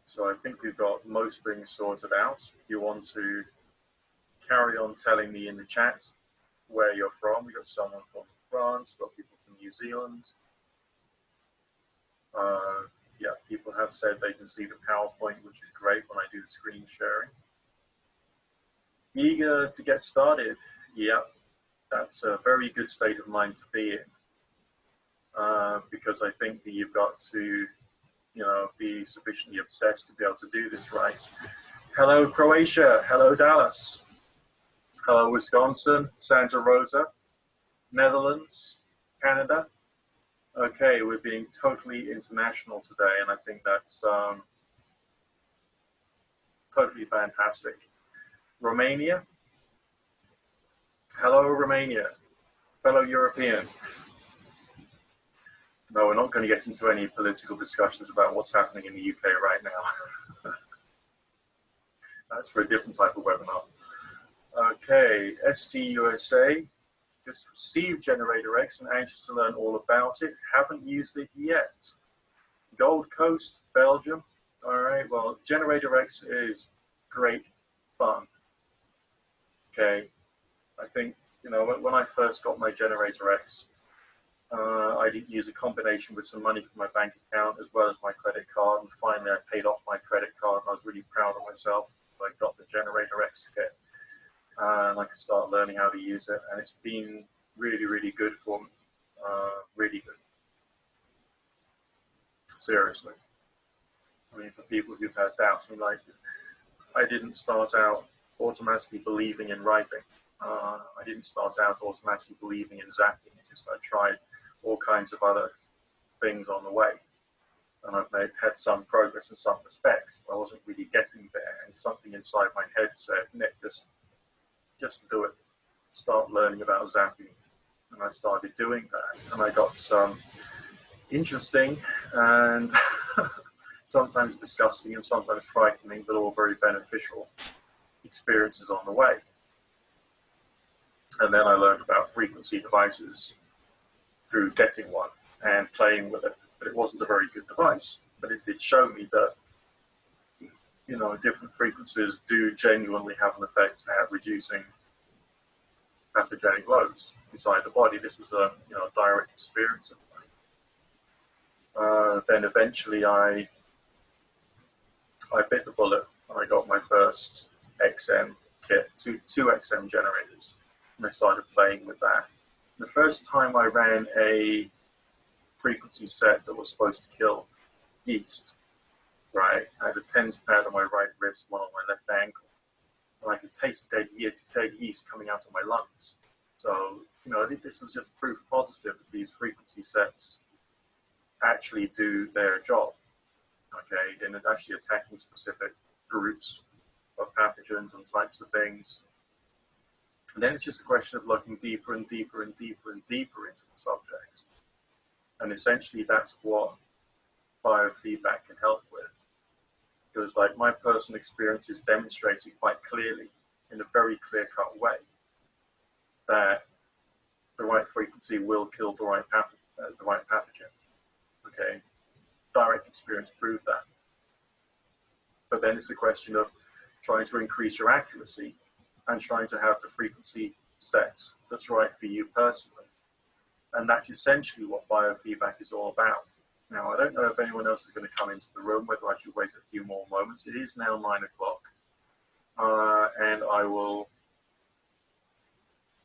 So I think we've got most things sorted out. If you want to carry on telling me in the chat where you're from, we've got someone from France, we've got people from New Zealand. Yeah, people have said they can see the PowerPoint, which is great when I do the screen sharing. Eager to get started. Yeah, that's a very good state of mind to be in, because I think that you've got to, you know, be sufficiently obsessed to be able to do this right. Hello, Croatia. Hello, Dallas. Hello, Wisconsin, Santa Rosa, Netherlands, Canada. Okay, we're being totally international today, and I think that's totally fantastic. Romania. Hello, Romania. Fellow European. No, we're not going to get into any political discussions about what's happening in the UK right now. That's for a different type of webinar. Okay, SCUSA. Just received Generator X and anxious to learn all about it. Haven't used it yet. Gold Coast, Belgium. All right, well, Generator X is great fun. Okay, I think, you know, when I first got my Generator X, I did use a combination with some money from my bank account as well as my credit card, and finally I paid off my credit card and I was really proud of myself. I got the Generator X kit and I could start learning how to use it, and it's been really, really good for me. Really good. Seriously. I mean, for people who've had doubts, I mean, like, I didn't start out automatically believing in writing. I didn't start out automatically believing in zapping. It's just I tried all kinds of other things on the way, and I've had some progress in some respects, but I wasn't really getting there, and something inside my head said, Nick, just do it. Start learning about zapping. And I started doing that, and I got some interesting and sometimes disgusting and sometimes frightening, but all very beneficial experiences on the way. And then I learned about frequency devices through getting one and playing with it. But it wasn't a very good device, but it did show me that, you know, different frequencies do genuinely have an effect at reducing pathogenic loads inside the body. This was a, you know, direct experience of mine. Then eventually I bit the bullet and I got my first XM kit, two XM generators, and I started playing with that. The first time I ran a frequency set that was supposed to kill yeast, right? I had a TENS pad on my right wrist, one on my left ankle, and I could taste dead yeast coming out of my lungs. So, you know, I think this was just proof positive that these frequency sets actually do their job, okay? And it's actually attacking specific groups of pathogens and types of things. And then it's just a question of looking deeper and deeper and deeper and deeper into the subject. And essentially that's what biofeedback can help with. Because like my personal experience is demonstrating quite clearly in a very clear-cut way that the right frequency will kill the right pathogen. Okay, direct experience proved that. But then it's a question of trying to increase your accuracy and trying to have the frequency sets that's right for you personally. And that's essentially what biofeedback is all about. Now, I don't know if anyone else is going to come into the room, whether I should wait a few more moments. It is now 9 o'clock, and I will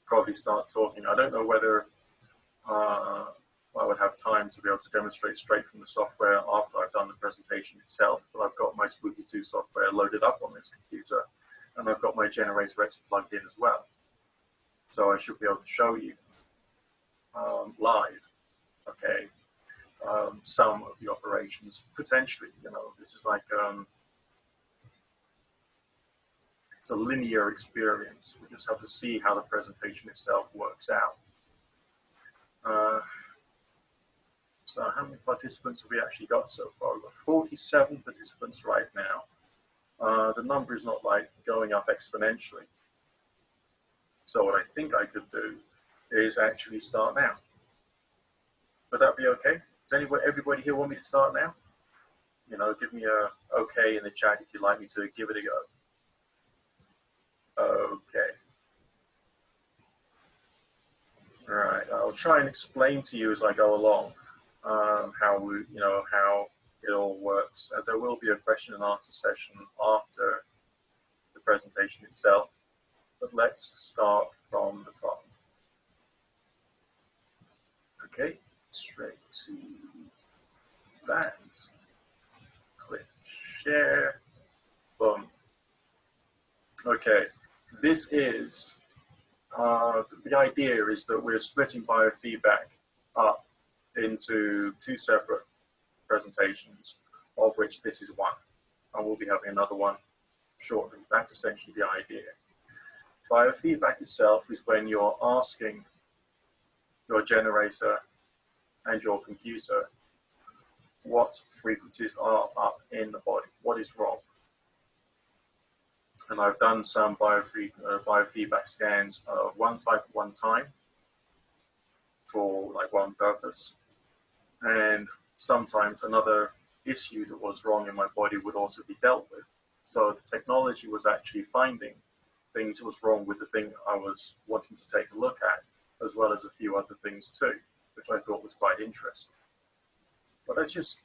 probably start talking. I don't know whether I would have time to be able to demonstrate straight from the software after I've done the presentation itself, but I've got my Spooky2 software loaded up on this computer, and I've got my Generator X plugged in as well. So I should be able to show you live, okay, some of the operations, potentially. You know, this is like, it's a linear experience. We just have to see how the presentation itself works out. So how many participants have we actually got so far? We've got 47 participants right now. The number is not like going up exponentially. So what I think I could do is actually start now. Would that be okay? Does everybody here want me to start now? You know, give me a okay in the chat if you'd like me to give it a go. Okay. All right. I'll try and explain to you as I go along how it all works. There will be a question and answer session after the presentation itself, but let's start from the top. Okay, straight to that. Click share. Boom. Okay, this is the idea is that we're splitting biofeedback up into two separate presentations, of which this is one, and we'll be having another one shortly. That's essentially the idea. Biofeedback itself is when you're asking your generator and your computer what frequencies are up in the body, what is wrong. And I've done some biofeedback scans of one type at one time for like one purpose. And sometimes another issue that was wrong in my body would also be dealt with. So the technology was actually finding things that was wrong with the thing I was wanting to take a look at, as well as a few other things too, which I thought was quite interesting. But let's just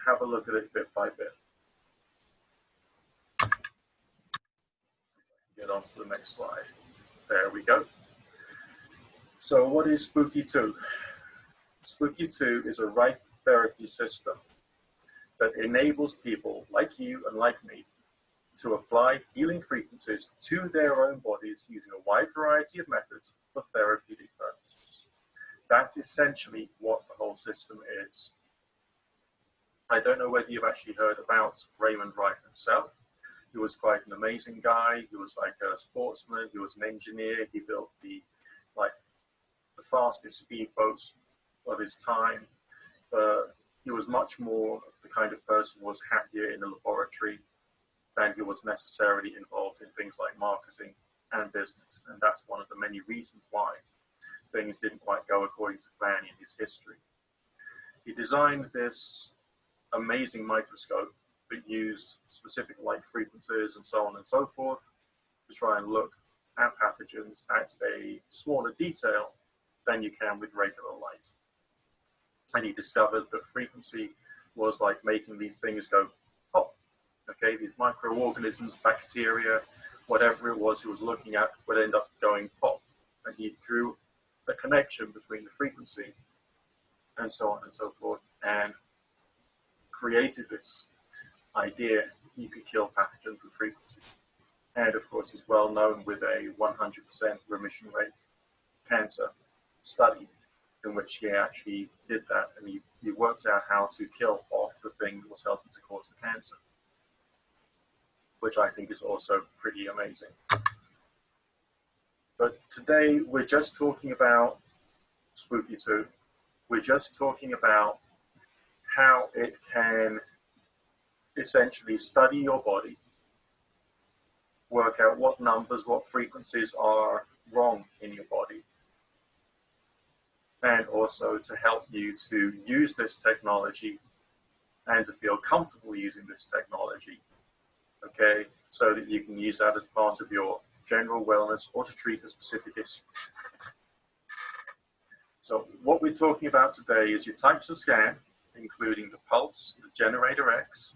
have a look at it bit by bit. Get on to the next slide. There we go. So what is Spooky2? Spooky2 is a right therapy system that enables people like you and like me to apply healing frequencies to their own bodies using a wide variety of methods for therapeutic purposes. That's essentially what the whole system is. I don't know whether you've actually heard about Raymond Wright himself. He was quite an amazing guy. He was like a sportsman. He was an engineer. He built the fastest speedboats of his time. He was much more the kind of person who was happier in the laboratory than he was necessarily involved in things like marketing and business. And that's one of the many reasons why things didn't quite go according to plan in his history. He designed this amazing microscope that used specific light frequencies and so on and so forth to try and look at pathogens at a smaller detail than you can with regular light. And he discovered that frequency was like making these things go pop. Okay, these microorganisms, bacteria, whatever it was he was looking at would end up going pop. And he drew a connection between the frequency and so on and so forth, and created this idea he could kill pathogens with frequency. And of course, he's well known with a 100% remission rate cancer study in which he actually did that, and he worked out how to kill off the thing that was helping to cause the cancer, which I think is also pretty amazing. But today we're just talking about Spooky2. We're just talking about how it can essentially study your body, work out what numbers, what frequencies are wrong in your body, and also to help you to use this technology and to feel comfortable using this technology, okay, so that you can use that as part of your general wellness or to treat a specific issue. So what we're talking about today is your types of scan, including the pulse, the generator X,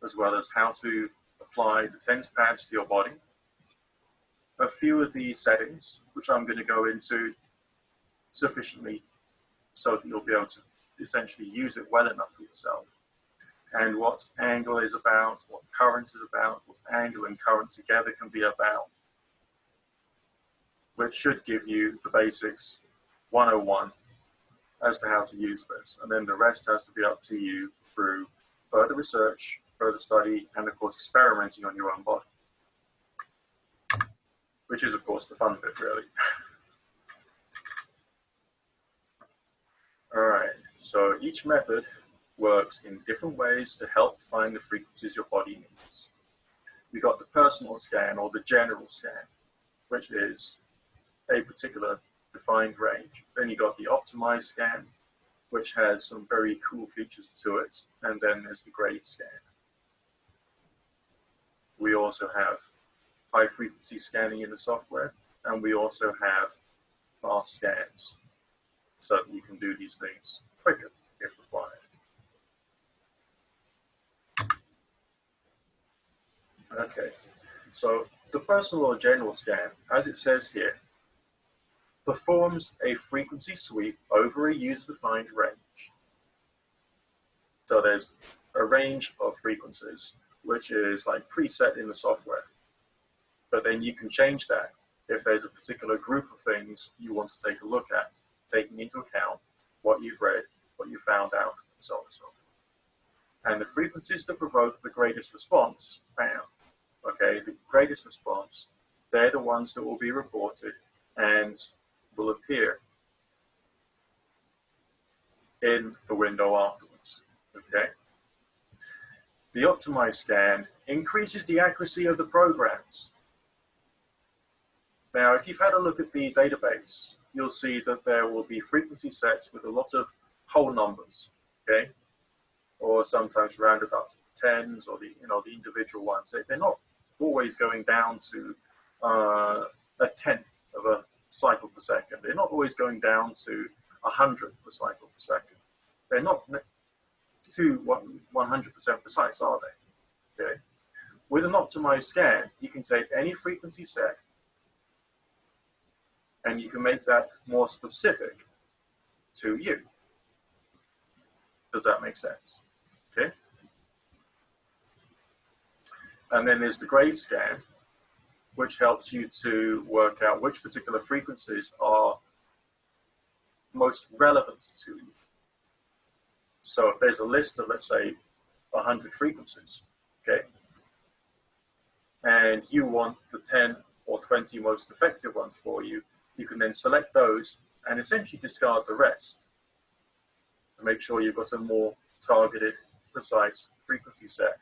as well as how to apply the TENS pads to your body. A few of the settings, which I'm going to go into sufficiently so that you'll be able to essentially use it well enough for yourself. And what angle is about, what current is about, what angle and current together can be about, which should give you the basics 101 as to how to use this. And then the rest has to be up to you through further research, further study, and of course experimenting on your own body, which is of course the fun bit, really. All right, so each method works in different ways to help find the frequencies your body needs. We got the personal scan or the general scan, which is a particular defined range. Then you got the optimized scan, which has some very cool features to it. And then there's the grade scan. We also have high frequency scanning in the software, and we also have fast scans, so that you can do these things quicker if required. Okay, so the personal or general scan, as it says here, performs a frequency sweep over a user-defined range. So there's a range of frequencies, which is like preset in the software. But then you can change that if there's a particular group of things you want to take a look at, taking into account what you've read, what you found out, and so on and so forth. And the frequencies that provoke the greatest response, bam, okay, the greatest response, they're the ones that will be reported and will appear in the window afterwards, okay? The optimized scan increases the accuracy of the programs. Now, if you've had a look at the database, you'll see that there will be frequency sets with a lot of whole numbers, okay? Or sometimes rounded up to tens, or the individual ones. They're not always going down to a tenth of a cycle per second. They're not always going down to 100th of a cycle per second. They're not to 100% precise, are they? Okay. With an optimized scan, you can take any frequency set and you can make that more specific to you. Does that make sense? Okay. And then there's the grade scan, which helps you to work out which particular frequencies are most relevant to you. So if there's a list of, let's say, 100 frequencies, okay, and you want the 10 or 20 most effective ones for you, you can then select those and essentially discard the rest to make sure you've got a more targeted, precise frequency set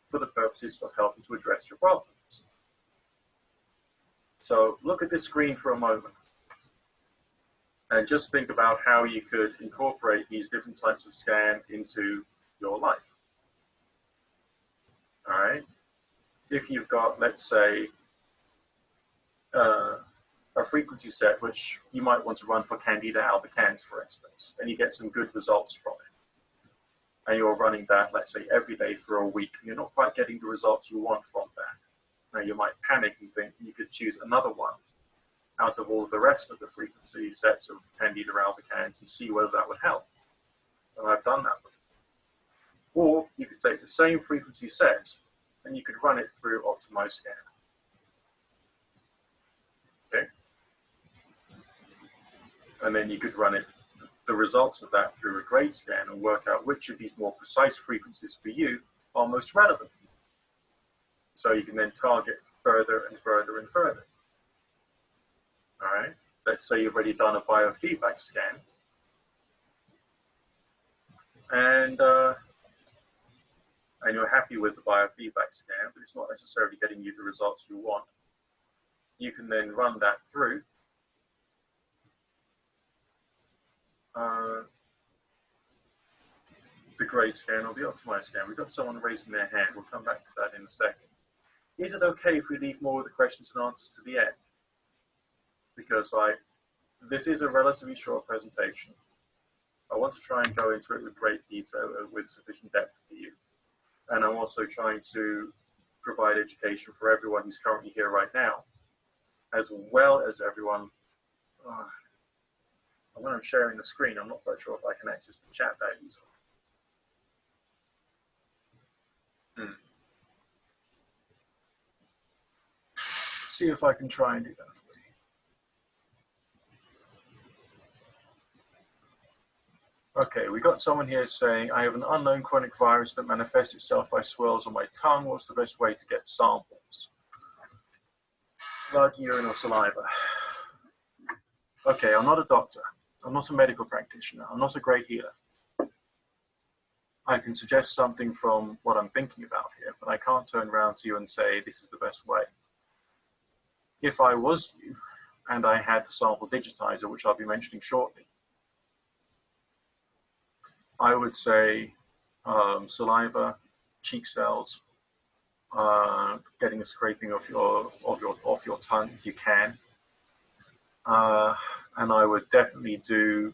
for the purposes of helping to address your problems. So look at this screen for a moment and just think about how you could incorporate these different types of scan into your life. All right. If you've got, let's say, a frequency set which you might want to run for Candida albicans, for instance, and you get some good results from it, and you're running that, let's say, every day for a week, and you're not quite getting the results you want from that. Now, you might panic and think you could choose another one out of all of the rest of the frequency sets of Candida albicans and see whether that would help. And I've done that before. Or you could take the same frequency set and you could run it through optimized scan. Okay. And then you could run it, the results of that through a grade scan and work out which of these more precise frequencies for you are most relevant. So you can then target further and further and further. All right. Let's say you've already done a biofeedback scan, and you're happy with the biofeedback scan, but it's not necessarily getting you the results you want. You can then run that through the grade scan or the optimized scan. We've got someone raising their hand. We'll come back to that in a second. Is it okay if we leave more of the questions and answers to the end? Because this is a relatively short presentation. I want to try and go into it with great detail, with sufficient depth for you. And I'm also trying to provide education for everyone who's currently here right now, as well as everyone. When I'm sharing the screen, I'm not quite sure if I can access the chat that easily. See if I can try and do that for you. Okay, we got someone here saying, I have an unknown chronic virus that manifests itself by swirls on my tongue. What's the best way to get samples? Blood, urine, or saliva? Okay, I'm not a doctor. I'm not a medical practitioner. I'm not a great healer. I can suggest something from what I'm thinking about here, but I can't turn around to you and say, this is the best way. If I was you, and I had the sample digitizer, which I'll be mentioning shortly, I would say saliva, cheek cells, getting a scraping off your tongue if you can, and I would definitely do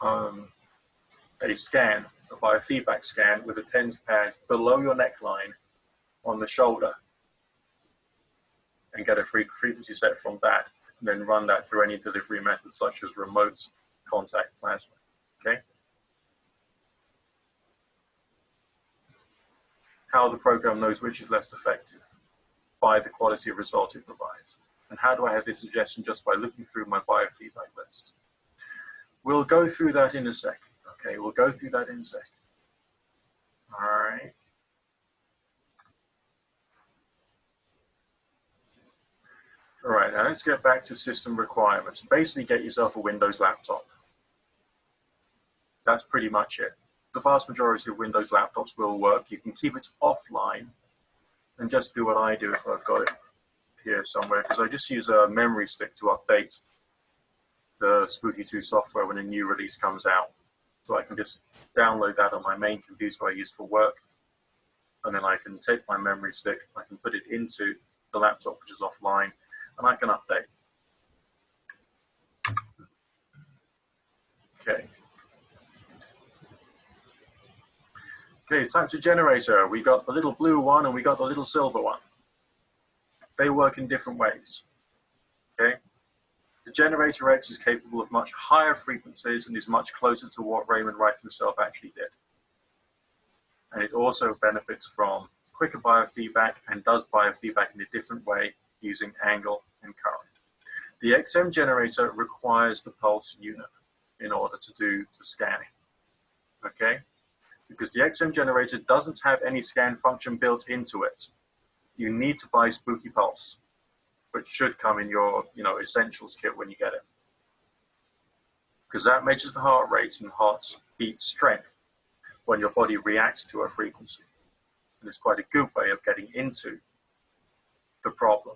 a scan, a biofeedback scan with a TENS pad below your neckline on the shoulder, and get a frequency set from that, and then run that through any delivery method such as remote contact plasma. Okay. How the program knows which is less effective? By the quality of result it provides. And how do I have this suggestion? Just by looking through my biofeedback list. We'll go through that in a second. Okay, we'll go through that in a second. All right. All right, now let's get back to system requirements. Basically, get yourself a Windows laptop. That's pretty much it. The vast majority of Windows laptops will work. You can keep it offline and just do what I do if I've got it here somewhere, because I just use a memory stick to update the Spooky2 software when a new release comes out. So I can just download that on my main computer I use for work, and then I can take my memory stick, I can put it into the laptop which is offline, and I can update. Okay. Okay, types of generator. We got the little blue one and we got the little silver one. They work in different ways. Okay. The generator X is capable of much higher frequencies and is much closer to what Raymond Wright himself actually did. And it also benefits from quicker biofeedback and does biofeedback in a different way using angle and current. The XM generator requires the pulse unit in order to do the scanning. Okay? Because the XM generator doesn't have any scan function built into it. You need to buy Spooky Pulse, which should come in your essentials kit when you get it. Because that measures the heart rate and heartbeat strength when your body reacts to a frequency. And it's quite a good way of getting into the problem.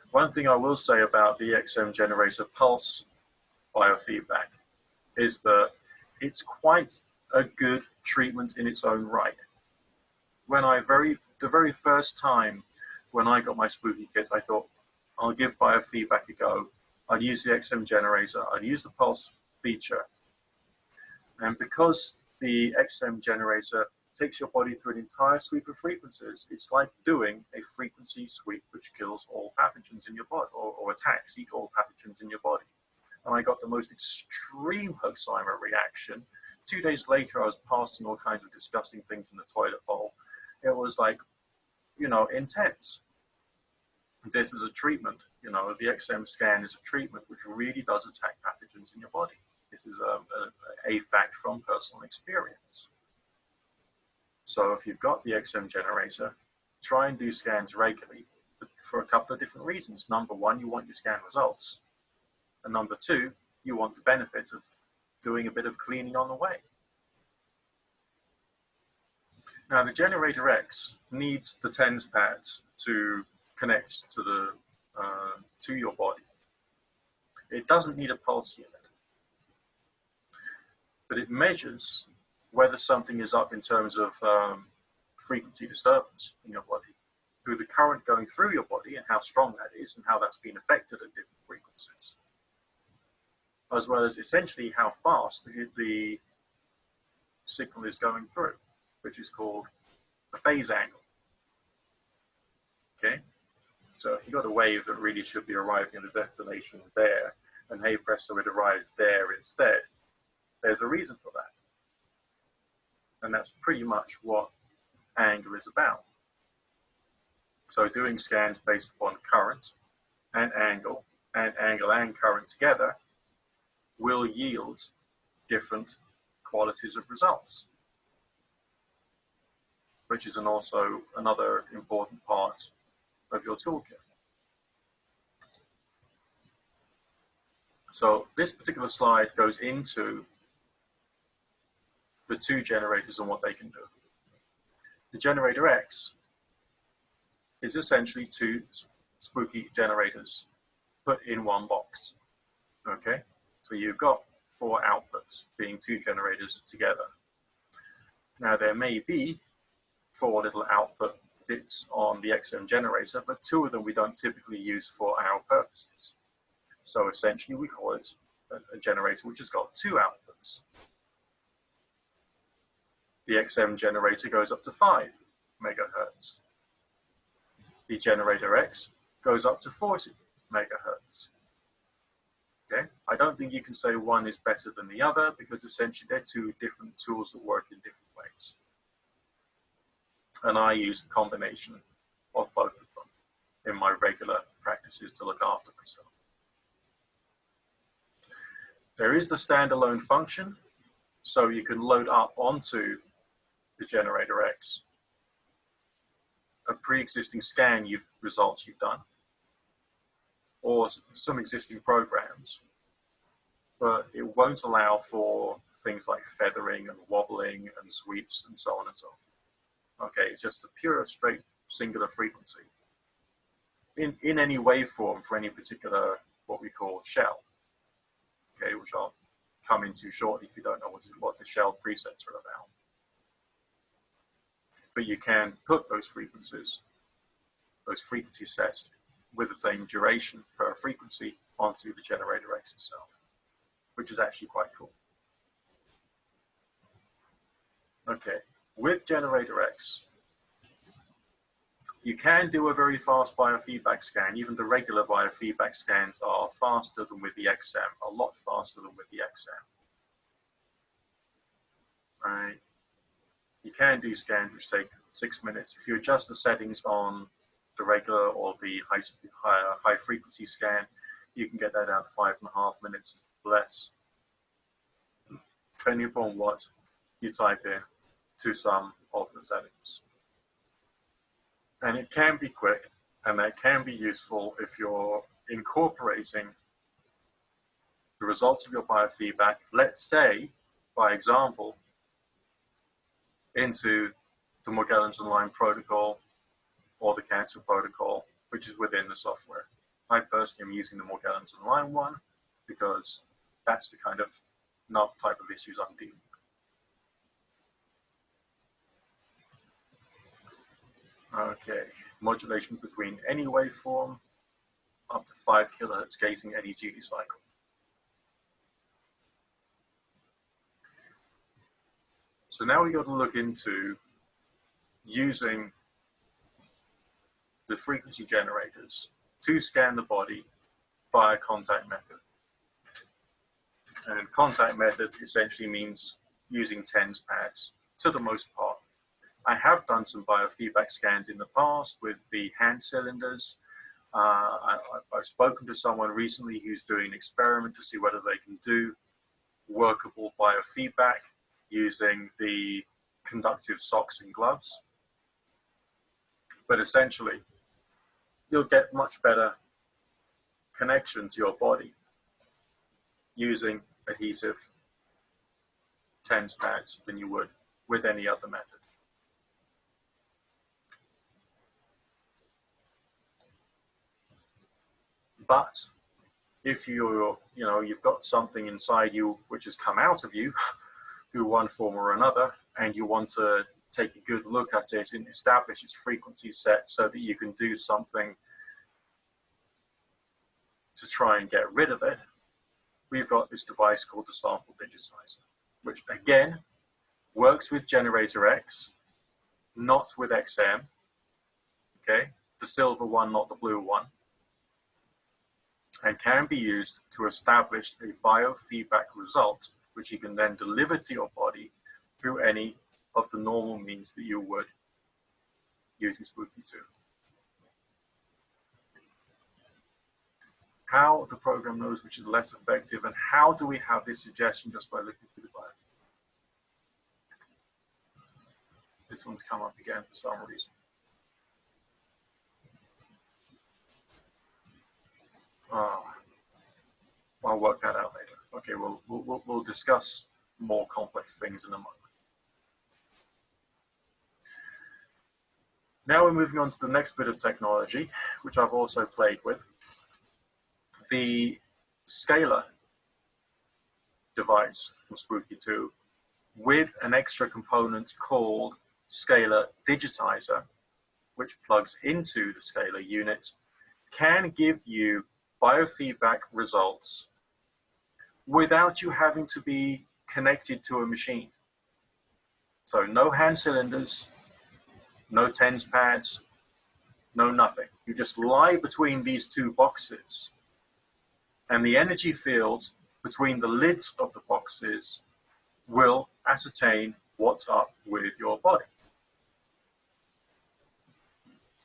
One thing I will say about the XM generator pulse biofeedback is that it's quite a good treatment in its own right. When the very first time when I got my Spooky kit, I thought, I'll give biofeedback a go. I'll use the XM generator, I'll use the pulse feature. And because the XM generator takes your body through an entire sweep of frequencies, it's like doing a frequency sweep which kills all pathogens in your body, or attacks, eat all pathogens in your body. And I got the most extreme Herxheimer reaction. 2 days later, I was passing all kinds of disgusting things in the toilet bowl. It was like, intense. This is a treatment. The XM scan is a treatment which really does attack pathogens in your body. This is a fact from personal experience. So if you've got the XM generator, try and do scans regularly for a couple of different reasons. Number one, you want your scan results. And number two, you want the benefit of doing a bit of cleaning on the way. Now, the generator X needs the TENS pads to connect to your body. It doesn't need a pulse unit, but it measures whether something is up in terms of frequency disturbance in your body through the current going through your body and how strong that is and how that's been affected at different frequencies, as well as essentially how fast the signal is going through, which is called the phase angle. Okay, so if you've got a wave that really should be arriving at the destination there, and hey presto, it arrives there instead, there's a reason for that. And that's pretty much what angle is about. So doing scans based upon current and angle and current together will yield different qualities of results, which is also another important part of your toolkit. So this particular slide goes into the two generators and what they can do. The generator X is essentially two Spooky generators put in one box. Okay, So you've got 4 outputs being 2 generators together. Now there may be 4 little output bits on the XM generator, but 2 of them we don't typically use for our purposes. So essentially we call it a generator which has got 2 outputs. The XM generator goes up to 5 megahertz. The generator X goes up to 40 megahertz. Okay? I don't think you can say one is better than the other because essentially they're 2 different tools that work in different ways. And I use a combination of both of them in my regular practices to look after myself. There is the standalone function, so you can load up onto the generator X a pre-existing scan results you've done, or some existing programs, but it won't allow for things like feathering and wobbling and sweeps and so on and so forth. Okay, it's just a pure, straight, singular frequency in any waveform for any particular, what we call shell, okay, which I'll come into shortly if you don't know what the shell presets are about. But you can put those frequency sets with the same duration per frequency onto the generator X itself, which is actually quite cool. Okay, with generator X, you can do a very fast biofeedback scan. Even the regular biofeedback scans are faster than with the XM, a lot faster than with the XM. Right? You can do scans which take 6 minutes. If you adjust the settings on the regular or the high frequency scan, you can get that down to 5.5 minutes less, depending upon what you type in to some of the settings. And it can be quick, and that can be useful if you're incorporating the results of your biofeedback, let's say, by example, into the Morgellons-Online protocol or the cancer protocol, which is within the software. I personally am using the Morgellons-Online one because that's the kind of type of issues I'm dealing with. Okay, modulation between any waveform up to 5 kilohertz gating any duty cycle. So now we got to look into using the frequency generators to scan the body via contact method. And contact method essentially means using TENS pads to the most part. I have done some biofeedback scans in the past with the hand cylinders. I've spoken to someone recently who's doing an experiment to see whether they can do workable biofeedback using the conductive socks and gloves. But essentially, you'll get much better connection to your body using adhesive TENS pads than you would with any other method. But if you've got something inside you which has come out of you through one form or another, and you want to take a good look at it and establish its frequency set so that you can do something to try and get rid of it, we've got this device called the sample digitizer, which again works with generator X, not with XM, okay? The silver one, not the blue one, and can be used to establish a biofeedback result, which you can then deliver to your body through any of the normal means that you would using Spooky2. How the program knows which is less effective, and how do we have this suggestion just by looking through the bio? This one's come up again for some reason. I'll work that out later. Okay, we'll discuss more complex things in a moment. Now we're moving on to the next bit of technology, which I've also played with. The scaler device from Spooky2 with an extra component called Scalar Digitizer, which plugs into the Scalar unit, can give you biofeedback results without you having to be connected to a machine. So no hand cylinders, no TENS pads, no nothing. You just lie between these two boxes, and the energy fields between the lids of the boxes will ascertain what's up with your body.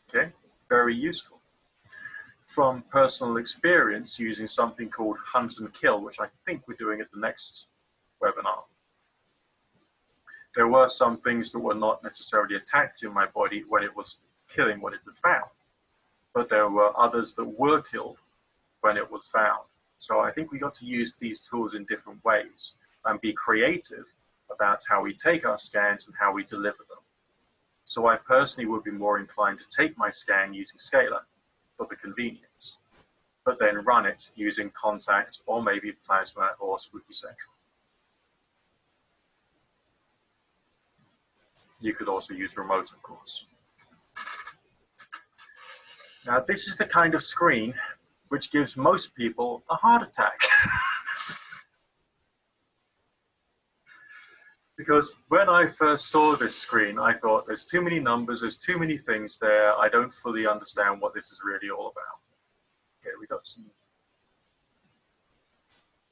Okay, very useful. From personal experience using something called Hunt and Kill, which I think we're doing at the next webinar. There were some things that were not necessarily attacked in my body when it was killing what it had found, but there were others that were killed when it was found. So I think we got to use these tools in different ways and be creative about how we take our scans and how we deliver them. So I personally would be more inclined to take my scan using Scalar for the convenience, but then run it using Contact or maybe Plasma or Spooky Central. You could also use remote, of course. Now, this is the kind of screen which gives most people a heart attack. Because when I first saw this screen, I thought there's too many numbers, there's too many things there, I don't fully understand what this is really all about. Okay, we got some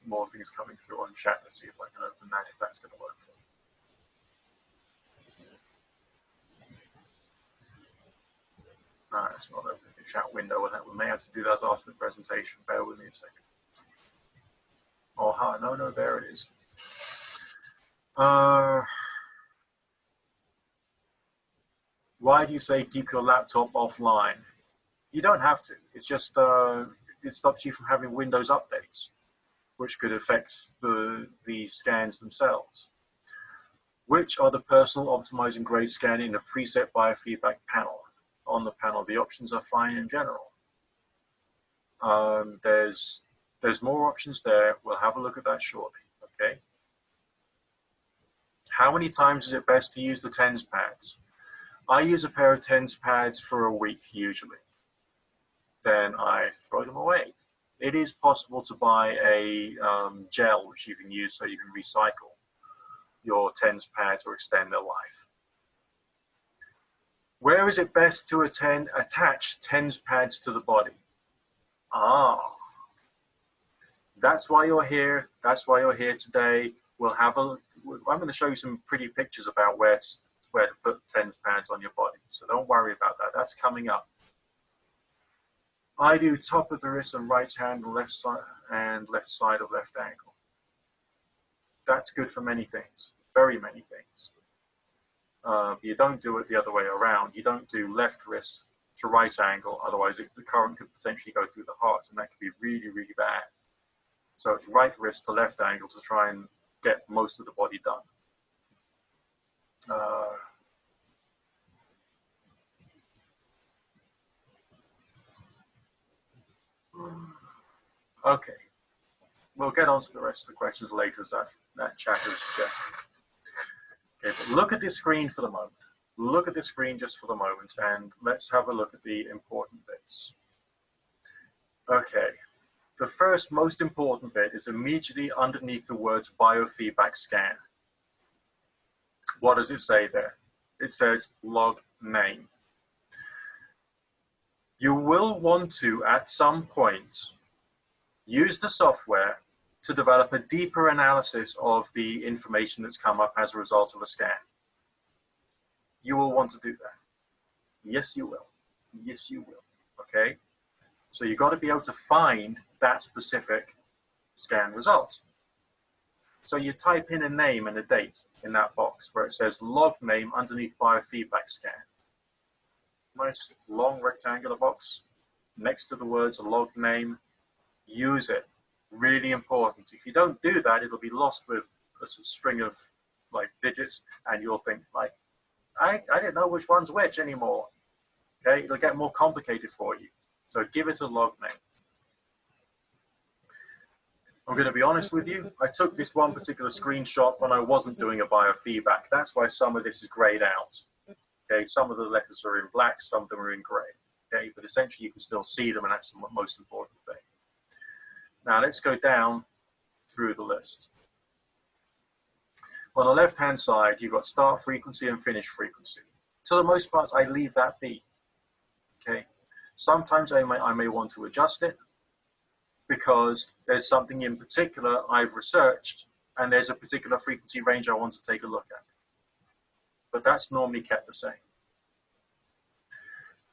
more things coming through on chat. Let's see if I can open that, if that's going to work for me. It's not opening the chat window, and we may have to do that after the presentation. Bear with me a second. Oh, hi, no, there it is. Why do you say keep your laptop offline? You don't have to. It's just it stops you from having Windows updates, which could affect the scans themselves. Which are the personal optimizing grade scan in a preset biofeedback panel? On the panel, the options are fine in general. There's more options there. We'll have a look at that shortly. Okay. How many times is it best to use the TENS pads? I use a pair of TENS pads for a week usually. Then I throw them away. It is possible to buy a gel which you can use so you can recycle your TENS pads or extend their life. Where is it best to attach TENS pads to the body? That's why you're here. That's why you're here today. I'm going to show you some pretty pictures about where to put TENS pads on your body. So don't worry about that. That's coming up. I do top of the wrist and right hand and left side of left ankle. That's good for many things, very many things. You don't do it the other way around. You don't do left wrist to right angle, otherwise the current could potentially go through the heart, and that could be really, really bad. So it's right wrist to left angle to try and get most of the body done. Okay, we'll get on to the rest of the questions later, as that chat is suggesting. Okay, but look at this screen for the moment. Look at this screen just for the moment, and let's have a look at the important bits. Okay, the first most important bit is immediately underneath the words biofeedback scan. What does it say there? It says log name. You will want to, at some point, use the software to develop a deeper analysis of the information that's come up as a result of a scan. You will want to do that. Yes, you will. Yes, you will. Okay? So you've got to be able to find that specific scan result. So you type in a name and a date in that box where it says log name underneath biofeedback scan. Nice long rectangular box next to the words log name. Use it. Really important. If you don't do that, it'll be lost with a string of like digits, and you'll think like, I didn't know which one's which anymore. Okay, it'll get more complicated for you. So give it a log name. I'm going to be honest with you, I took this one particular screenshot when I wasn't doing a biofeedback. That's why some of this is grayed out. Okay, some of the letters are in black, some of them are in gray. Okay, but essentially you can still see them, and that's the most important thing. Now let's go down through the list. On the left-hand side, you've got start frequency and finish frequency. To the most part, I leave that be. Okay, sometimes I may want to adjust it because there's something in particular I've researched, and there's a particular frequency range I want to take a look at. But that's normally kept the same.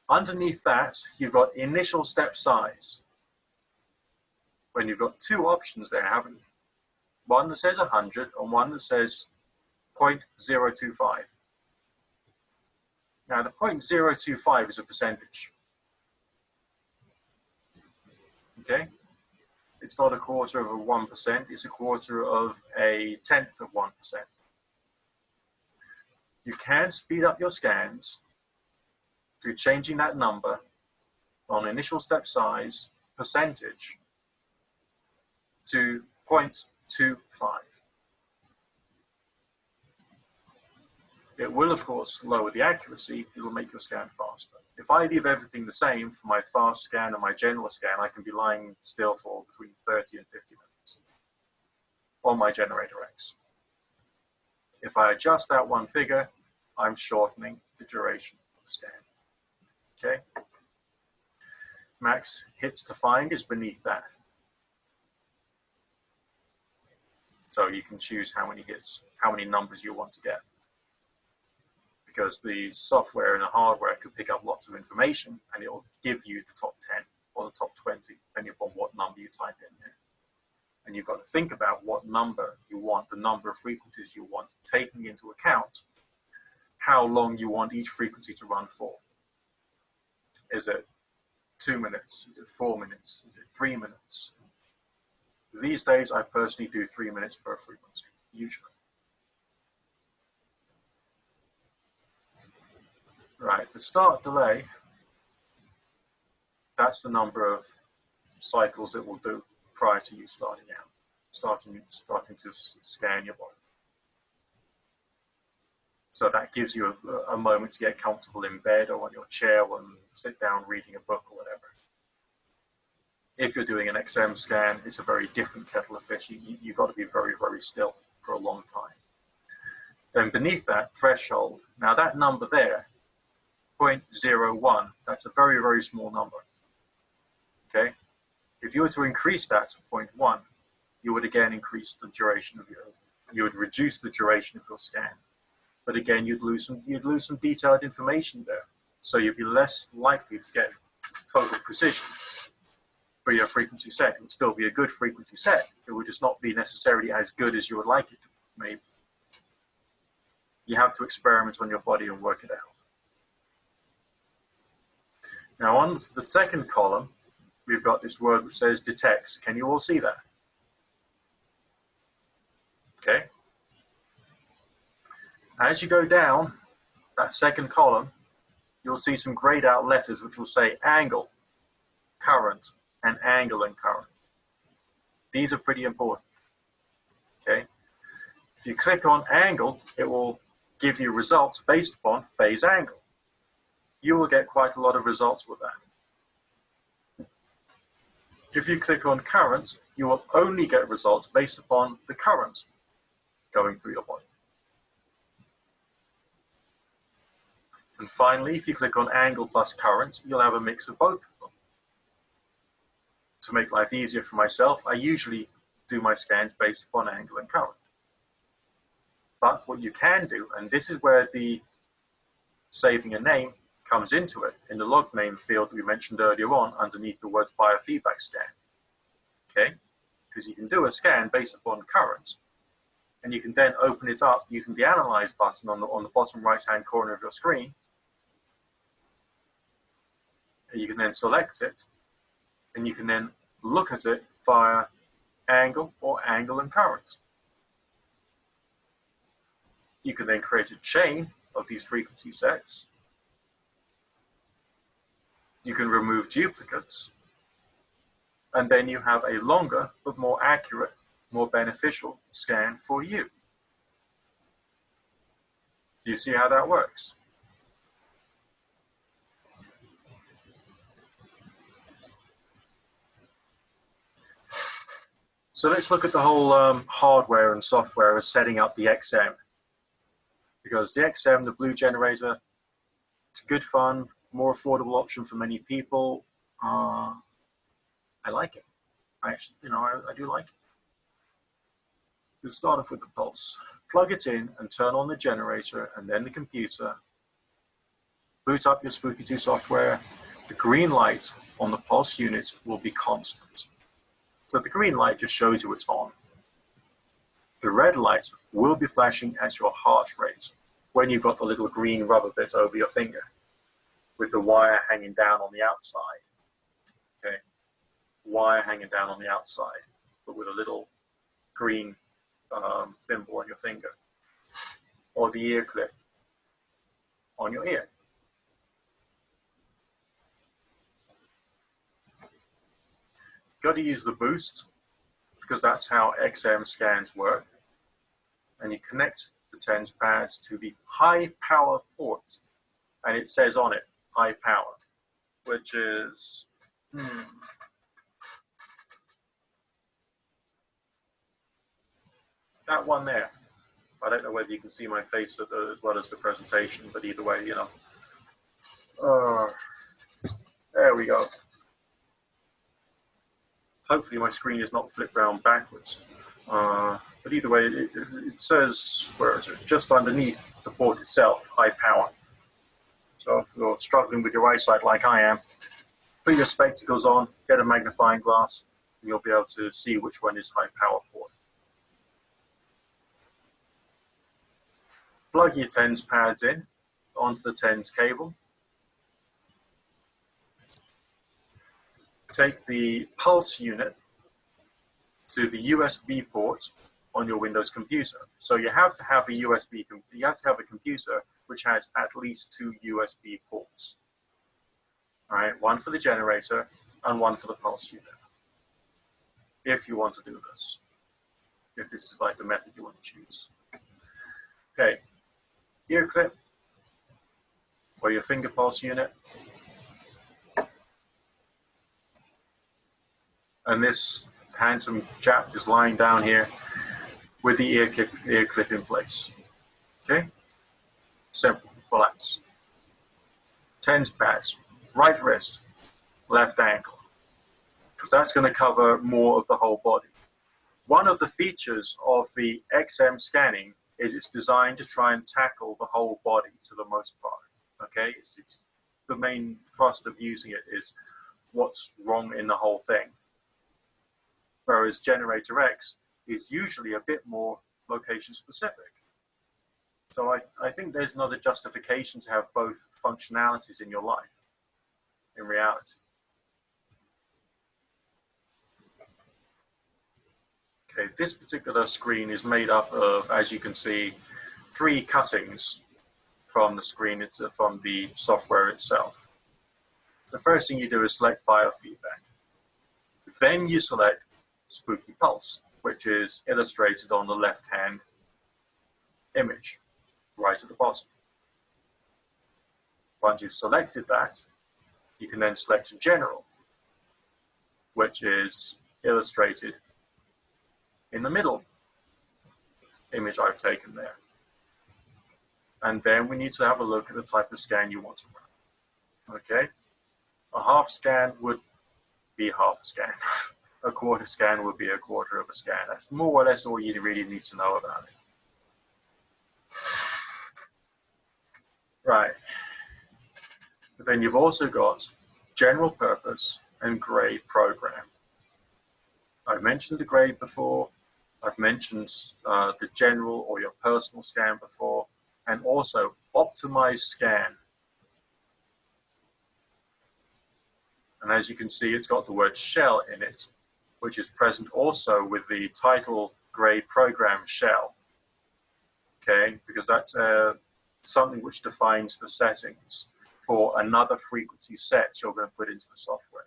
Underneath that, you've got initial step size. When you've got two options there, haven't you? One that says 100 and one that says 0.025. Now, the 0.025 is a percentage. Okay? It's not a quarter of a 1%, it's a quarter of a tenth of 1%. You can speed up your scans through changing that number on initial step size percentage to 0.25. It will, of course, lower the accuracy. It will make your scan faster. If I leave everything the same for my fast scan and my general scan, I can be lying still for between 30 and 50 minutes on my generator X. If I adjust that one figure, I'm shortening the duration of the scan. Okay? Max hits to find is beneath that. So you can choose how many hits, how many numbers you want to get. Because the software and the hardware could pick up lots of information, and it will give you the top 10 or the top 20, depending upon what number you type in there. And you've got to think about what number you want, the number of frequencies you want, taking into account how long you want each frequency to run for. Is it 2 minutes? Is it 4 minutes? Is it 3 minutes? These days, I personally do 3 minutes per frequency, usually. Right, the start delay, that's the number of cycles it will do prior to you starting out, starting to scan your body. So that gives you a moment to get comfortable in bed or on your chair or sit down reading a book or whatever. If you're doing an XM scan, it's a very different kettle of fish. You've got to be very, very still for a long time. Then beneath that threshold, now that number there, 0.01, that's a very, very small number. Okay? If you were to increase that to 0.1, you would again increase the duration of you would reduce the duration of your scan. But again, you'd lose some detailed information there. So you'd be less likely to get total precision for your frequency set. It would still be a good frequency set. It would just not be necessarily as good as you would like it to be, maybe. You have to experiment on your body and work it out. Now on the second column, we've got this word which says detects. Can you all see that? Okay. As you go down that second column, you'll see some grayed out letters which will say angle, current, and angle and current. These are pretty important. Okay. If you click on angle, it will give you results based upon phase angle. You will get quite a lot of results with that. If you click on current, you will only get results based upon the current going through your body. And finally, if you click on angle plus current, you'll have a mix of both of them. To make life easier for myself, I usually do my scans based upon angle and current. But what you can do, and this is where the saving a name comes into it, in the log name field we mentioned earlier on, underneath the words biofeedback scan. Okay? Because you can do a scan based upon current, and you can then open it up using the Analyze button on the bottom right-hand corner of your screen. And you can then select it, and you can then look at it via angle or angle and current. You can then create a chain of these frequency sets. You can remove duplicates. and then you have a longer but more accurate, more beneficial scan for you. Do you see how that works? So let's look at the whole hardware and software of setting up the XM. Because the XM, the blue generator, it's good fun, more affordable option for many people. I like it. I do like it. We'll start off with the pulse. Plug it in and turn on the generator and then the computer. Boot up your Spooky2 software. The green light on the pulse unit will be constant. So the green light just shows you it's on. The red light will be flashing at your heart rate when you've got the little green rubber bit over your finger with the wire hanging down on the outside. Okay, wire hanging down on the outside, but with a little green thimble on your finger, or the ear clip on your ear. Got to use the boost because that's how XM scans work. And you connect the TENS pads to the high power port, and it says on it high power, which is that one there. I don't know whether you can see my face as well as the presentation, but either way, you know. There we go. Hopefully my screen is not flipped around backwards. But either way, it says, where is it? Just underneath the port itself, high power. So if you're struggling with your eyesight like I am, put your spectacles on, get a magnifying glass, and you'll be able to see which one is high power port. Plug your TENS pads in onto the TENS cable. Take the pulse unit to the USB port on your Windows computer. So you have to have a computer which has at least 2 USB ports. All right, one for the generator and one for the pulse unit. If you want to do this, if this is like the method you want to choose. Okay, ear clip or your finger pulse unit. And this handsome chap is lying down here with the ear clip in place. Okay? Simple, relax. TENS pads, right wrist, left ankle, because that's going to cover more of the whole body. One of the features of the XM scanning is it's designed to try and tackle the whole body to the most part. Okay? It's the main thrust of using it is what's wrong in the whole thing. Whereas Generator X is usually a bit more location specific. So I think there's another justification to have both functionalities in your life, in reality. Okay, this particular screen is made up of, as you can see, 3 cuttings from the screen, from the software itself. The first thing you do is select Biofeedback. Then you select Spooky Pulse, which is illustrated on the left-hand image, right at the bottom. Once you've selected that, you can then select General, which is illustrated in the middle image I've taken there. And then we need to have a look at the type of scan you want to run. Okay? A half scan would be half a scan. A quarter scan would be a quarter of a scan. That's more or less all you really need to know about it. Right. But then you've also got general purpose and grade program. I've mentioned the grade before. I've mentioned the general or your personal scan before, and also optimized scan. And as you can see, it's got the word shell in it, which is present also with the title grade program shell. Okay, because that's something which defines the settings for another frequency set you're going to put into the software.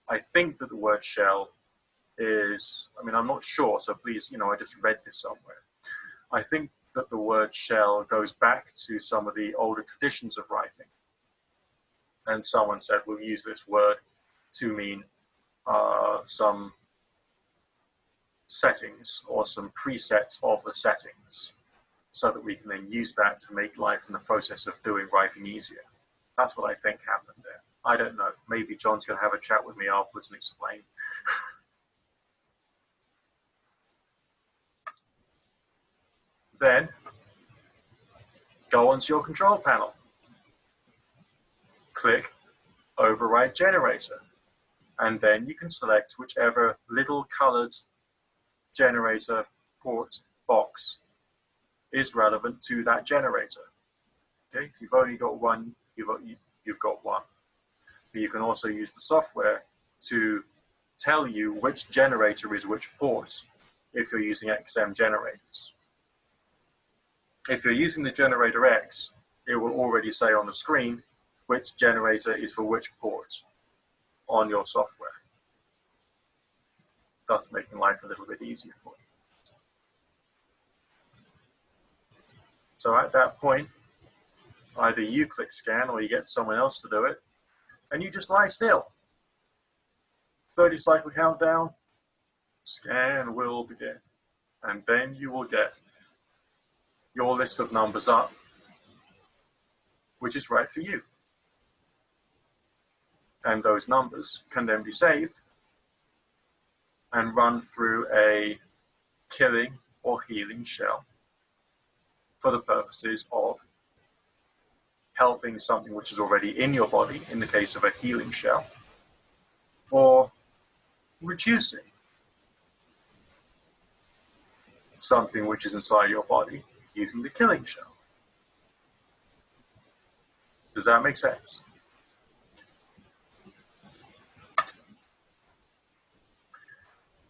I think that the word shell is, I mean, I'm not sure, so please, I just read this somewhere. I think that the word shell goes back to some of the older traditions of writing. And someone said, we'll use this word to mean some settings or some presets of the settings, so that we can then use that to make life in the process of doing writing easier. That's what I think happened there. I don't know. Maybe John's going to have a chat with me afterwards and explain. Then go onto your control panel. Click Override Generator. And then you can select whichever little colored generator port box is relevant to that generator. Okay, if you've only got one, you've got one. But you can also use the software to tell you which generator is which port if you're using XM generators. If you're using the generator X, it will already say on the screen which generator is for which port on your software, thus making life a little bit easier for you. So at that point, either you click scan or you get someone else to do it, and you just lie still. 30 cycle countdown, scan will begin. And then you will get your list of numbers up, which is right for you. And those numbers can then be saved and run through a killing or healing shell for the purposes of helping something which is already in your body, in the case of a healing shell, or reducing something which is inside your body using the killing shell. Does that make sense?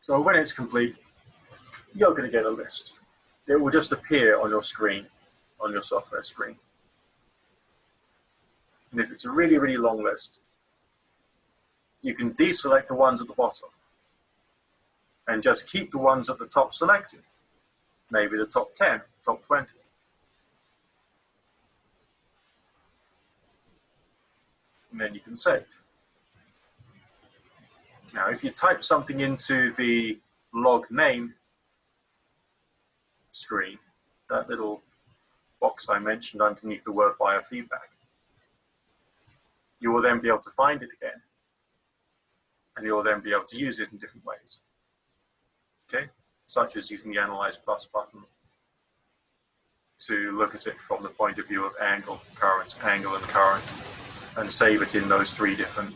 So when it's complete, you're going to get a list. It will just appear on your screen, on your software screen. And if it's a really, really long list, you can deselect the ones at the bottom and just keep the ones at the top selected. Maybe the top 10, top 20. And then you can save. Now, if you type something into the log name screen, that little box I mentioned underneath the word biofeedback, you will then be able to find it again, and you will then be able to use it in different ways. Okay, such as using the Analyze Plus button to look at it from the point of view of angle, angle, and current, and save it in those 3 different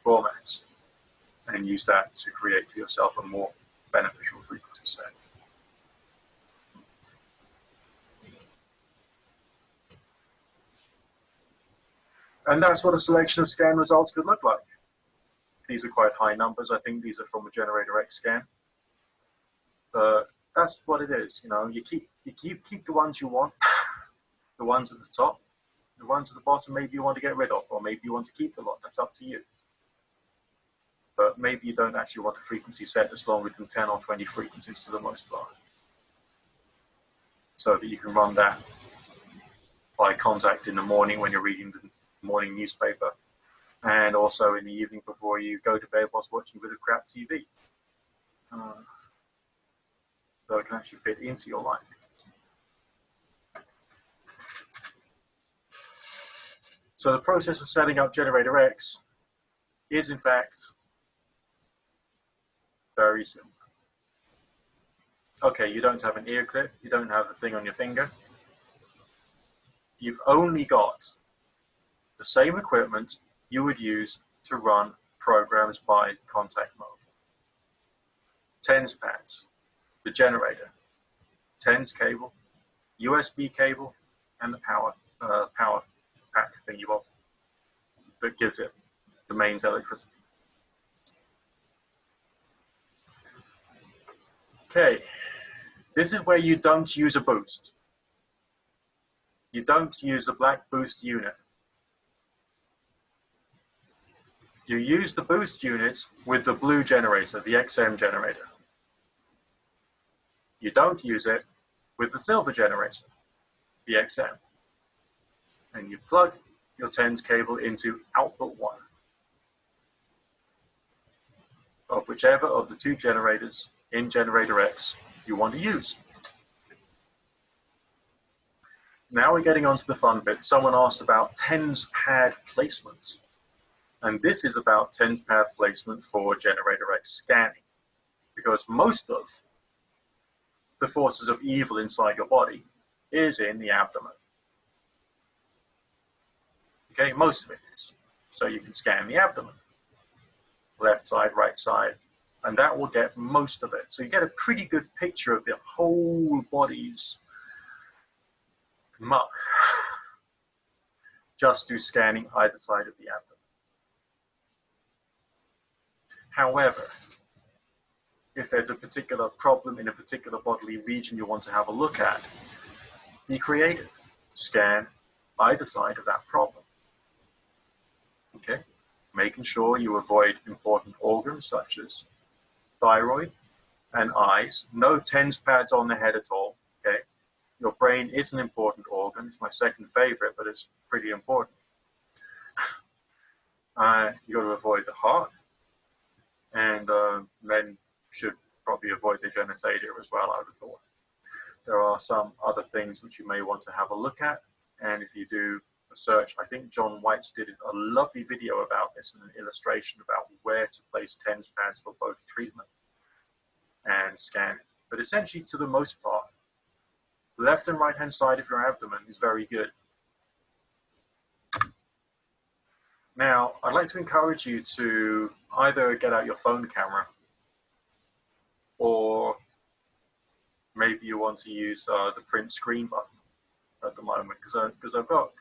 formats, and use that to create for yourself a more beneficial frequency set. And that's what a selection of scan results could look like. These are quite high numbers. I think these are from a Generator X scan. But that's what it is. You keep the ones you want, the ones at the top, the ones at the bottom maybe you want to get rid of, or maybe you want to keep the lot. That's up to you. But maybe you don't actually want a frequency set that's longer than 10 or 20 frequencies to the most part, so that you can run that by contact in the morning when you're reading the morning newspaper, and also in the evening before you go to bed whilst watching a bit of crap TV. So it can actually fit into your life. So the process of setting up Generator X is in fact very simple. Okay, you don't have an ear clip, you don't have the thing on your finger. You've only got the same equipment you would use to run programs by contact mode. TENS pads, the generator, TENS cable, USB cable, and the power pack thingy bob that gives it the mains electricity. Okay, this is where you don't use a boost. You don't use a black boost unit. You use the boost unit with the blue generator, the XM generator. You don't use it with the silver generator, the XM. And you plug your TENS cable into output 1 of whichever of the 2 generators in generator X you want to use. Now we're getting on to the fun bit. Someone asked about TENS pad placement. And this is about TENS pad placement for generator X scanning. Because most of the forces of evil inside your body is in the abdomen. Okay, most of it is. So you can scan the abdomen, left side, right side, and that will get most of it. So you get a pretty good picture of the whole body's muck just through scanning either side of the abdomen. However, if there's a particular problem in a particular bodily region you want to have a look at, be creative. Scan either side of that problem. Okay? Making sure you avoid important organs such as thyroid and eyes. No TENS pads on the head at all. Okay? Your brain is an important organ. It's my second favorite, but it's pretty important. You got to avoid the heart. And men should probably avoid the genitalia as well, I would have thought. There are some other things which you may want to have a look at. And if you do a search, I think John White's did a lovely video about this and an illustration about where to place TENS pads for both treatment and scanning. But essentially, to the most part, left and right hand side of your abdomen is very good. Now, I'd like to encourage you to either get out your phone camera or maybe you want to use the print screen button at the moment, because I've got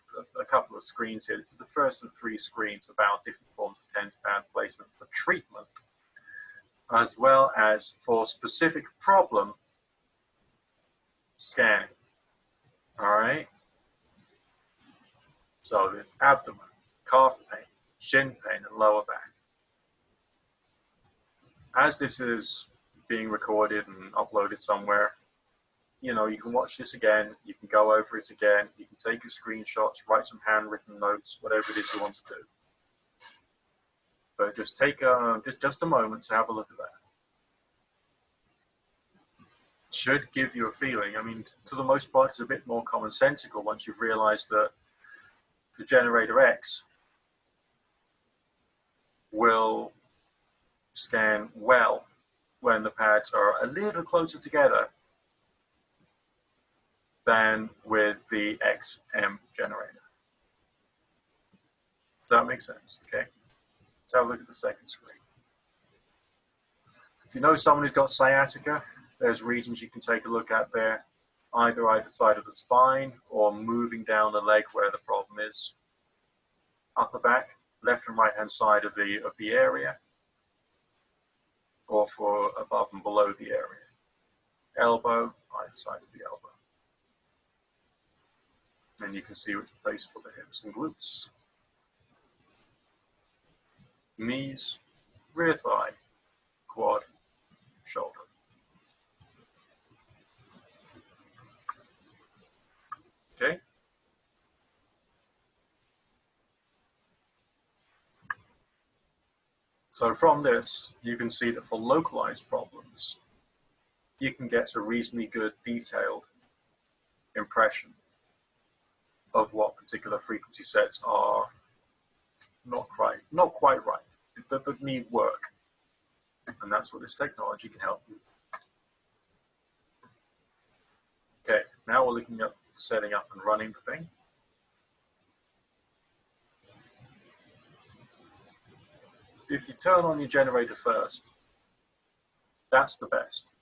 a couple of screens here. This is the first of 3 screens about different forms of TENS pad placement for treatment, as well as for specific problem scanning. All right? So there's abdomen, calf pain, shin pain, and lower back. As this is being recorded and uploaded somewhere, you know, you can watch this again, you can go over it again, you can take your screenshots, write some handwritten notes, whatever it is you want to do. But just take just a moment to have a look at that. Should give you a feeling. I mean, to the most part, it's a bit more commonsensical once you've realized that the generator X will scan well when the pads are a little closer together than with the XM generator. Does that make sense? Okay. Let's have a look at the second screen. If you know someone who's got sciatica, there's regions you can take a look at there, either side of the spine or moving down the leg where the problem is. Upper back, left and right hand side of the area, or for above and below the area. Elbow, either side of the elbow. And you can see which place for the hips and glutes. Knees, rear thigh, quad, shoulder. Okay? So from this, you can see that for localized problems, you can get a reasonably good detailed impression of what particular frequency sets are not quite right, that need work. And that's what this technology can help you. Okay, now we're looking at setting up and running the thing. If you turn on your generator first, that's the best.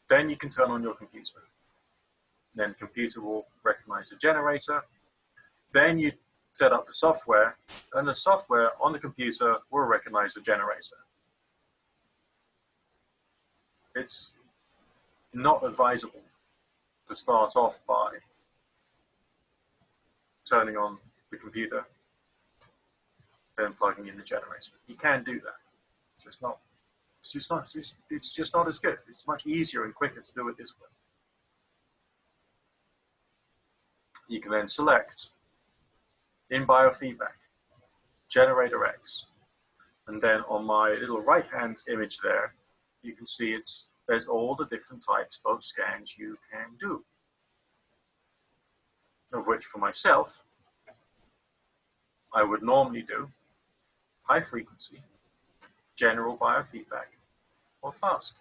Then you can turn on your computer. Then the computer will recognize the generator. Then you set up the software, and the software on the computer will recognize the generator. It's not advisable to start off by turning on the computer than plugging in the generator. You can do that. So it's just not as good. It's much easier and quicker to do it this way. You can then select in Biofeedback, Generator X. And then on my little right-hand image there, you can see there's all the different types of scans you can do. Of which for myself, I would normally do high frequency, general biofeedback, or fast.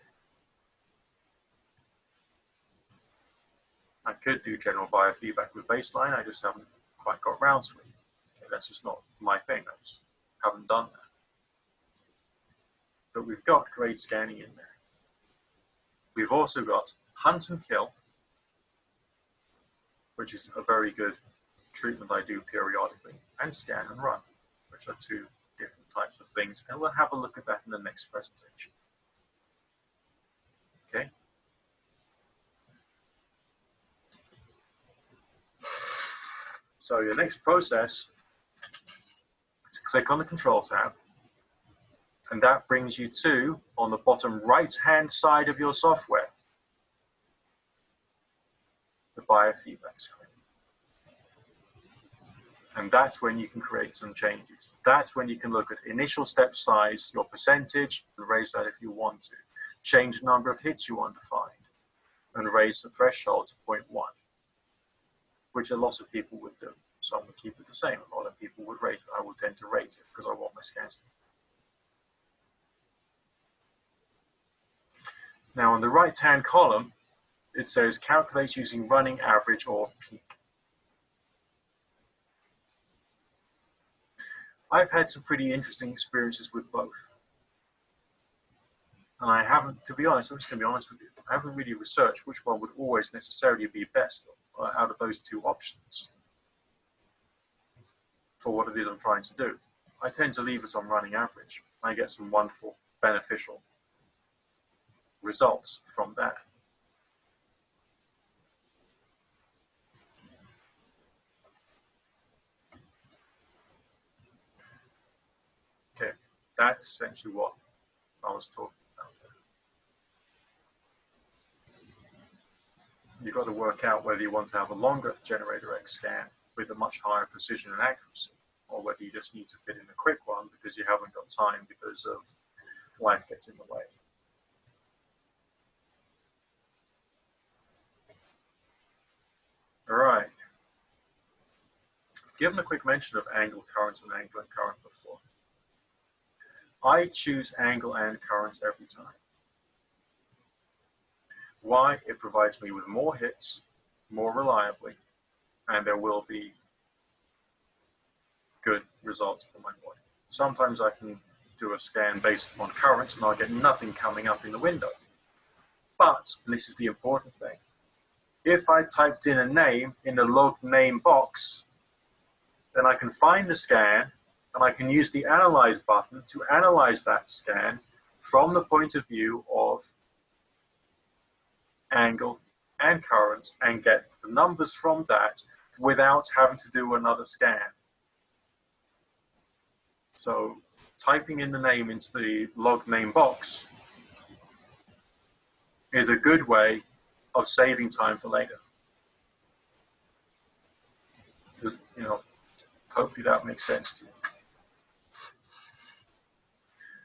I could do general biofeedback with baseline, I just haven't quite got around to it. Okay, that's just not my thing, I just haven't done that. But we've got grade scanning in there. We've also got hunt and kill, which is a very good treatment I do periodically, and scan and run, which are two different types of things. And we'll have a look at that in the next presentation. Okay? So your next process is click on the Control tab, and that brings you to, on the bottom right-hand side of your software, the biofeedback screen. And that's when you can create some changes. That's when you can look at initial step size, your percentage, and raise that if you want to. Change the number of hits you want to find, and raise the threshold to 0.1, which a lot of people would do. Some would keep it the same. A lot of people would rate it. I will tend to rate it because I want my scans to be. Now on the right-hand column, it says calculate using running average or peak. I've had some pretty interesting experiences with both. And I haven't, to be honest, I'm just going to be honest with you, I haven't really researched which one would always necessarily be best out of those two options for what it is I'm trying to do. I tend to leave it on running average. I get some wonderful, beneficial results from that. Okay, that's essentially what I was talking about there. You've got to work out whether you want to have a longer Generator X scan with a much higher precision and accuracy, or whether you just need to fit in a quick one because you haven't got time because of life gets in the way. All right. Given a quick mention of angle, current, and angle and current before, I choose angle and current every time. Why? It provides me with more hits, more reliably, and there will be good results for my body. Sometimes I can do a scan based on current and I'll get nothing coming up in the window. But, and this is the important thing, if I typed in a name in the log name box, then I can find the scan and I can use the Analyze button to analyze that scan from the point of view of angle and current and get the numbers from that without having to do another scan. So typing in the name into the log name box is a good way of saving time for later. You know, hopefully that makes sense to you.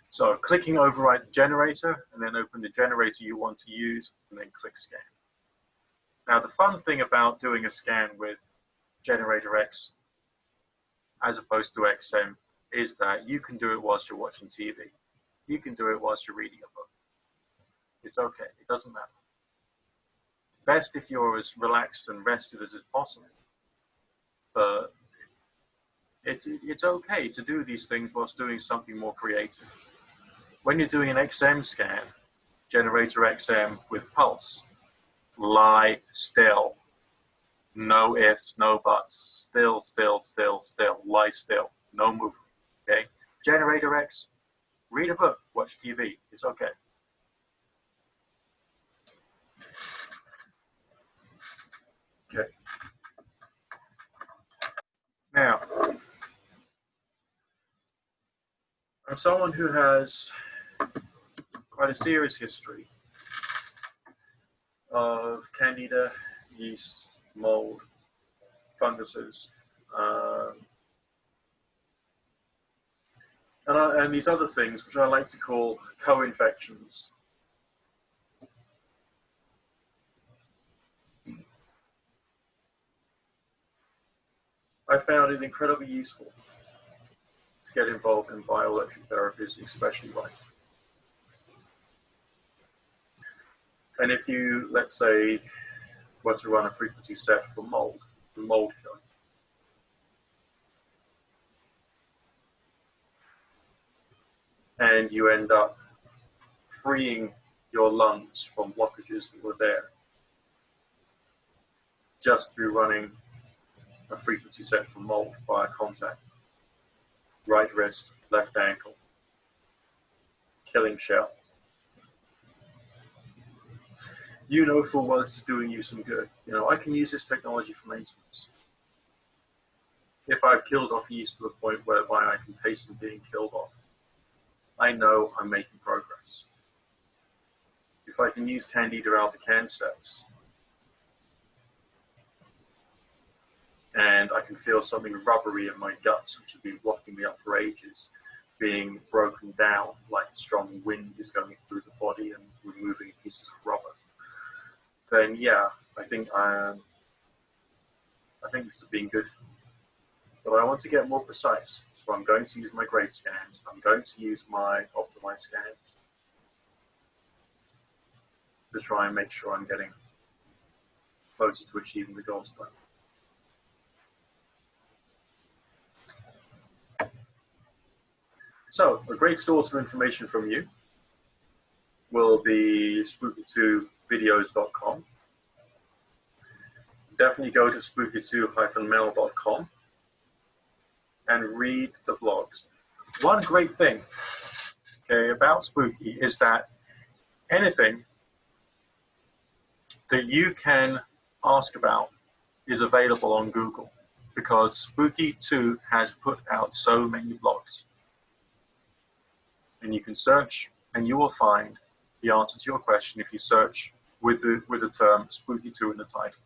So clicking override generator and then open the generator you want to use and then click scan. Now the fun thing about doing a scan with Generator X as opposed to XM is that you can do it whilst you're watching TV. You can do it whilst you're reading a book. It's okay, it doesn't matter. It's best if you're as relaxed and rested as is possible. But it's okay to do these things whilst doing something more creative. When you're doing an XM scan, Generator XM with pulse, lie still. No ifs, no buts. Still, still, still, still. Lie still. No movement. Okay? Generator X, read a book, watch TV. It's okay. Okay. Now, I'm someone who has quite a serious history of candida, yeast, mold, funguses, and these other things, which I like to call co-infections. I found it incredibly useful to get involved in bioelectric therapies, especially life. And if you, let's say, were to run a frequency set for mold killing, and you end up freeing your lungs from blockages that were there just through running a frequency set for mold via contact, right wrist, left ankle, killing shell. You know full well it's doing you some good. You know, I can use this technology for maintenance. If I've killed off yeast to the point whereby I can taste them being killed off, I know I'm making progress. If I can use Candida albicans sets, and I can feel something rubbery in my guts, which has been blocking me up for ages, being broken down like a strong wind is going through the body and removing pieces of rubber, then yeah, I think this has been good for me. But I want to get more precise, so I'm going to use my grade scans, I'm going to use my optimized scans to try and make sure I'm getting closer to achieving the goals plan. So, a great source of information from you will be Spooky2videos.com. Definitely go to spooky2-mail.com and read the blogs. One great thing, okay, about Spooky is that anything that you can ask about is available on Google, because Spooky2 has put out so many blogs. And you can search, and you will find the answer to your question if you search with the term Spooky2 in the title.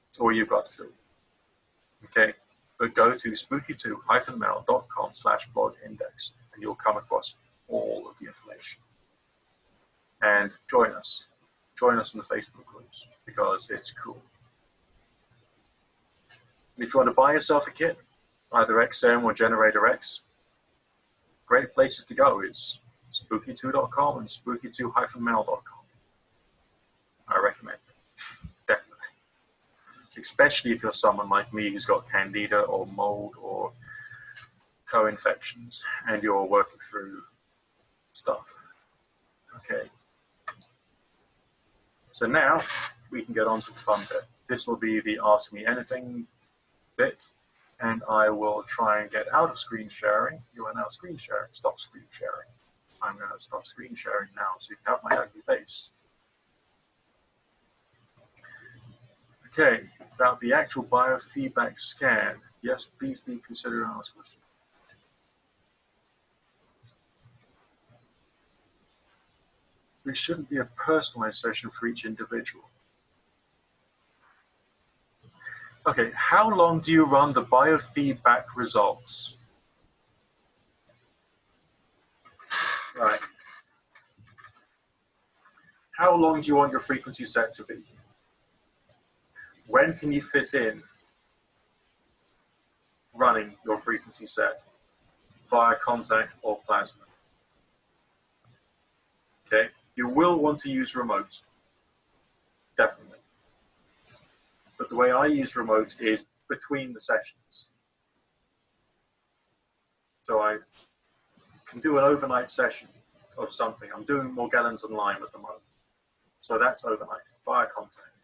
That's all you've got to do. Okay, but go to spooky2-mail.com/blog index, and you'll come across all of the information. And join us. Join us in the Facebook groups, because it's cool. And if you want to buy yourself a kit, either XM or Generator X, great places to go is spooky2.com and spooky2-mail.com. I recommend it, definitely. Especially if you're someone like me who's got candida or mold or co-infections and you're working through stuff. Okay. So now we can get on to the fun bit. This will be the Ask Me Anything bit. And I will try and get out of screen sharing. You are now screen sharing. Stop screen sharing. I'm going to stop screen sharing now so you can have my ugly face. Okay, about the actual biofeedback scan. Yes, please be considered and ask questions. There shouldn't be a personalized session for each individual. Okay, how long do you run the biofeedback results? Right. How long do you want your frequency set to be? When can you fit in running your frequency set via contact or plasma? Okay, you will want to use remote, definitely. But the way I use remote is between the sessions. So I can do an overnight session of something. I'm doing Morgellons and Lyme at the moment. So that's overnight, via contact,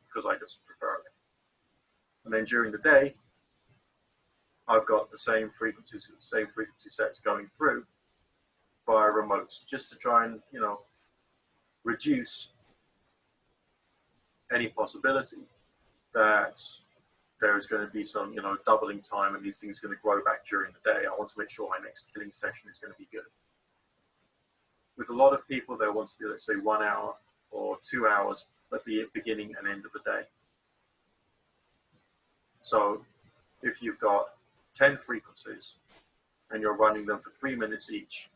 because I just prefer it. And then during the day, I've got the same frequency sets going through via remotes, just to try and, you know, reduce any possibility that there is going to be some, doubling time, and these things are going to grow back during the day. I want to make sure my next killing session is going to be good. With a lot of people, they want to do, let's say, 1 hour or 2 hours at the beginning and end of the day. So if you've got 10 frequencies and you're running them for 3 minutes each,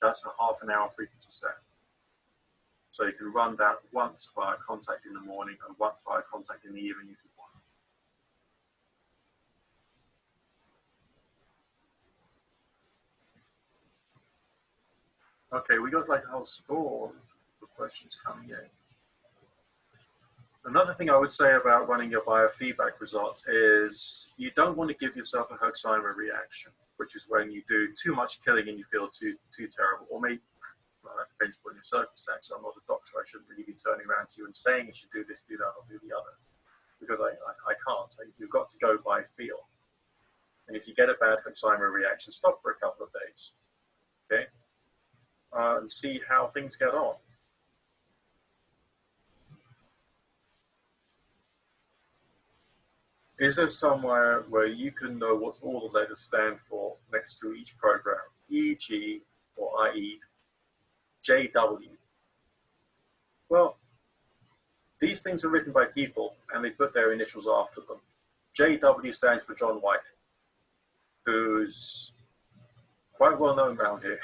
that's a half an hour frequency set. So you can run that once via contact in the morning and once via contact in the evening if you want. Okay, we got like a whole store of questions coming in. Another thing I would say about running your biofeedback results is you don't want to give yourself a Herxheimer reaction, which is when you do too much killing and you feel too terrible. Or maybe, well, that depends on your circumstances. I'm not a doctor. I shouldn't really be turning around to you and saying you should do this, do that, or do the other, because I can't. You've got to go by feel. And if you get a bad Herxheimer reaction, stop for a couple of days, okay? And see how things get on. Is there somewhere where you can know what all the letters stand for next to each program? E.g. or i.e. JW. Well, these things are written by people and they put their initials after them. JW stands for John White, who's quite well known around here.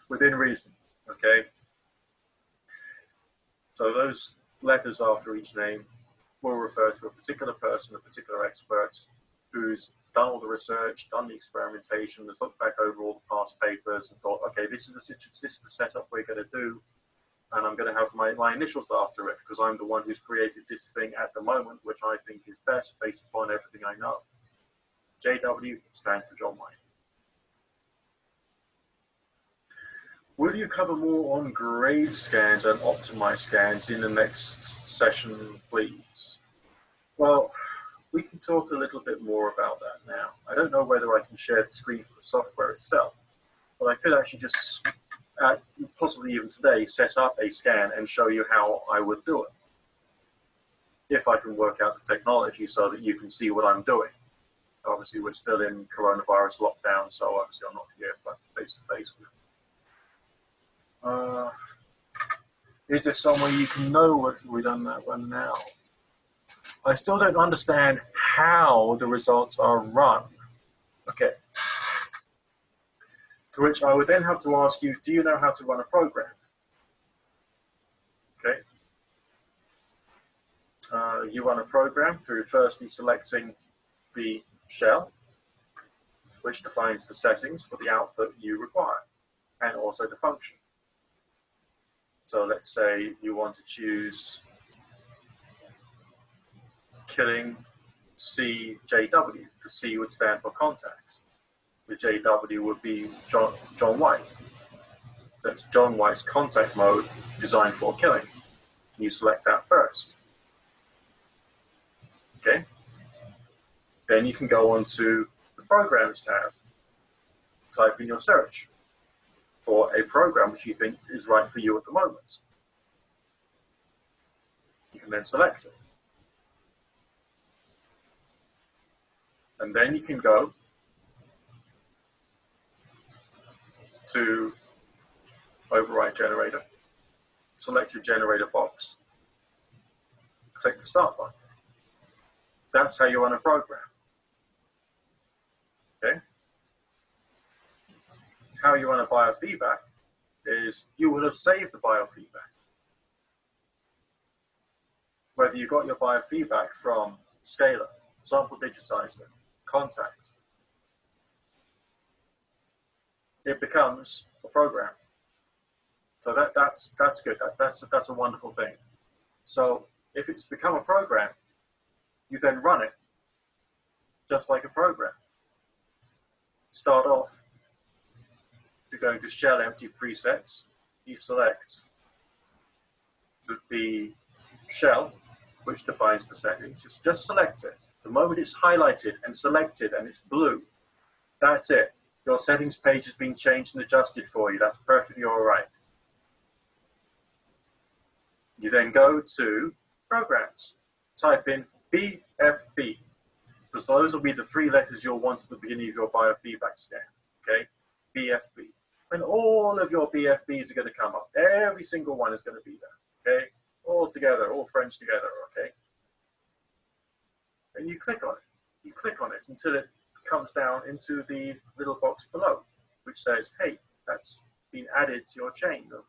Within reason, okay? So those letters after each name will refer to a particular person, a particular expert who's done all the research, done the experimentation, has looked back over all the past papers and thought, okay, this is the setup we're going to do, and I'm going to have my initials after it because I'm the one who's created this thing at the moment, which I think is best based upon everything I know. JW stands for John White. Will you cover more on grade scans and optimized scans in the next session, please? Well, we can talk a little bit more about that now. I don't know whether I can share the screen for the software itself, but I could actually just, possibly even today, set up a scan and show you how I would do it. If I can work out the technology so that you can see what I'm doing. Obviously, we're still in coronavirus lockdown, so obviously I'm not here face to face with you. Is there somewhere you can know what we've done that one now? I still don't understand how the results are run. Okay. To which I would then have to ask you, do you know how to run a program? Okay. You run a program through firstly selecting the shell, which defines the settings for the output you require, and also the function. So let's say you want to choose killing CJW. The C would stand for contacts. The JW would be John White. That's John White's contact mode designed for killing. You select that first. Okay? Then you can go on to the Programs tab. Type in your search for a program which you think is right for you at the moment. You can then select it. And then you can go to Override Generator, select your generator box, click the Start button. That's how you run a program. Okay? How you run a biofeedback is you will have saved the biofeedback. Whether you got your biofeedback from Scalar, Sample Digitizer, Contact, it becomes a program. So that's good. That's a wonderful thing. So if it's become a program, you then run it just like a program. Start off to go to shell empty presets. You select the shell, which defines the settings. Just select it. The moment it's highlighted and selected and it's blue, that's it. Your settings page has been changed and adjusted for you. That's perfectly all right. You then go to Programs. Type in BFB, because those will be the 3 letters you'll want at the beginning of your biofeedback scan, okay? BFB. And all of your BFBs are going to come up. Every single one is going to be there, okay? All together, all friends together, okay? And you click on it. You click on it until it comes down into the little box below, which says, hey, that's been added to your chain of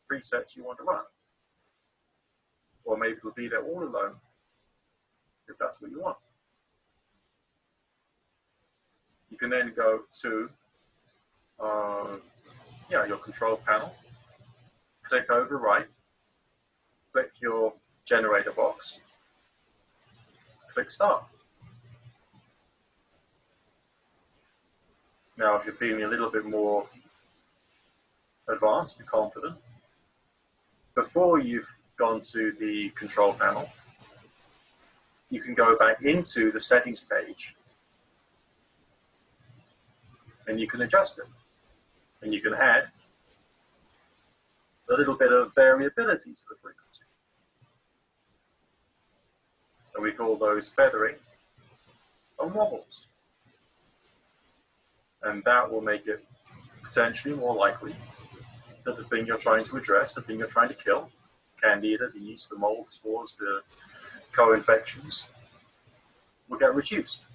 presets you want to run. Or maybe it'll be there all alone, if that's what you want. You can then go to your control panel, click overwrite, click your generator box, click start. Now, if you're feeling a little bit more advanced and confident, before you've gone to the control panel, you can go back into the settings page and you can adjust it. And you can add a little bit of variability to the frequency. And we call those feathering and wobbles. And that will make it potentially more likely that the thing you're trying to address, the thing you're trying to kill, candida, the yeast, the mold, the spores, the co-infections, will get reduced.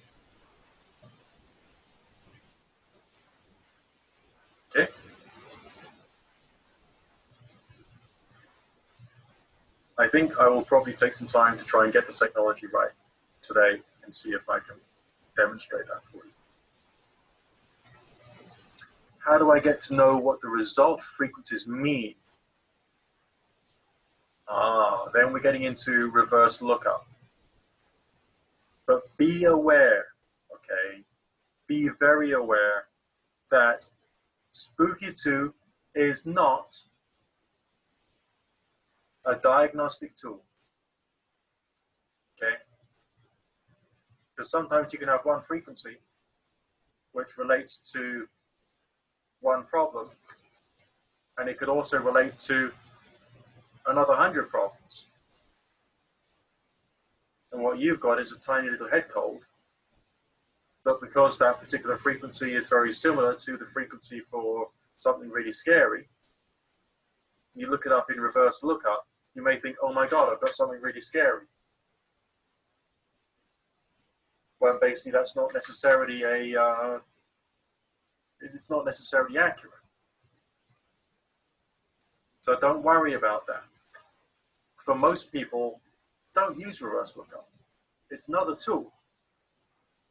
Okay? I think I will probably take some time to try and get the technology right today and see if I can demonstrate that for you. How do I get to know what the result frequencies mean? Then we're getting into reverse lookup. But be aware, okay? Be very aware that Spooky2 is not a diagnostic tool, okay? Because sometimes you can have one frequency which relates to one problem, and it could also relate to another 100 problems. And what you've got is a tiny little head cold, but because that particular frequency is very similar to the frequency for something really scary, you look it up in reverse lookup, you may think, oh my God, I've got something really scary. Well, basically that's not necessarily it's not necessarily accurate. So don't worry about that. For most people, don't use reverse lookup. It's not a tool.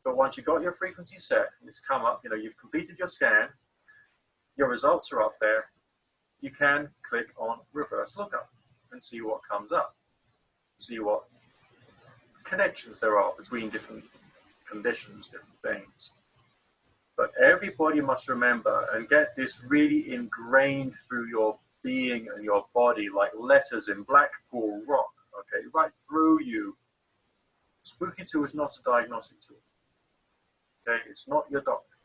But once you've got your frequency set and it's come up, you've completed your scan, your results are up there, you can click on reverse lookup and see what comes up. See what connections there are between different conditions, different things. But everybody must remember and get this really ingrained through your being and your body, like letters in Blackpool rock, okay, right through you. Spooky2 is not a diagnostic tool. Okay, it's not your doctor.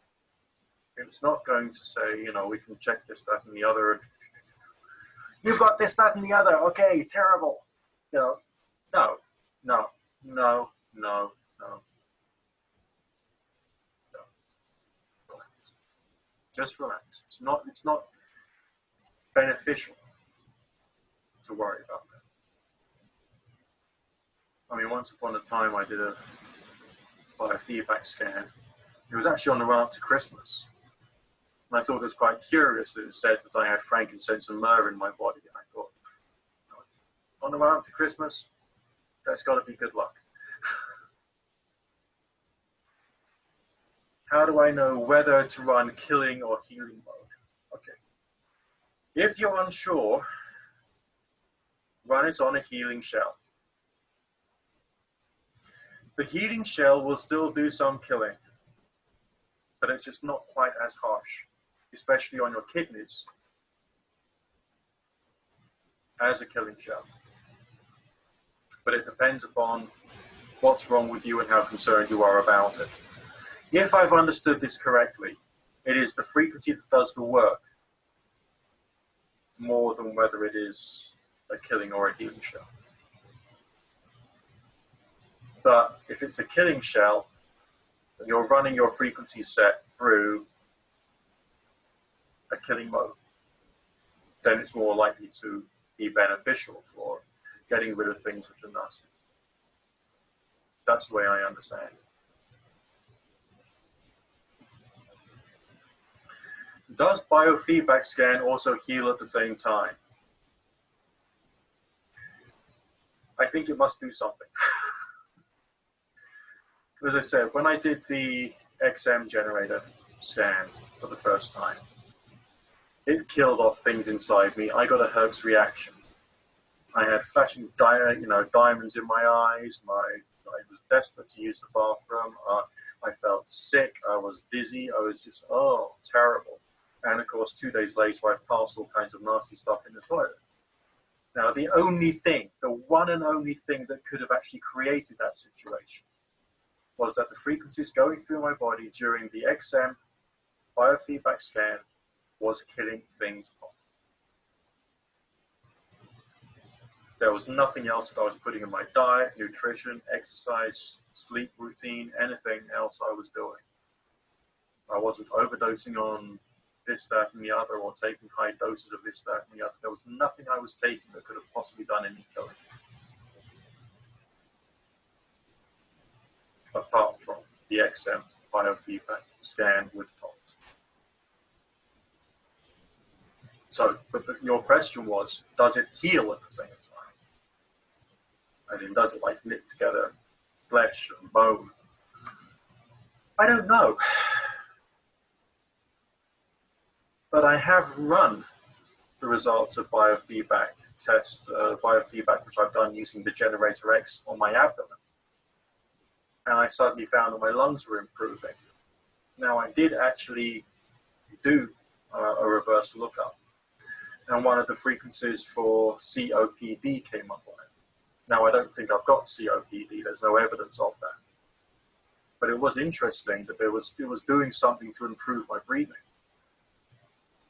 It's not going to say, we can check this, that, and the other. You've got this, that, and the other. Okay, terrible. No. Relax. Just relax. It's not beneficial to worry about that. I mean, once upon a time, I did a biofeedback scan. It was actually on the run up to Christmas. And I thought it was quite curious that it said that I had frankincense and myrrh in my body. And I thought, on the run up to Christmas, that's got to be good luck. How do I know whether to run killing or healing mode? Okay. If you're unsure, run it on a healing shell. The healing shell will still do some killing, but it's just not quite as harsh, especially on your kidneys, as a killing shell. But it depends upon what's wrong with you and how concerned you are about it. If I've understood this correctly, it is the frequency that does the work more than whether it is a killing or a healing shell. But if it's a killing shell, and you're running your frequency set through a killing mode, then it's more likely to be beneficial for getting rid of things which are nasty. That's the way I understand it. Does biofeedback scan also heal at the same time? I think it must do something. As I said, when I did the XM generator scan for the first time, it killed off things inside me. I got a Hertz reaction. I had flashing diamonds in my eyes. I was desperate to use the bathroom. I felt sick. I was dizzy. I was just, terrible. And of course, 2 days later, I passed all kinds of nasty stuff in the toilet. Now, the one and only thing that could have actually created that situation was that the frequencies going through my body during the XM biofeedback scan was killing things off. There was nothing else that I was putting in my diet, nutrition, exercise, sleep routine, anything else I was doing. I wasn't overdosing on this, that, and the other, or taking high doses of this, that, and the other. There was nothing I was taking that could have possibly done any killing, apart from the XM biofeedback scan with TOPS. So, but your question was, does it heal at the same time? I mean, does it like knit together flesh and bone? I don't know. But I have run the results of biofeedback tests, biofeedback which I've done using the Generator X on my abdomen. And I suddenly found that my lungs were improving. Now, I did actually do a reverse lookup. And one of the frequencies for COPD came up on it. Now, I don't think I've got COPD. There's no evidence of that. But it was interesting that it was doing something to improve my breathing.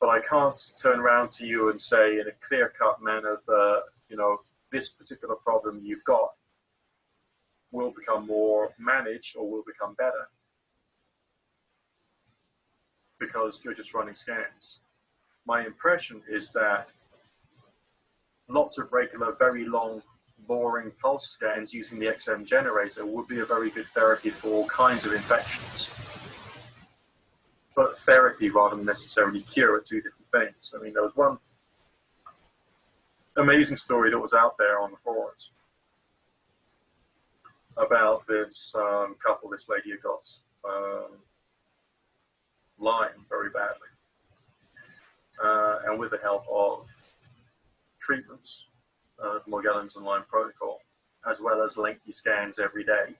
But I can't turn around to you and say in a clear-cut manner that, this particular problem you've got will become more managed or will become better because you're just running scans. My impression is that lots of regular, very long, boring pulse scans using the XM generator would be a very good therapy for all kinds of infections. But therapy rather than necessarily cure are two different things. I mean, there was one amazing story that was out there on the forums about this couple. This lady had got Lyme very badly. And with the help of treatments, Morgellons and Lyme protocol, as well as lengthy scans every day,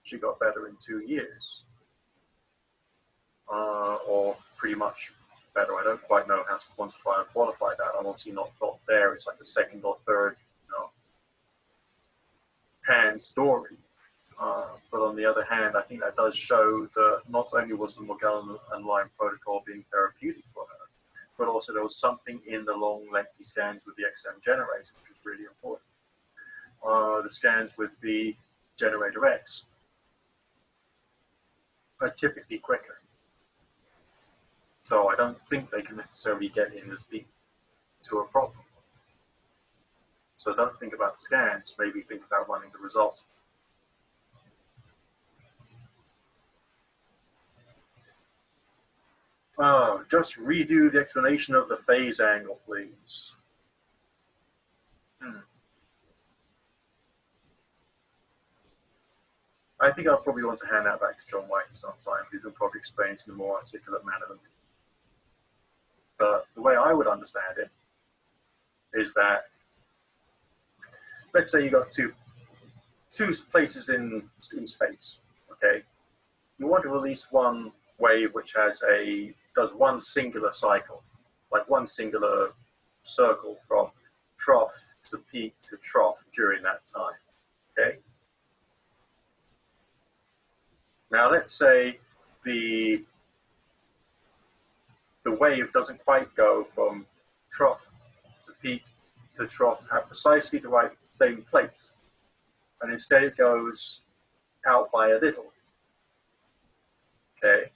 she got better in 2 years. Or pretty much better. I don't quite know how to quantify and qualify that. I'm obviously not there. It's like the second or third, hand story. But on the other hand, I think that does show that not only was the Morgellon and Lyme protocol being therapeutic for her, but also there was something in the long, lengthy scans with the XM generator, which was really important. The scans with the Generator X are typically quicker. So I don't think they can necessarily get in as deep to a problem. So don't think about the scans, maybe think about running the results. Just redo the explanation of the phase angle, please. I think I'll probably want to hand that back to John White sometime, who can probably explain it in a more articulate manner than me. But the way I would understand it is that, let's say you got two places in space, okay? You want to release one wave which does one singular cycle, like one singular circle from trough to peak to trough during that time, okay? Now let's say the wave doesn't quite go from trough to peak to trough at precisely the right same place. and instead it goes out by a little. Okay,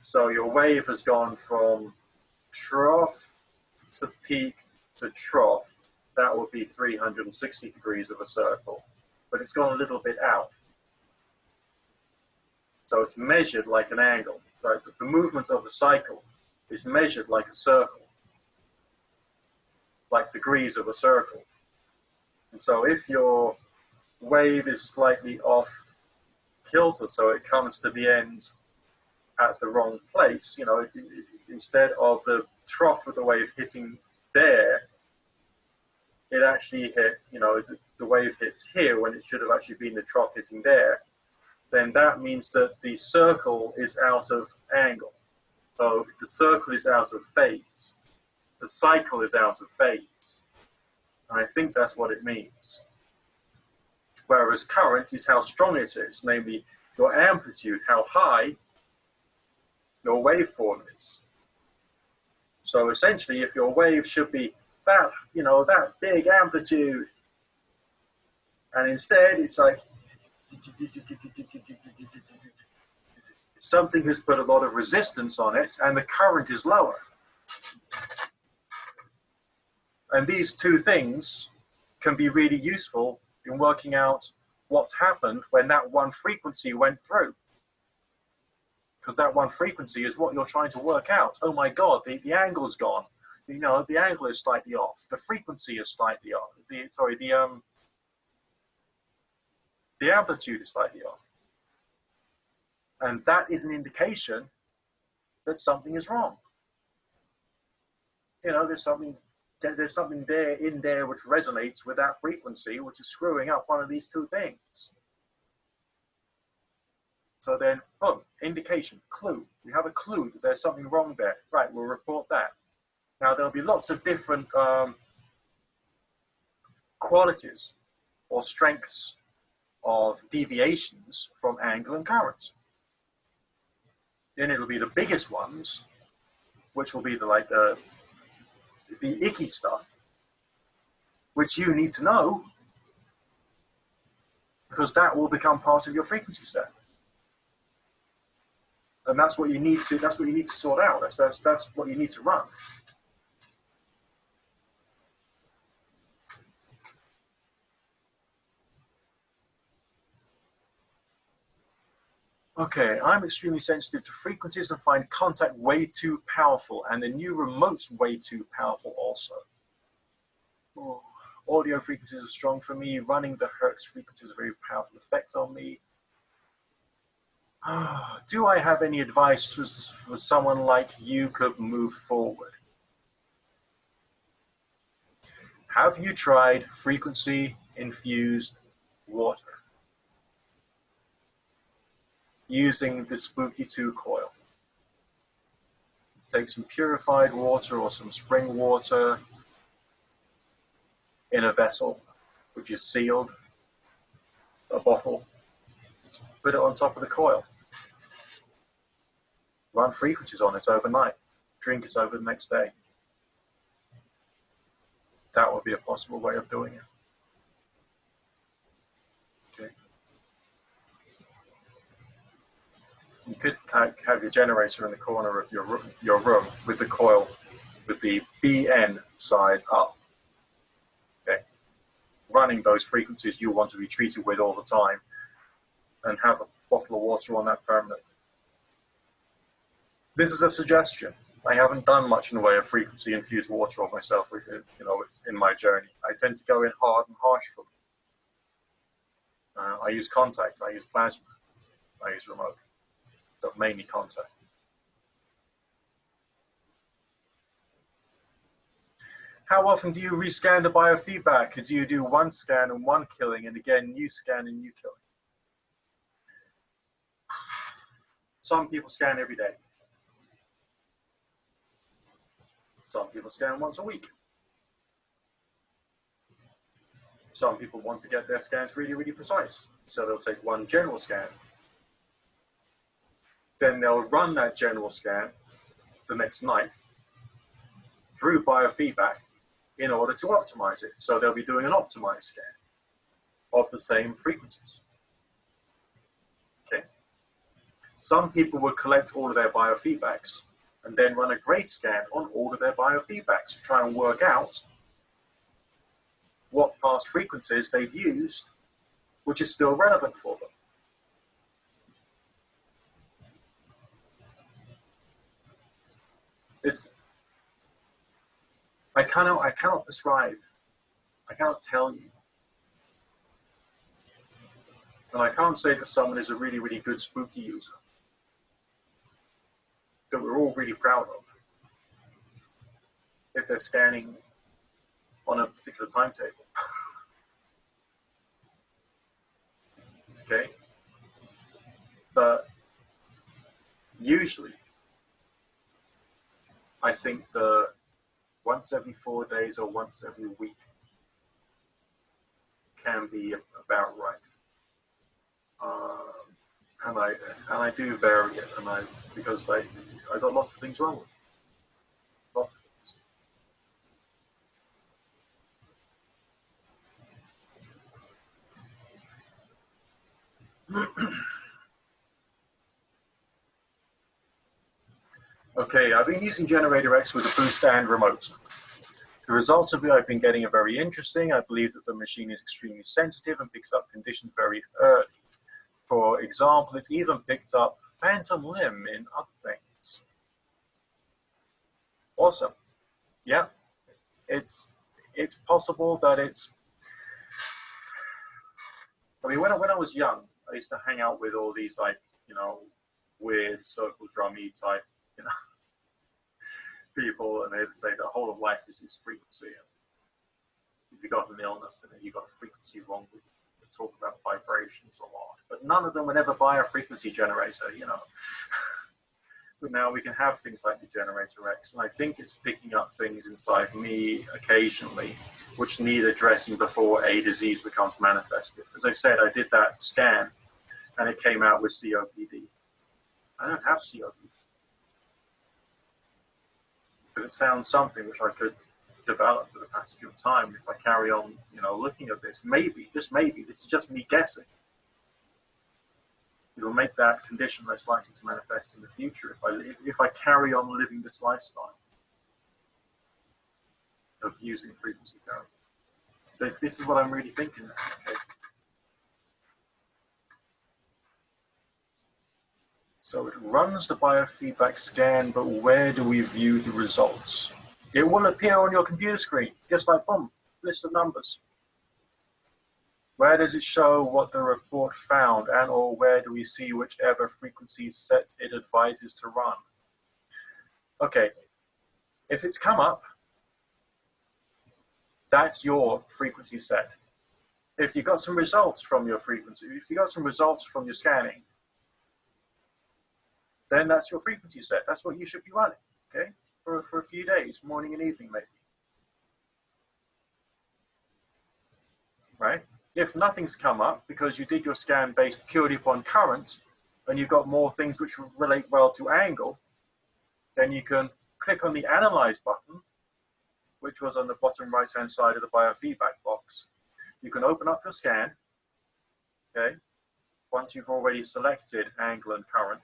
so your wave has gone from trough to peak to trough. That would be 360 degrees of a circle, but it's gone a little bit out. So it's measured like an angle. Right? The movement of the cycle is measured like a circle, like degrees of a circle. And so if your wave is slightly off kilter, so it comes to the end at the wrong place, you know, instead of the trough of the wave hitting there, it actually hit, you know, the wave hits here when it should have actually been the trough hitting there, then that means that the circle is out of angle. So the circle is out of phase. The cycle is out of phase. And I think that's what it means. Whereas current is how strong it is, namely your amplitude, how high your waveform is. So essentially, if your wave should be that, you know, that big amplitude, and instead it's like something has put a lot of resistance on it, and the current is lower. And these two things can be really useful in working out what's happened when that one frequency went through. Because that one frequency is what you're trying to work out. Oh my God, the angle's gone. You know, the angle is slightly off. The frequency is slightly off. The amplitude is slightly off. And that is an indication that something is wrong. You know, there's something there in there which resonates with that frequency, which is screwing up one of these two things. So then, boom, indication, clue. We have a clue that there's something wrong there. Right, we'll report that. Now, there'll be lots of different qualities or strengths of deviations from angle and current. Then it'll be the biggest ones, which will be the icky stuff, which you need to know, because that will become part of your frequency set. And that's what you need to sort out. That's what you need to run. Okay, I'm extremely sensitive to frequencies and find contact way too powerful, and the new remote's way too powerful also. Oh, audio frequencies are strong for me. Running the hertz frequencies has a very powerful effect on me. Do I have any advice for someone like you could move forward? Have you tried frequency-infused water using the Spooky2 coil? Take some purified water or some spring water in a vessel, which is sealed, a bottle, put it on top of the coil. Run frequencies on it overnight. Drink it over the next day. That would be a possible way of doing it. Okay. You could have your generator in the corner of your room with the coil, with the BN side up. Okay. Running those frequencies you want to be treated with all the time, and have a bottle of water on that permanently. This is a suggestion. I haven't done much in the way of frequency-infused water on myself, you know, in my journey. I tend to go in hard and harsh for them. I use contact, I use plasma, I use remote, but mainly contact. How often do you rescan the biofeedback? Do you do one scan and one killing, and again, new scan and new killing? Some people scan every day. Some people scan once a week. Some people want to get their scans really, really precise. So they'll take one general scan. Then they'll run that general scan the next night through biofeedback in order to optimize it. So they'll be doing an optimized scan. of the same frequencies. Okay. Some people will collect all of their biofeedbacks and then run a grade scan on all of their biofeedbacks to try and work out what past frequencies they've used, which is still relevant for them. I cannot describe, I cannot tell you, and I can't say that someone is a really, really good spooky user that we're all really proud of if they're scanning on a particular timetable. Okay? But usually, I think the once every 4 days or once every week can be about right. And I do vary it, because I got lots of things wrong with it. Lots of things. Okay, I've been using Generator X with a boost and remote. The results of it I've been getting are very interesting. I believe that the machine is extremely sensitive and picks up conditions very early. For example, it's even picked up phantom limb in other things. Awesome. Yeah, it's possible that it's, I mean, when I was young, I used to hang out with all these, like, you know, weird circle drummy type, you know, people, and they'd say the whole of life is this frequency. And if you got an illness, then you got a frequency wrong with you. They talk about vibrations a lot, but none of them would ever buy a frequency generator, you know. But now we can have things like the Generator X, and I think it's picking up things inside me occasionally, which need addressing before a disease becomes manifested. As I said, I did that scan, and it came out with COPD. I don't have COPD, but it's found something which I could develop with the passage of time if I carry on, you know, looking at this. Maybe, just maybe, this is just me guessing. It'll make that condition less likely to manifest in the future if I carry on living this lifestyle of using frequency therapy. This is what I'm really thinking now, okay? So it runs the biofeedback scan, but where do we view the results? It will appear on your computer screen, just like, boom, list of numbers. Where does it show what the report found, and or where do we see whichever frequency set it advises to run? Okay, if it's come up, that's your frequency set. If you got some results from your frequency, if you got some results from your scanning, then that's your frequency set. That's what you should be running, okay? For a few days, morning and evening maybe. Right? If nothing's come up because you did your scan based purely upon current and you've got more things which relate well to angle, then you can click on the Analyze button, which was on the bottom right-hand side of the biofeedback box. You can open up your scan, okay, once you've already selected angle and current.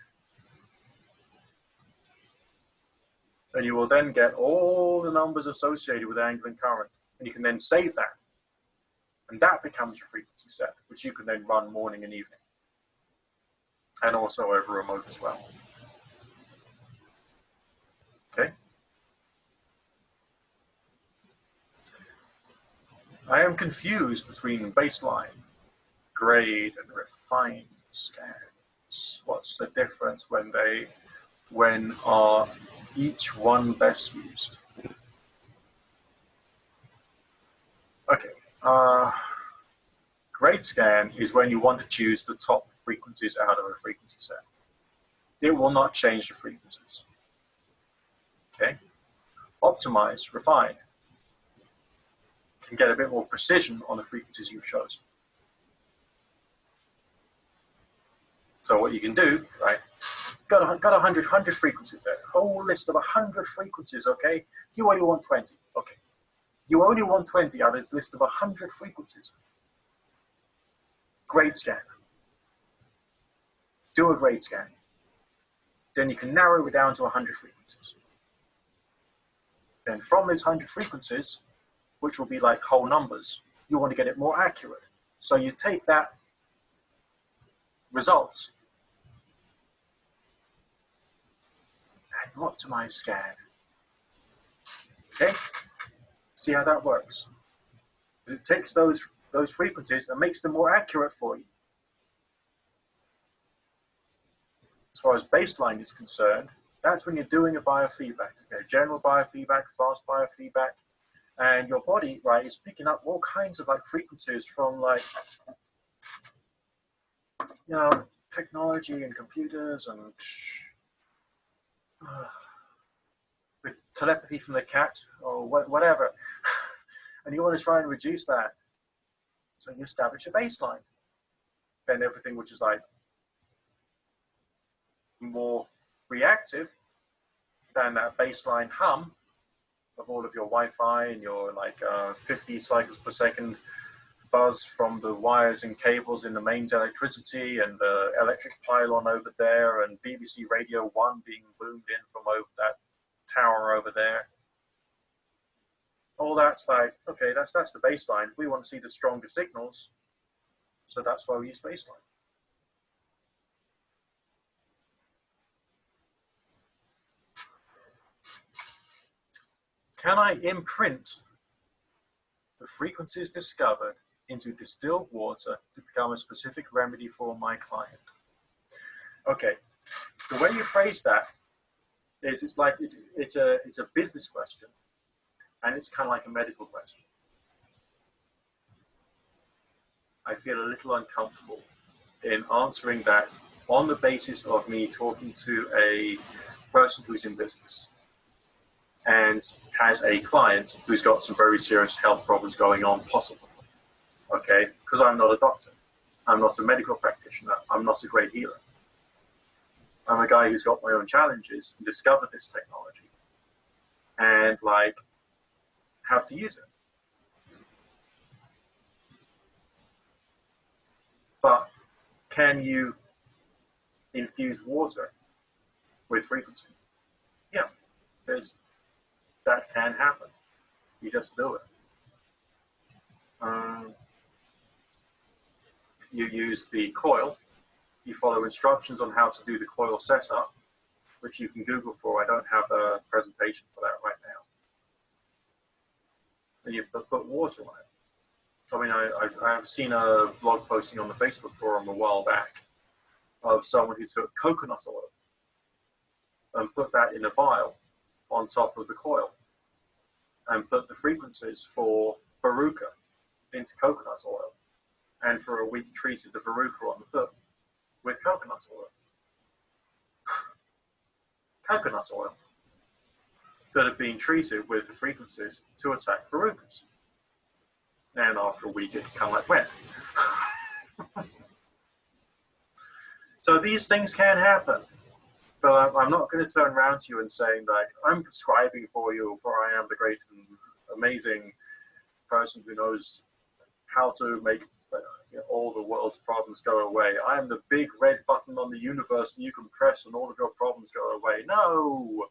And you will then get all the numbers associated with angle and current, and you can then save that. And that becomes your frequency set, which you can then run morning and evening. And also over remote as well. Okay? I am confused between baseline, grade, and refined scans. What's the difference when are each one best used? Okay. Grade scan is when you want to choose the top frequencies out of a frequency set. It will not change the frequencies. Okay? Optimize, refine, can get a bit more precision on the frequencies you've chosen. So what you can do, right? Got 100 frequencies there. Whole list of 100 frequencies, okay? You only want 20, okay? You only want 20 out of this list of 100 frequencies. grade scan. Do a grade scan. Then you can narrow it down to 100 frequencies. Then from those 100 frequencies, which will be like whole numbers, you want to get it more accurate. So you take that results and optimize scan. Okay? See how that works? It takes those frequencies and makes them more accurate for you. As far as baseline is concerned, that's when you're doing a biofeedback, okay? General biofeedback, fast biofeedback, and your body, right, is picking up all kinds of like frequencies from like, you know, technology and computers and the telepathy from the cat or whatever. And you want to try and reduce that. So you establish a baseline. Then everything which is like more reactive than that baseline hum of all of your Wi-Fi and your like 50 cycles per second buzz from the wires and cables in the mains electricity and the electric pylon over there and BBC Radio 1 being boomed in from over that tower over there. All that's like, okay, that's the baseline. We want to see the stronger signals, so that's why we use baseline. Can I imprint the frequencies discovered into distilled water to become a specific remedy for my client? Okay, the way you phrase that is it's a business question, and it's kind of like a medical question. I feel a little uncomfortable in answering that on the basis of me talking to a person who's in business and has a client who's got some very serious health problems going on, possibly. Okay, because I'm not a doctor. I'm not a medical practitioner. I'm not a great healer. I'm a guy who's got my own challenges and discovered this technology and like how to use it. But can you infuse water with frequency? Yeah, that can happen. You just do it. You use the coil. You follow instructions on how to do the coil setup, which you can Google for. I don't have a presentation for that right now. And you put water on it. I mean, I've seen a blog posting on the Facebook forum a while back of someone who took coconut oil and put that in a vial on top of the coil and put the frequencies for Veruca into coconut oil, and for a week treated the Veruca on the foot with coconut oil. Coconut oil that had been treated with the frequencies to attack Verucas. And after a week, it kind of like went. So these things can happen. But I'm not going to turn around to you and saying, like, I'm prescribing for you, for I am the great and amazing person who knows how to make all the world's problems go away. I am the big red button on the universe that you can press and all of your problems go away. No!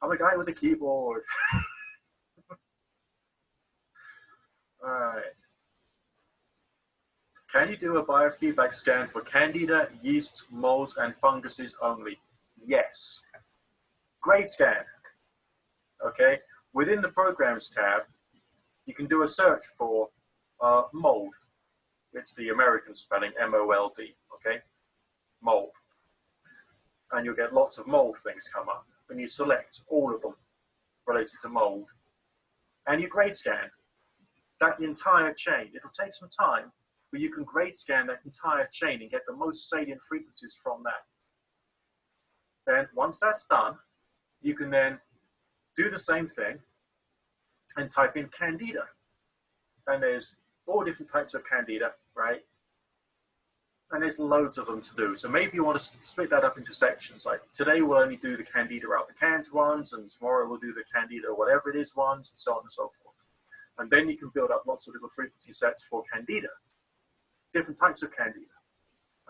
I'm a guy with a keyboard. All right. Can you do a biofeedback scan for candida, yeasts, molds, and funguses only? Yes. Grade scan. Okay. Within the Programs tab, you can do a search for mold. It's the American spelling, M-O-L-D. Okay. Mold. And you'll get lots of mold things come up. And you select all of them related to mold. And you grade scan that entire chain. It'll take some time, but you can grade scan that entire chain and get the most salient frequencies from that. Then once that's done, you can then do the same thing and type in candida. And there's all different types of candida, right? And there's loads of them to do. So maybe you want to split that up into sections. Like today we'll only do the candida out the cans ones, and tomorrow we'll do the candida whatever it is ones, and so on and so forth. And then you can build up lots of little frequency sets for candida. different types of candida.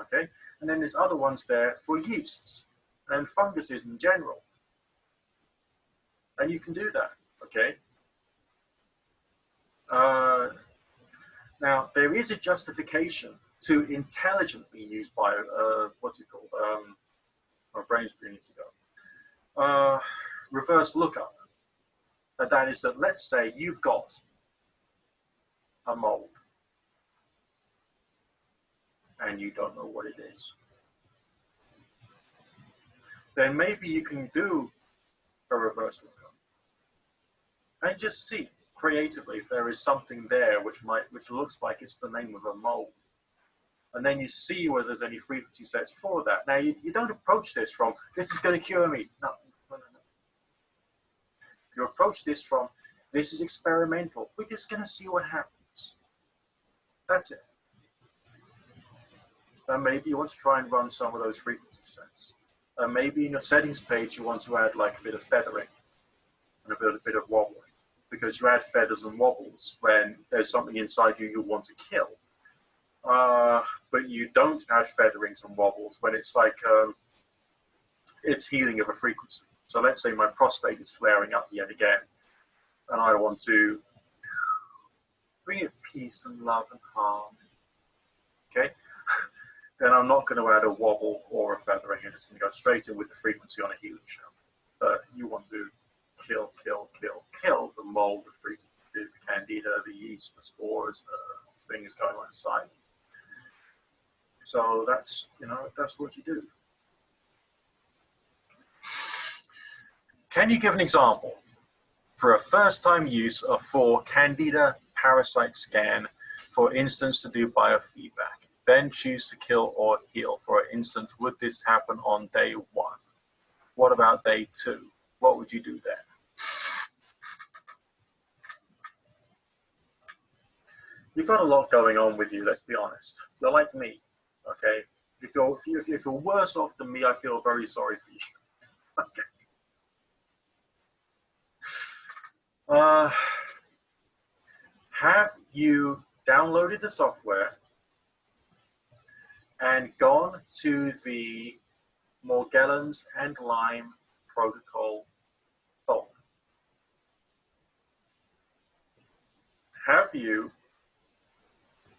Okay, and then there's other ones there for yeasts and funguses in general. And you can do that, okay? Now, there is a justification to intelligently use what's it called? My brain's beginning to go. Reverse lookup. And that is that, let's say you've got a mold and you don't know what it is. Then maybe you can do a reverse lookup and just see creatively if there is something there which looks like it's the name of a mold. And then you see whether there's any frequency sets for that. Now, you don't approach this from, this is going to cure me. No. You approach this from, this is experimental. We're just going to see what happens. That's it. And maybe you want to try and run some of those frequency sets. And maybe in your settings page, you want to add like a bit of feathering and a bit of wobbling. Because you add feathers and wobbles when there's something inside you want to kill. But you don't add featherings and wobbles when it's like, it's healing of a frequency. So let's say my prostate is flaring up yet again, and I want to bring it peace and love and harm. Okay? Then I'm not going to add a wobble or a feathering. I'm just going to go straight in with the frequency on a healing show. You want to kill the mold, the candida, the yeast, the spores, the things going on inside. So that's what you do. Can you give an example for a first-time use for candida parasite scan, for instance, to do biofeedback? Then choose to kill or heal. For instance, would this happen on day 1? What about day 2? What would you do then? You've got a lot going on with you, let's be honest. You're like me, okay? If you're worse off than me, I feel very sorry for you. Okay. Have you downloaded the software and gone to the Morgellons and Lyme protocol folder? Have you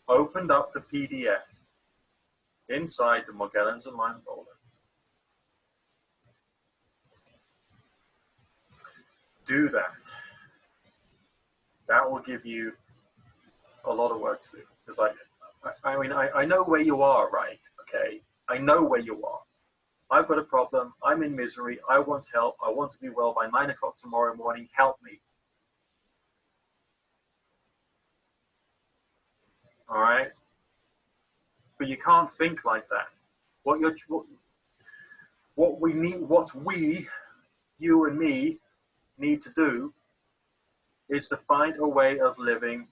opened up the PDF inside the Morgellons and Lyme folder? Do that. That will give you a lot of work to do. Because I know where you are, right? Okay, I know where you are. I've got a problem. I'm in misery. I want help. I want to be well by 9 o'clock tomorrow morning. Help me. All right. But you can't think like that. What we, you and me, need to do is to find a way of living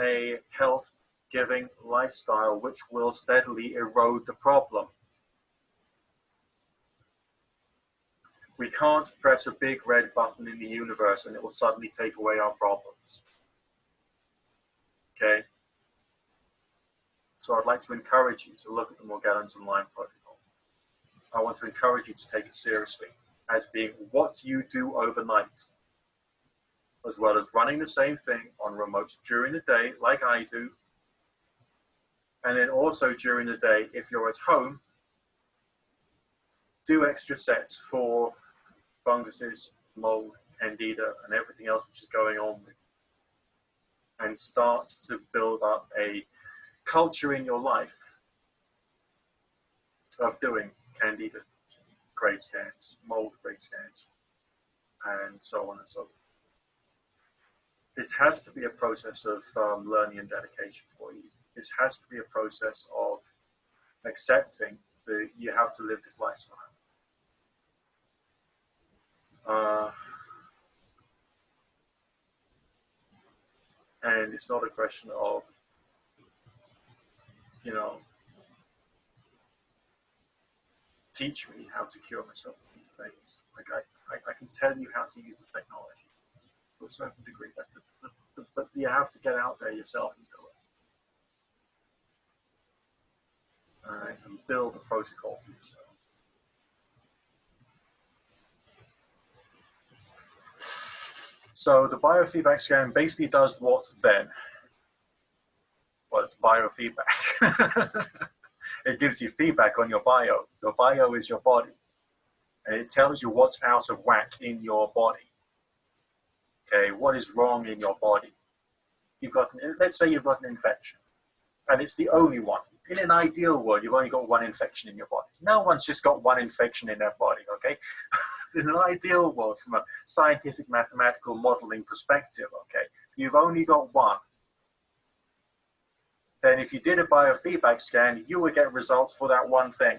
a health-giving lifestyle which will steadily erode the problem. We can't press a big red button in the universe and it will suddenly take away our problems. Okay? So I'd like to encourage you to look at the Morgellons and Lyme protocol. I want to encourage you to take it seriously as being what you do overnight, as well as running the same thing on remotes during the day, like I do. And then also during the day, if you're at home, do extra sets for funguses, mold, candida, and everything else which is going on with you. And start to build up a culture in your life of doing candida grade scans, mold grade scans, and so on and so forth. This has to be a process of learning and dedication for you. This has to be a process of accepting that you have to live this lifestyle. And it's not a question of, teach me how to cure myself of these things. Like I can tell you how to use the technology to a certain degree, but you have to get out there yourself and do All right, and build a protocol for yourself. So the biofeedback scan basically does what's then. Well, it's biofeedback. It gives you feedback on your bio. Your bio is your body. And it tells you what's out of whack in your body. Okay, what is wrong in your body? Let's say you've got an infection, and it's the only one. In an ideal world, you've only got one infection in your body. No one's just got one infection in their body, okay? In an ideal world, from a scientific mathematical modeling perspective, okay, you've only got one. Then if you did a biofeedback scan, you would get results for that one thing.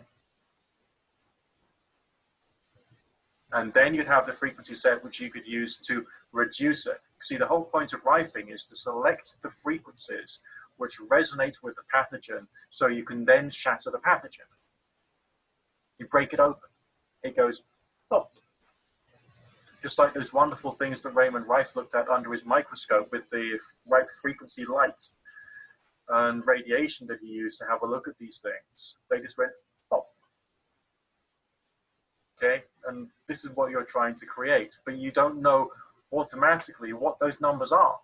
And then you'd have the frequency set which you could use to reduce it. See, the whole point of rifing is to select the frequencies which resonate with the pathogen so you can then shatter the pathogen. You break it open. It goes, oh. Just like those wonderful things that Raymond Rife looked at under his microscope with the right frequency light and radiation that he used to have a look at these things. They just went, oh. Okay, and this is what you're trying to create, but you don't know automatically what those numbers are.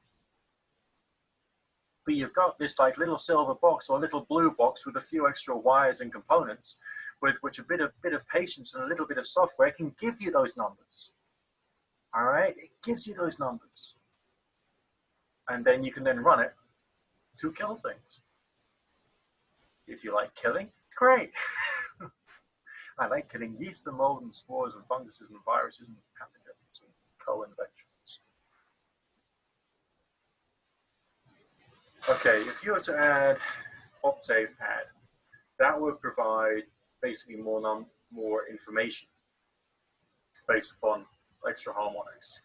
But you've got this like little silver box or little blue box with a few extra wires and components, with which a bit of patience and a little bit of software can give you those numbers. All right, it gives you those numbers, and then you can then run it to kill things. If you like killing, it's great. I like killing yeast and mold and spores and funguses and viruses and pathogens and co-infections. Okay, if you were to add Octave add, that would provide basically more information based upon extra harmonics.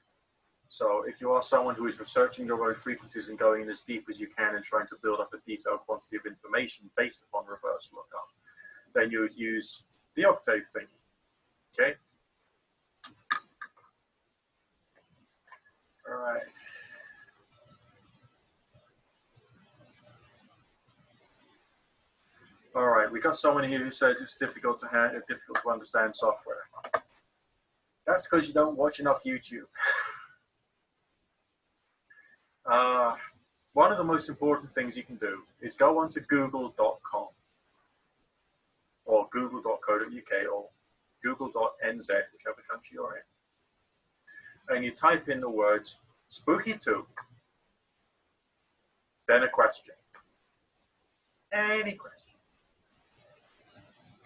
So if you are someone who is researching your own frequencies and going as deep as you can and trying to build up a detailed quantity of information based upon reverse lookup, then you would use the Octave thing, okay? All right. All right, we got someone here who says it's difficult to understand software. That's because you don't watch enough YouTube. One of the most important things you can do is go onto google.com or google.co.uk or google.nz, whichever country you're in, and you type in the words Spooky2, then a question. Any question.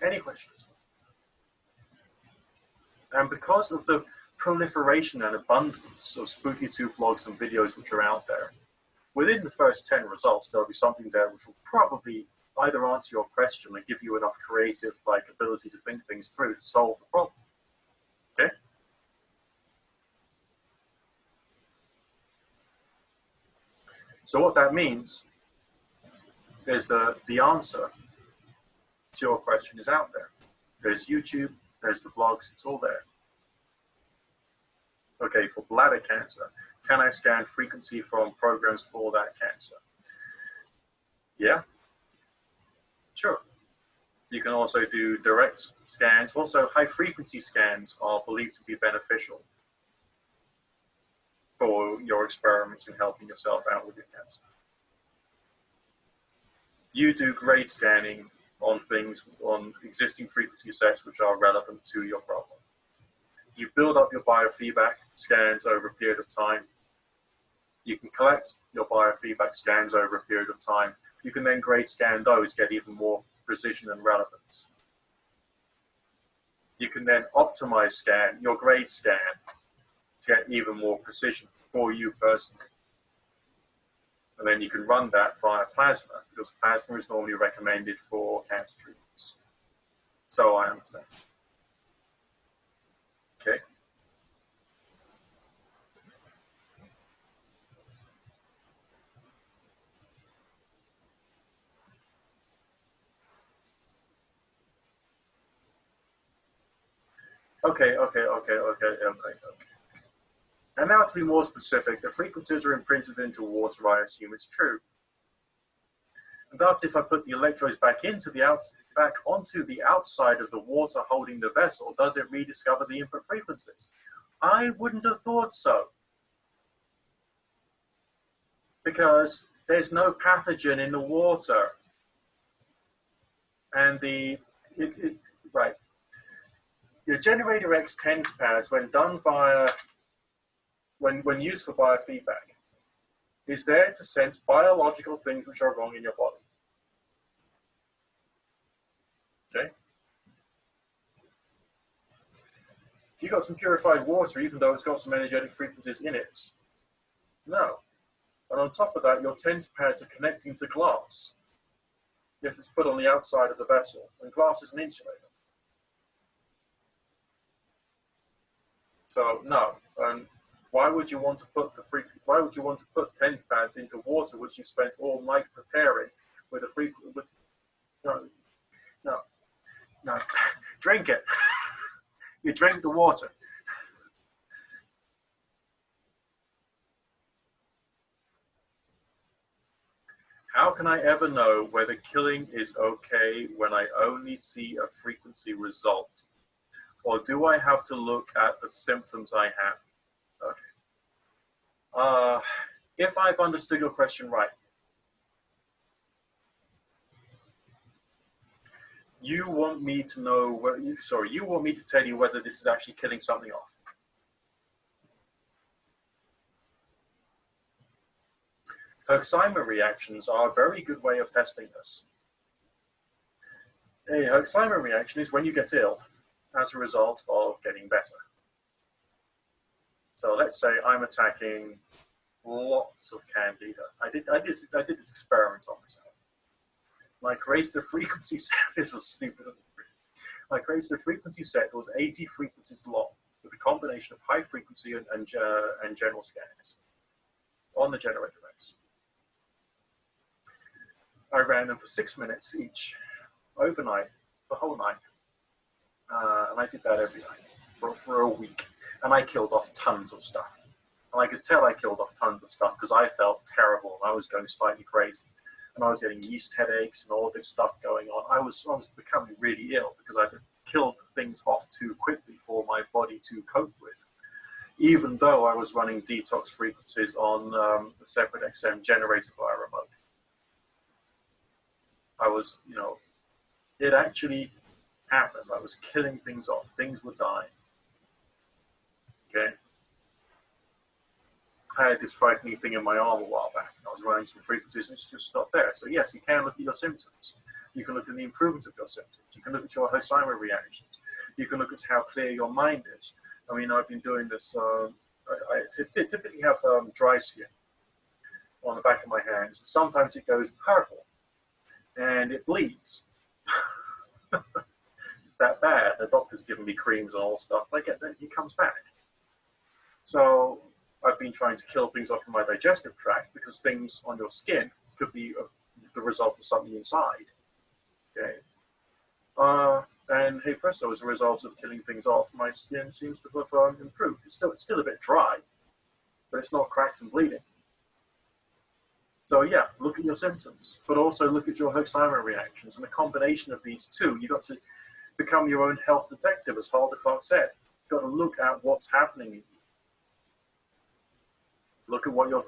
Any questions? And because of the proliferation and abundance of Spooky2 blogs and videos which are out there, within the first 10 results, there'll be something there which will probably either answer your question or give you enough creative ability to think things through to solve the problem. Okay? So what that means is that the answer to your question is out there. There's YouTube, there's the blogs, it's all there. Okay, for bladder cancer, can I scan frequency from programs for that cancer? Yeah, sure. You can also do direct scans. Also, high frequency scans are believed to be beneficial for your experiments in helping yourself out with your cancer. You do grade scanning on things, on existing frequency sets which are relevant to your problem. You build up your biofeedback scans over a period of time. You can collect your biofeedback scans over a period of time. You can then grade scan those, get even more precision and relevance. You can then optimize scan your grade scan to get even more precision for you personally. And then you can run that via plasma, because plasma is normally recommended for cancer treatments. So I understand. Okay. Okay. And now to be more specific, the frequencies are imprinted into water, I assume it's true. And thus, if I put the electrodes back onto the outside of the water holding the vessel, does it rediscover the input frequencies? I wouldn't have thought so, because there's no pathogen in the water, and right. Your generator X TENS pads, when used for biofeedback, is there to sense biological things which are wrong in your body. Okay? If you've got some purified water, even though it's got some energetic frequencies in it, no. And on top of that, your TENS pads are connecting to glass if it's put on the outside of the vessel, and glass is an insulator. So no, and why would you want to put TENS pads into water which you've spent all night preparing with no, drink it. You drink the water. How can I ever know whether killing is okay when I only see a frequency result? Or do I have to look at the symptoms I have? Okay. If I've understood your question right, you want me to know you want me to tell you whether this is actually killing something off. Herxheimer reactions are a very good way of testing this. A Herxheimer reaction is when you get ill as a result of getting better. So let's say I'm attacking lots of candida. I did this experiment on myself. And I created a frequency set. This was stupid. I created a frequency set that was 80 frequencies long with a combination of high frequency and general scanners on the generator X. I ran them for 6 minutes each, overnight, the whole night. And I did that every night for a week. And I killed off tons of stuff. And I could tell I killed off tons of stuff because I felt terrible. I was going slightly crazy. And I was getting yeast headaches and all this stuff going on. I was becoming really ill because I had killed things off too quickly for my body to cope with. Even though I was running detox frequencies on the separate XM generator via remote. I was, it actually happened. I was killing things off. Things were dying. Okay? I had this frightening thing in my arm a while back. I was running some frequencies and it's just stopped there. So yes, you can look at your symptoms. You can look at the improvement of your symptoms. You can look at your Herxheimer reactions. You can look at how clear your mind is. I mean, I've been doing this. I typically have dry skin on the back of my hands. Sometimes it goes purple and it bleeds. It's that bad. The doctor's given me creams and all stuff. I get that. It comes back. So I've been trying to kill things off in my digestive tract because things on your skin could be the result of something inside. Okay. And hey presto, as a result of killing things off, my skin seems to have improved. It's still a bit dry, but it's not cracked and bleeding. So yeah, look at your symptoms, but also look at your Herxheimer reactions. And a combination of these two, you've got to become your own health detective, as Halder Clark said. You've got to look at what's happening in you. Look at what you're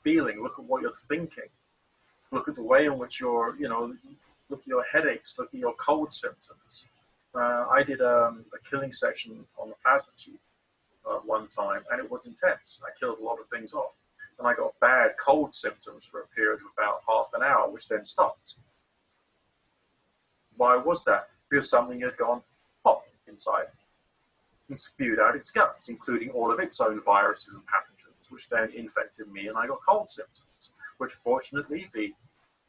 feeling. Look at what you're thinking. Look at the way in which you're, look at your headaches. Look at your cold symptoms. I did a killing session on the plasma tube one time, and it was intense. I killed a lot of things off. And I got bad cold symptoms for a period of about half an hour, which then stopped. Why was that? Because something had gone pop inside and spewed out its guts, including all of its own viruses and pathogens, which then infected me, and I got cold symptoms, which fortunately the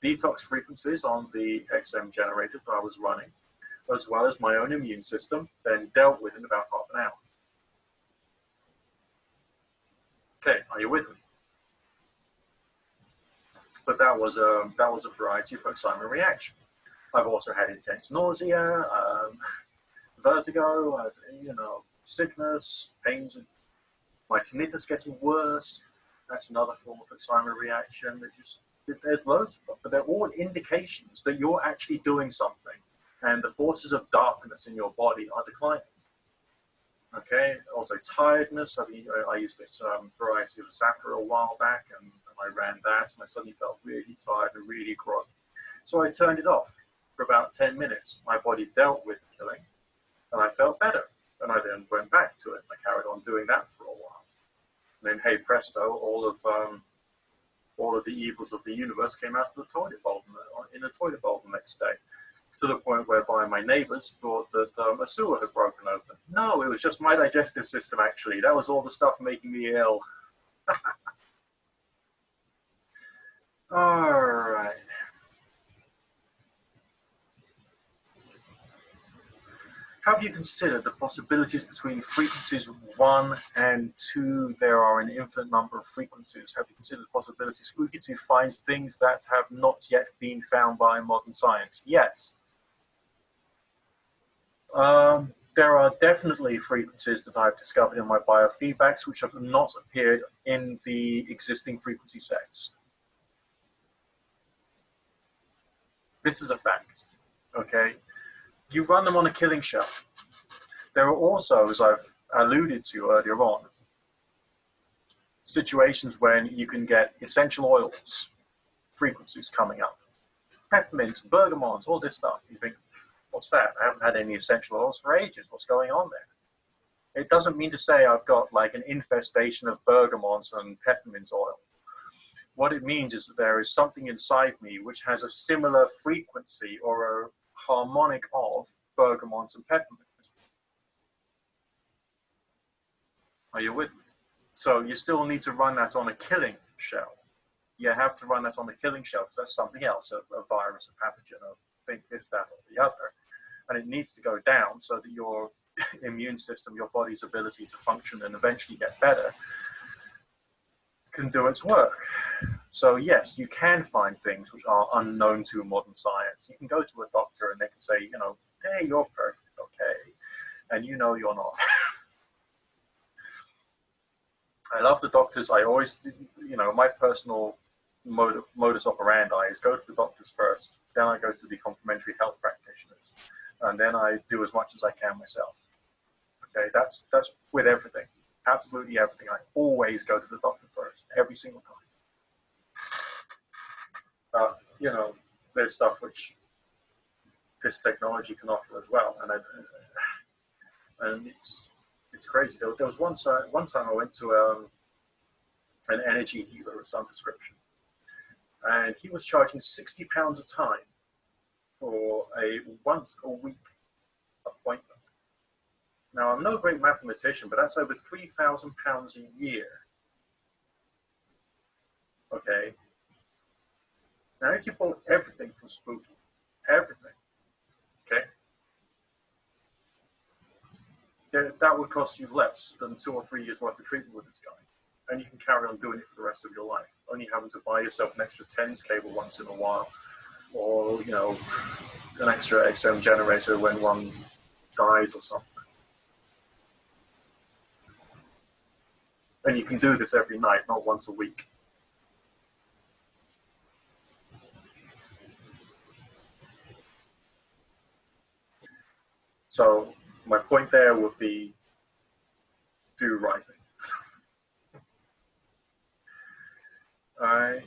detox frequencies on the XM generator that I was running, as well as my own immune system, then dealt with in about half an hour. Okay, are you with me? But that was a variety of Herxheimer reaction. I've also had intense nausea, vertigo, sickness, pains. My tinnitus getting worse. That's another form of Herxheimer reaction that just There's loads of them, but they're all indications that you're actually doing something, and the forces of darkness in your body are declining. Okay. Also, tiredness. I used this variety of Zapper a while back, and I ran that, and I suddenly felt really tired and really groggy. So I turned it off for about 10 minutes. My body dealt with killing, and I felt better. And I then went back to it. I carried on doing that for a while. And then, hey presto, all of the evils of the universe came out of the toilet bowl in the toilet bowl the next day, to the point whereby my neighbors thought that a sewer had broken open. No, it was just my digestive system, actually. That was all the stuff making me ill. All right. Have you considered the possibilities between frequencies 1 and 2? There are an infinite number of frequencies. Have you considered the possibility Spooky2 finds things that have not yet been found by modern science? Yes. There are definitely frequencies that I've discovered in my biofeedbacks which have not appeared in the existing frequency sets. This is a fact, okay? You run them on a killing shell. There are also, as I've alluded to earlier on, situations when you can get essential oils frequencies coming up. Peppermint, bergamot, all this stuff. You think, what's that? I haven't had any essential oils for ages. What's going on there? It doesn't mean to say I've got like an infestation of bergamots and peppermint oil. What it means is that there is something inside me which has a similar frequency or a harmonic of bergamot and peppermint. Are you with me? So you still need to run that on a killing shell. You have to run that on a killing shell because that's something else, a virus, a pathogen, a think this, that, or the other. And it needs to go down so that your immune system, your body's ability to function and eventually get better, can do its work. So yes, you can find things which are unknown to modern science. You can go to a doctor and they can say, you know, hey, you're perfect, okay, and you know you're not. I love the doctors. I always, you know, my personal modus operandi is go to the doctors first, then I go to the complementary health practitioners, and then I do as much as I can myself. Okay, that's with everything. Absolutely everything. I always go to the doctor first, every single time. You know, there's stuff which this technology can offer as well, and it's crazy. There was one time I went to an energy healer of some description, and he was charging £60 a time for a once a week appointment. Now, I'm no great mathematician, but that's over £3,000 a year. Okay. Now, if you bought everything from Spooky, everything, okay, that would cost you less than 2 or 3 years worth of treatment with this guy. And you can carry on doing it for the rest of your life, only having to buy yourself an extra TENS cable once in a while, or, you know, an extra XM generator when one dies or something. And you can do this every night, not once a week. So my point there would be, do right thing. All right.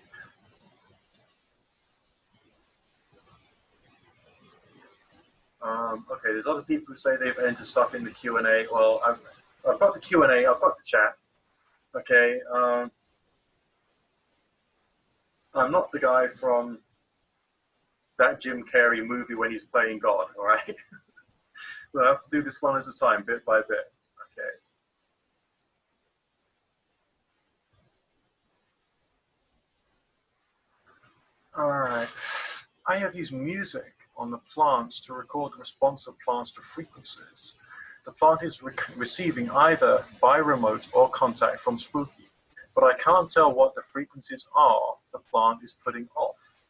Okay, there's other people who say they've entered stuff in the Q&A. Well, I've got the Q&A, I've got the chat. Okay. I'm not the guy from that Jim Carrey movie when he's playing God, all right? We'll have to do this one at a time, bit by bit. Okay. All right. I have used music on the plants to record the response of plants to frequencies. The plant is receiving either by remote or contact from Spooky, but I can't tell what the frequencies are the plant is putting off.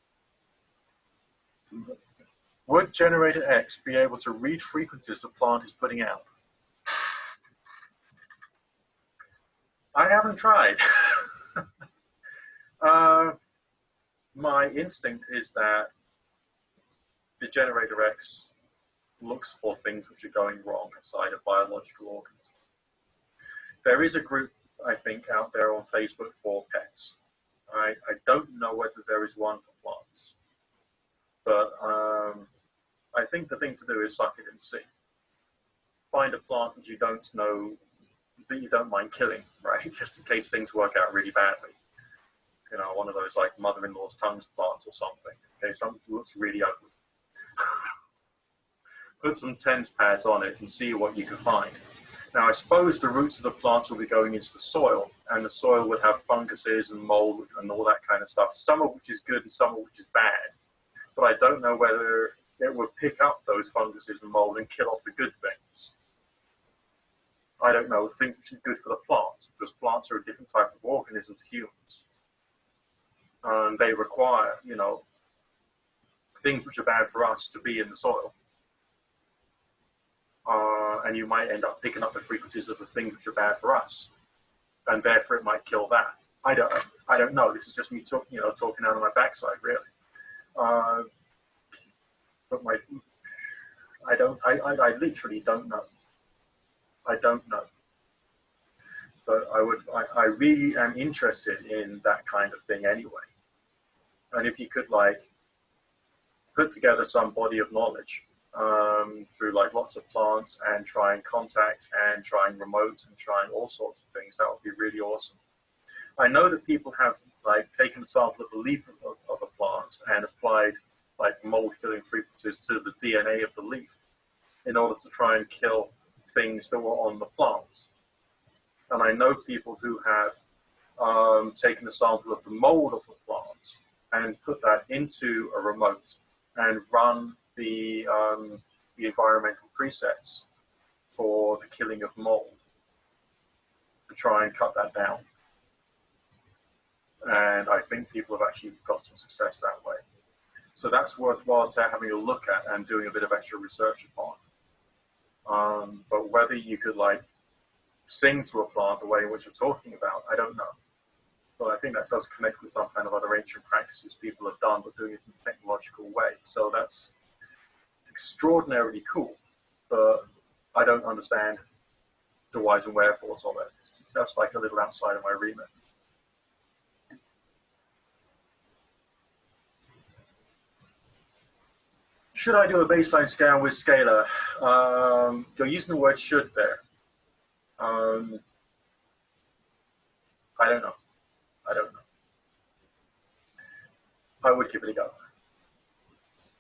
Would Generator X be able to read frequencies the plant is putting out? I haven't tried. my instinct is that the generator X looks for things which are going wrong inside a biological organism. There is a group, I think, out there on Facebook for pets. I don't know whether there is one for plants, but I think the thing to do is suck it and see. Find a plant that you don't know, that you don't mind killing, right? Just in case things work out really badly. You know, one of those like mother-in-law's tongues plants or something. Okay, something that looks really ugly. Put some TENS pads on it and see what you can find. Now, I suppose the roots of the plants will be going into the soil, and the soil would have funguses and mold and all that kind of stuff, some of which is good and some of which is bad. But I don't know whether it would pick up those funguses and mold and kill off the good things. I don't know, think which is good for the plants, because plants are a different type of organism to humans. And they require, you know, things which are bad for us to be in the soil. And you might end up picking up the frequencies of the things which are bad for us, and therefore it might kill that. I don't know. This is just me talking out of my backside, really. But I literally don't know. I don't know. But I really am interested in that kind of thing anyway. And if you could like put together some body of knowledge through like lots of plants and try and contact and try and remote and trying all sorts of things, that would be really awesome. I know that people have like taken a sample of the leaf of a plant and applied like mold killing frequencies to the DNA of the leaf in order to try and kill things that were on the plants. And I know people who have taken a sample of the mold of the plant and put that into a remote and run the environmental presets for the killing of mold to try and cut that down. And I think people have actually got some success that way. So that's worthwhile to having a look at and doing a bit of extra research upon. But whether you could like sing to a plant the way in which you're talking about, I don't know. But I think that does connect with some kind of other ancient practices people have done, but doing it in a technological way. So that's extraordinarily cool, but I don't understand the whys and wherefores of it. It's just like a little outside of my remit. Should I do a baseline scan with scalar? You're using the word should there. I don't know. I would give it a go.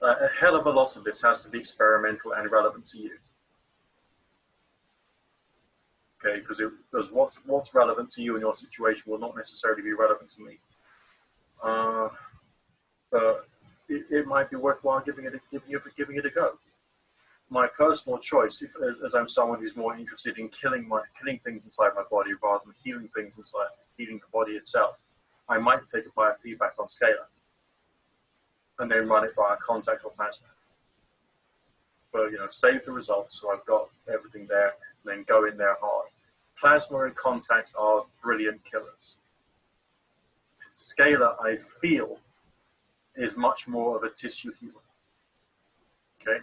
A hell of a lot of this has to be experimental and relevant to you. Okay, because what's relevant to you in your situation will not necessarily be relevant to me. But it might be worthwhile giving it a go. My personal choice, as I'm someone who's more interested in killing things inside my body rather than healing things inside, healing the body itself, I might take a biofeedback on scalar and then run it via contact or plasma. But save the results so I've got everything there, and then go in there hard. Plasma and contact are brilliant killers. Scalar, I feel, is much more of a tissue healer. Okay.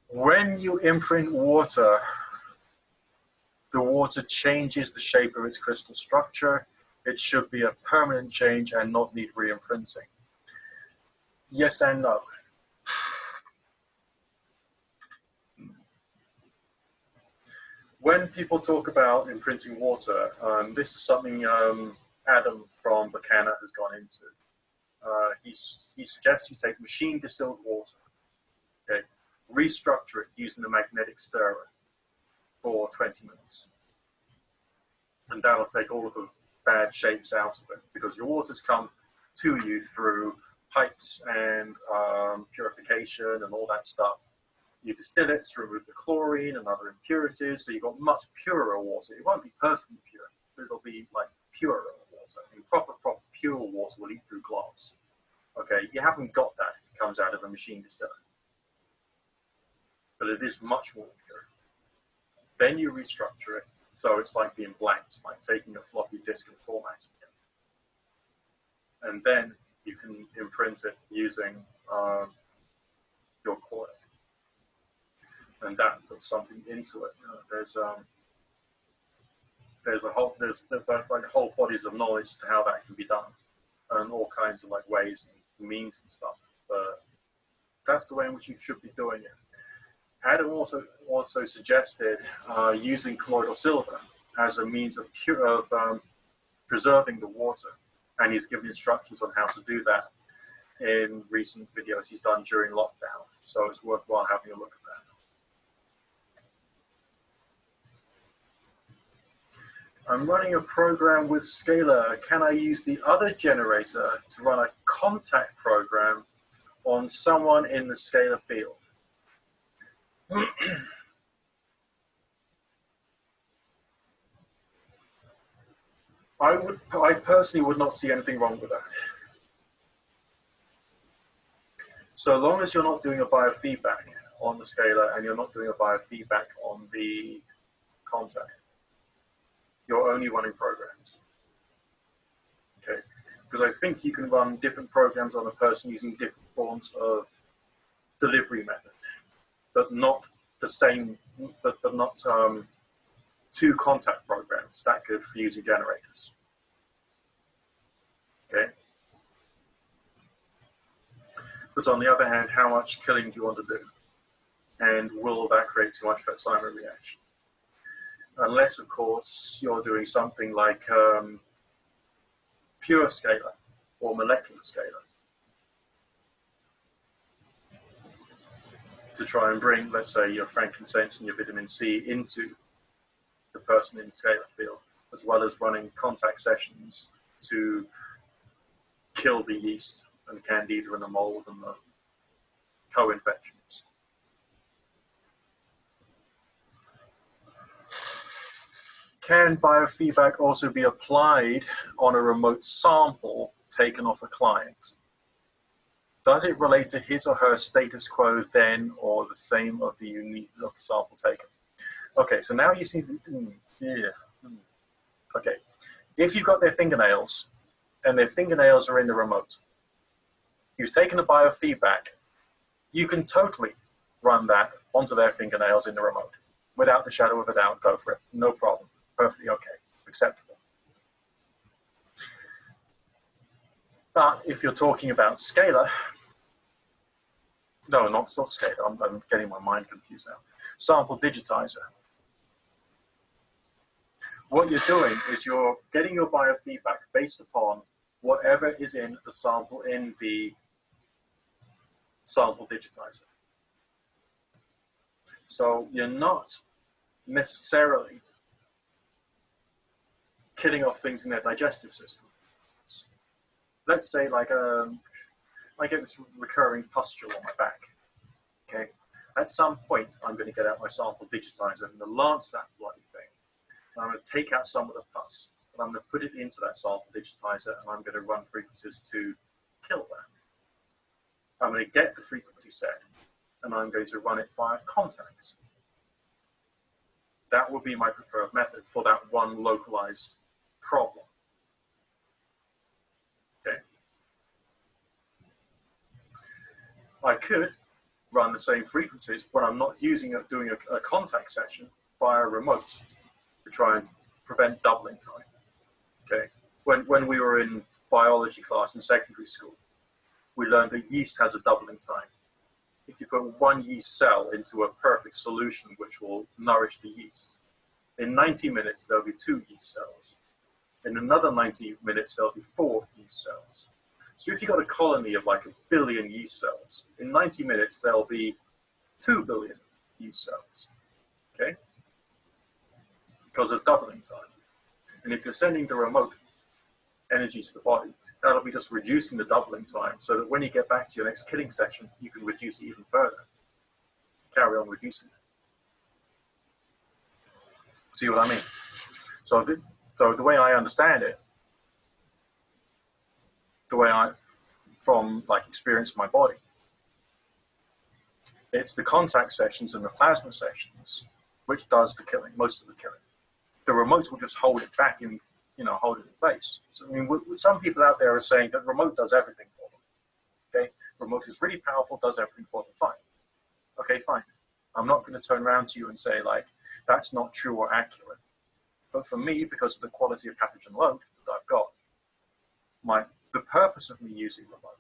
When you imprint water, the water changes the shape of its crystal structure. It should be a permanent change and not need re-imprinting. Yes and no. When people talk about imprinting water, this is something Adam from Bacana has gone into. He suggests you take machine distilled water, okay, restructure it using the magnetic stirrer for 20 minutes. And that'll take all of the bad shapes out of it, because your waters come to you through pipes and purification and all that stuff. You distill it to remove the chlorine and other impurities, so you've got much purer water. It won't be perfectly pure, but it'll be like purer water. And proper pure water will eat through glass. Okay, you haven't got that. It comes out of a machine distiller. But it is much more pure. Then you restructure it, so it's like being blank. It's like taking a floppy disk and formatting it. and then you can imprint it using your coil, and that puts something into it. There's like whole bodies of knowledge to how that can be done, and all kinds of like ways and means and stuff. But that's the way in which you should be doing it. Adam also suggested using colloidal silver as a means of preserving the water, and he's given instructions on how to do that in recent videos he's done during lockdown. So it's worthwhile having a look at that. I'm running a program with Scalar. Can I use the other generator to run a contact program on someone in the Scalar field? I personally would not see anything wrong with that. So long as you're not doing a biofeedback on the Scalar and you're not doing a biofeedback on the contact, you're only running programs. Okay, because I think you can run different programs on a person using different forms of delivery method, but not the same, but not two contact programs that good for using generators. Okay. But on the other hand, how much killing do you want to do? And will that create too much Alzheimer's reaction? Unless, of course, you're doing something like pure scalar or molecular scalar to try and bring, let's say, your frankincense and your vitamin C into the person in the scalar field, as well as running contact sessions to kill the yeast and the candida and the mold and the co-infections. Can biofeedback also be applied on a remote sample taken off a client? Does it relate to his or her status quo then, or the same of the unique of the sample taken? Okay, so now you see, okay. If you've got their fingernails, and their fingernails are in the remote, you've taken a biofeedback, you can totally run that onto their fingernails in the remote. Without the shadow of a doubt, go for it. No problem. Perfectly okay. Acceptable. But if you're talking about scalar, no, not scalar, I'm getting my mind confused now. Sample digitizer. What you're doing is you're getting your biofeedback based upon whatever is in the sample in the sample digitizer. So you're not necessarily killing off things in their digestive system. Let's say like I get this recurring pustule on my back. Okay, at some point I'm going to get out my sample digitizer and lance that bloody thing. And I'm going to take out some of the pus, and I'm going to put it into that sample digitizer, and I'm going to run frequencies to kill that. I'm going to get the frequency set, and I'm going to run it via contacts. That would be my preferred method for that one localized problem. Okay. I could run the same frequencies when I'm not doing a contact session via remote to try and prevent doubling time. Okay. When we were in biology class in secondary school, we learned that yeast has a doubling time. If you put one yeast cell into a perfect solution which will nourish the yeast, in 90 minutes there'll be 2 yeast cells. In another 90 minutes there'll be 4 yeast cells. So if you've got a colony of like 1 billion yeast cells, in 90 minutes there'll be 2 billion yeast cells. Okay? Because of doubling time. And if you're sending the remote energy to the body, that'll be just reducing the doubling time so that when you get back to your next killing session, you can reduce it even further. Carry on reducing it. See what I mean? So the way I understand it, the way from like experience of my body, it's the contact sessions and the plasma sessions which does the killing, most of the killing. The remote will just hold it back in hold it in place. So, I mean, some people out there are saying that remote does everything for them. Okay, remote is really powerful, does everything for them. Fine. Okay, fine. I'm not going to turn around to you and say, like, that's not true or accurate. But for me, because of the quality of pathogen load that I've got, the purpose of me using remote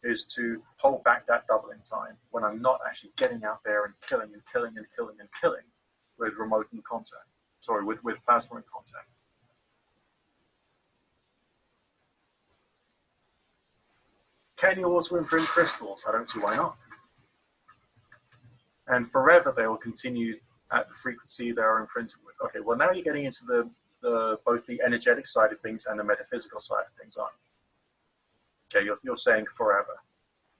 is to hold back that doubling time when I'm not actually getting out there and killing and killing and killing and killing with remote in contact. Sorry, with plasma in contact. Can you also imprint crystals? I don't see why not. And forever they will continue at the frequency they are imprinted with. Okay, well now you're getting into both the energetic side of things and the metaphysical side of things, aren't you? Okay, you're saying forever.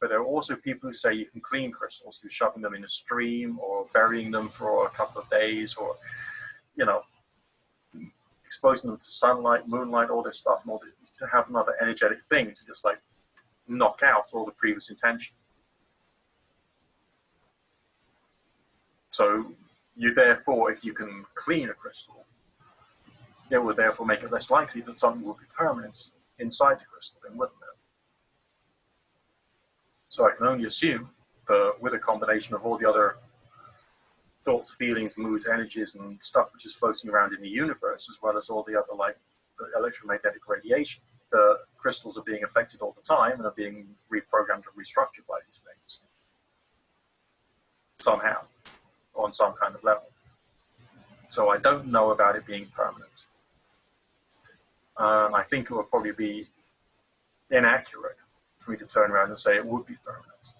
But there are also people who say you can clean crystals through shoving them in a stream or burying them for a couple of days or, exposing them to sunlight, moonlight, all this stuff, and all this, to have another energetic thing to just like knock out all the previous intention. So you therefore, if you can clean a crystal, it would therefore make it less likely that something will be permanent inside the crystal, then wouldn't it? So I can only assume that with a combination of all the other thoughts, feelings, moods, energies, and stuff which is floating around in the universe, as well as all the other like the electromagnetic radiation, the crystals are being affected all the time and are being reprogrammed and restructured by these things somehow, on some kind of level. So I don't know about it being permanent. I think it would probably be inaccurate for me to turn around and say it would be permanent.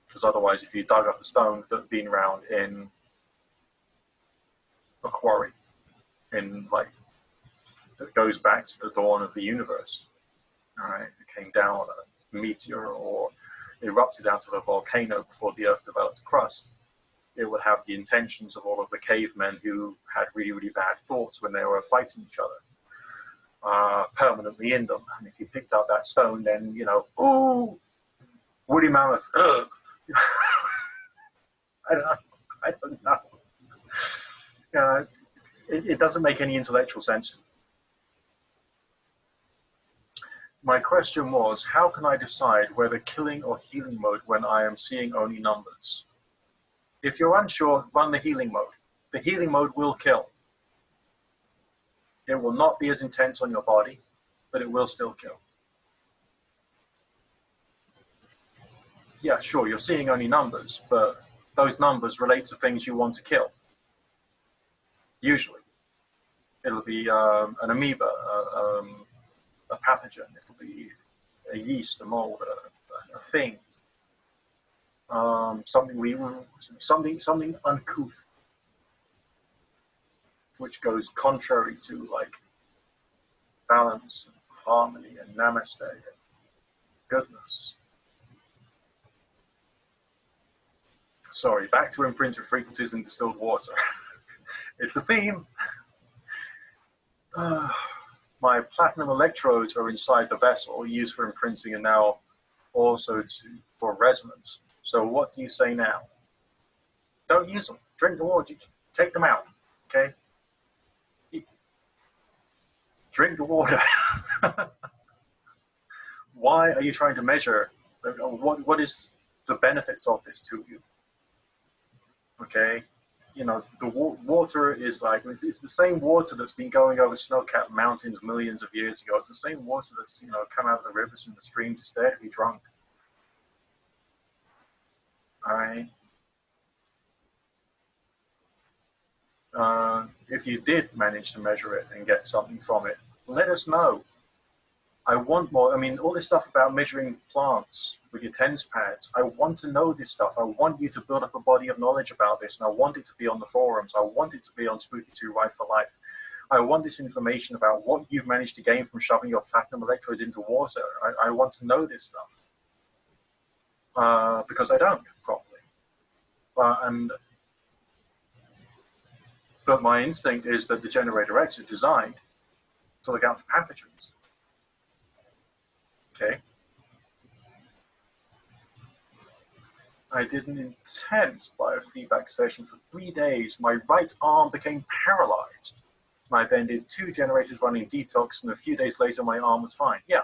Because otherwise, if you dug up a stone that had been around in a quarry, that goes back to the dawn of the universe, all right, it came down on a meteor or erupted out of a volcano before the Earth developed a crust, it would have the intentions of all of the cavemen who had really, really bad thoughts when they were fighting each other permanently in them. And if you picked up that stone, then, ooh, woolly mammoth, ugh. I don't know. It doesn't make any intellectual sense. My question was, how can I decide whether killing or healing mode when I am seeing only numbers? If you're unsure, run the healing mode. The healing mode will kill. It will not be as intense on your body, but it will still kill. Yeah, sure, you're seeing only numbers, but those numbers relate to things you want to kill. Usually. It'll be an amoeba, a pathogen, it'll be a yeast, a mold, a thing. Something uncouth, which goes contrary to like balance and harmony and namaste and goodness. Sorry, back to imprinted frequencies in distilled water. It's a theme. My platinum electrodes are inside the vessel, used for imprinting, and now also for resonance. So what do you say now? Don't use them. Drink the water. Take them out. Okay? Drink the water. Why are you trying to measure? What is the benefits of this to you? Okay? The water is like, it's the same water that's been going over snow-capped mountains millions of years ago. It's the same water that's, come out of the rivers and the streams just there to be drunk. All right? If you did manage to measure it and get something from it, let us know. I want more. I mean, all this stuff about measuring plants with your TENS pads, I want to know this stuff. I want you to build up a body of knowledge about this, and I want it to be on the forums. I want it to be on Spooky2 Right for Life. I want this information about what you've managed to gain from shoving your platinum electrodes into water. I want to know this stuff. Because I don't properly. But my instinct is that the Generator X is designed to look out for pathogens. Okay. I did an intense biofeedback session for 3 days. My right arm became paralyzed. I then did 2 generators running detox, and a few days later, my arm was fine. Yeah.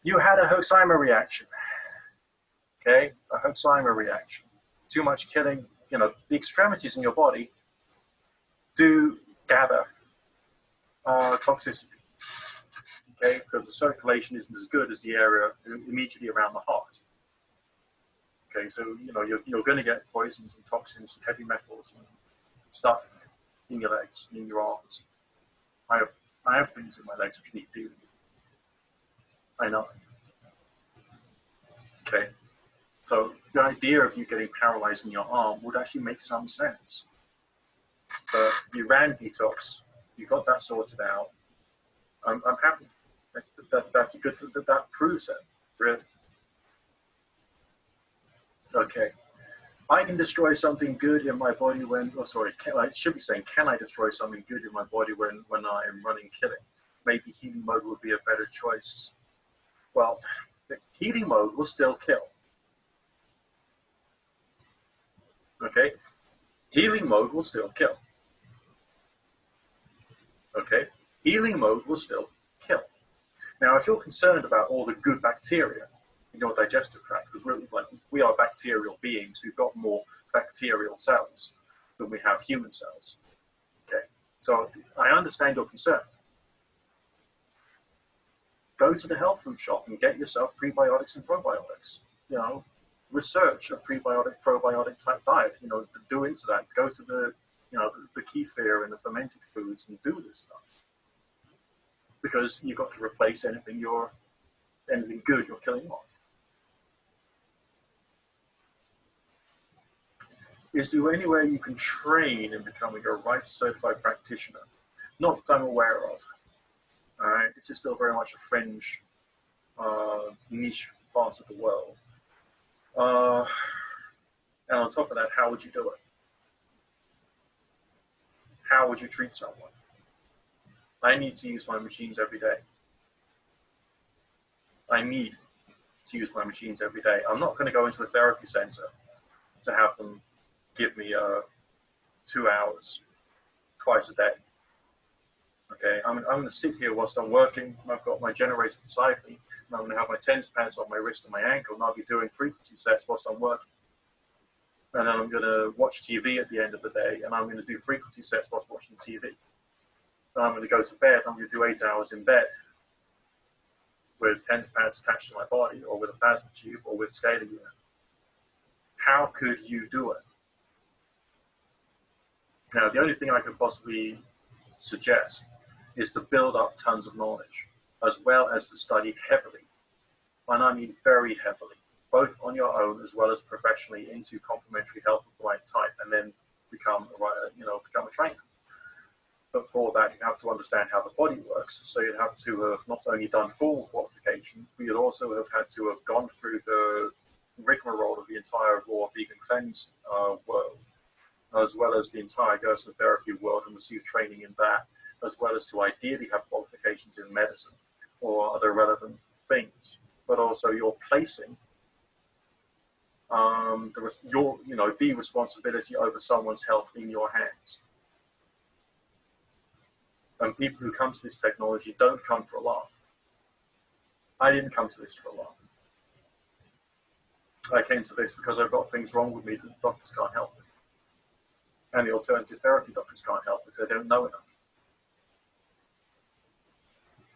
You had a Herxheimer reaction. Okay? A Herxheimer reaction. Too much killing. You know, the extremities in your body do gather toxicity. Okay? Because the circulation isn't as good as the area immediately around the heart. Okay? So, you know, you're going to get poisons and toxins and heavy metals and stuff in your legs, in your arms. I have things in my legs which need doing. I know. Okay. So the idea of you getting paralyzed in your arm would actually make some sense. But you ran detox, you got that sorted out. I'm happy. That's a good, that proves it, really. Okay. I can destroy something good in my body when, oh sorry, I should be saying, can I destroy something good in my body when I am running killing? Maybe healing mode would be a better choice. Well, the healing mode will still kill. Okay? Healing mode will still kill. Okay? Healing mode will still kill. Now, if you're concerned about all the good bacteria in your digestive tract, because we are bacterial beings, we've got more bacterial cells than we have human cells. Okay? So I understand your concern. Go to the health food shop and get yourself prebiotics and probiotics. You know, research a prebiotic, probiotic type diet. You know, do into that. Go to the, you know, the kefir and the fermented foods and do this stuff. Because you've got to replace anything good you're killing off. Is there any way you can train in becoming a rice certified practitioner? Not that I'm aware of. All right, this is still very much a fringe, niche part of the world. And on top of that, how would you do it? How would you treat someone? I need to use my machines every day. I need to use my machines every day. I'm not going to go into a therapy center to have them give me 2 hours twice a day. Okay, I'm going to sit here whilst I'm working. I've got my generator beside me, and I'm going to have my TENS pads on my wrist and my ankle, and I'll be doing frequency sets whilst I'm working. And then I'm going to watch TV at the end of the day, and I'm going to do frequency sets whilst watching TV. And I'm going to go to bed, and I'm going to do 8 hours in bed with TENS pads attached to my body, or with a plasma tube, or with SCADA unit. How could you do it? Now, the only thing I could possibly suggest is to build up tons of knowledge, as well as to study heavily, and I mean very heavily, both on your own as well as professionally, into complementary health of the right type, and then become a trainer. But for that, you have to understand how the body works. So you'd have to have not only done full qualifications, but you'd also have had to have gone through the rigmarole of the entire raw vegan cleanse world, as well as the entire Gerson therapy world, and receive training in that, as well as to ideally have qualifications in medicine or other relevant things. But also you're placing the responsibility over someone's health in your hands. And people who come to this technology don't come for a laugh. I didn't come to this for a laugh. I came to this because I've got things wrong with me that doctors can't help with. And the alternative therapy doctors can't help because they don't know enough.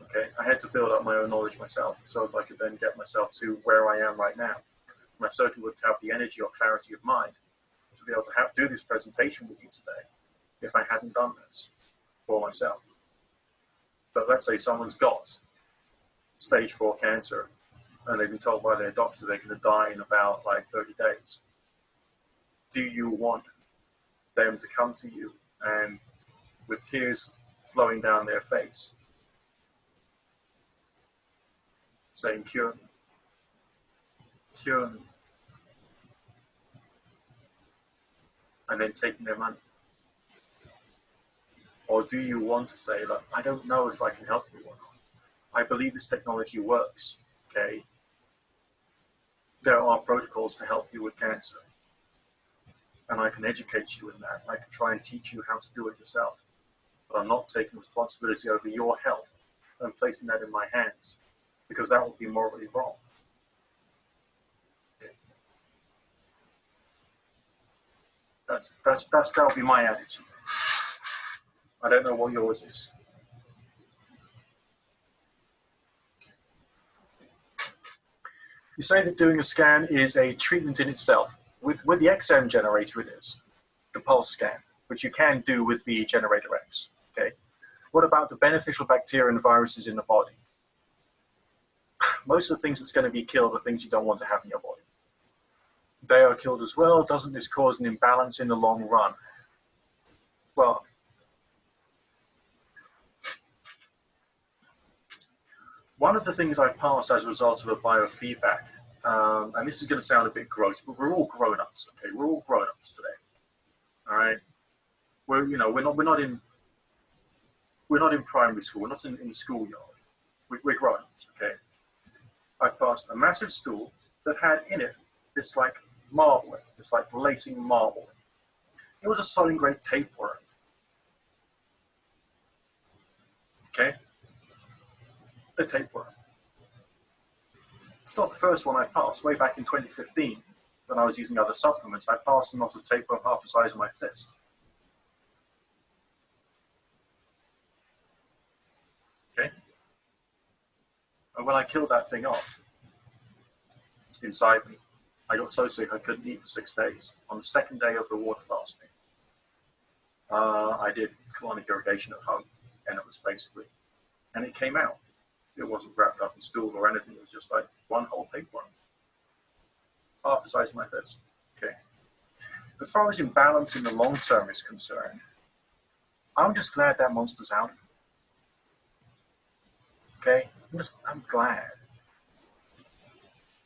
Okay, I had to build up my own knowledge myself so as I could then get myself to where I am right now. And I certainly wouldn't have the energy or clarity of mind to be able to do this presentation with you today if I hadn't done this for myself. But let's say someone's got stage 4 cancer and they've been told by their doctor they're going to die in about 30 days. Do you want them to come to you and with tears flowing down their face saying, cure me, cure me, and then taking their money? Or do you want to say, look, I don't know if I can help you or not. I believe this technology works, okay? There are protocols to help you with cancer. And I can educate you in that. I can try and teach you how to do it yourself. but I'm not taking responsibility over your health and placing that in my hands, because that would be morally wrong. That would be my attitude. I don't know what yours is. You say that doing a scan is a treatment in itself. With the XM generator, it is the pulse scan, which you can do with the generator X. Okay. What about the beneficial bacteria and viruses in the body? Most of the things that's going to be killed are things you don't want to have in your body. They are killed as well. Doesn't this cause an imbalance in the long run? Well, one of the things I passed as a result of a biofeedback, and this is going to sound a bit gross, but we're all grown-ups. Okay, we're all grown-ups today. All right, we're not in primary school. We're not in the schoolyard. We're grown-ups. Okay. I passed a massive stool that had in it this like marbling, this like lacing marble. It was a solid grade tapeworm. Okay, a tapeworm. It's not the first one I passed. Way back in 2015, when I was using other supplements, I passed a knot of tapeworm half the size of my fist. Okay, and when I killed that thing off inside me, I got so sick I couldn't eat for 6 days. On the second day of the water fasting, I did colonic irrigation at home, and it was basically, and it came out. It wasn't wrapped up in stool or anything. It was just like one whole tapeworm, half the size of my fist. Okay. As far as imbalance in the long term is concerned, I'm just glad that monster's out. Okay, I'm glad.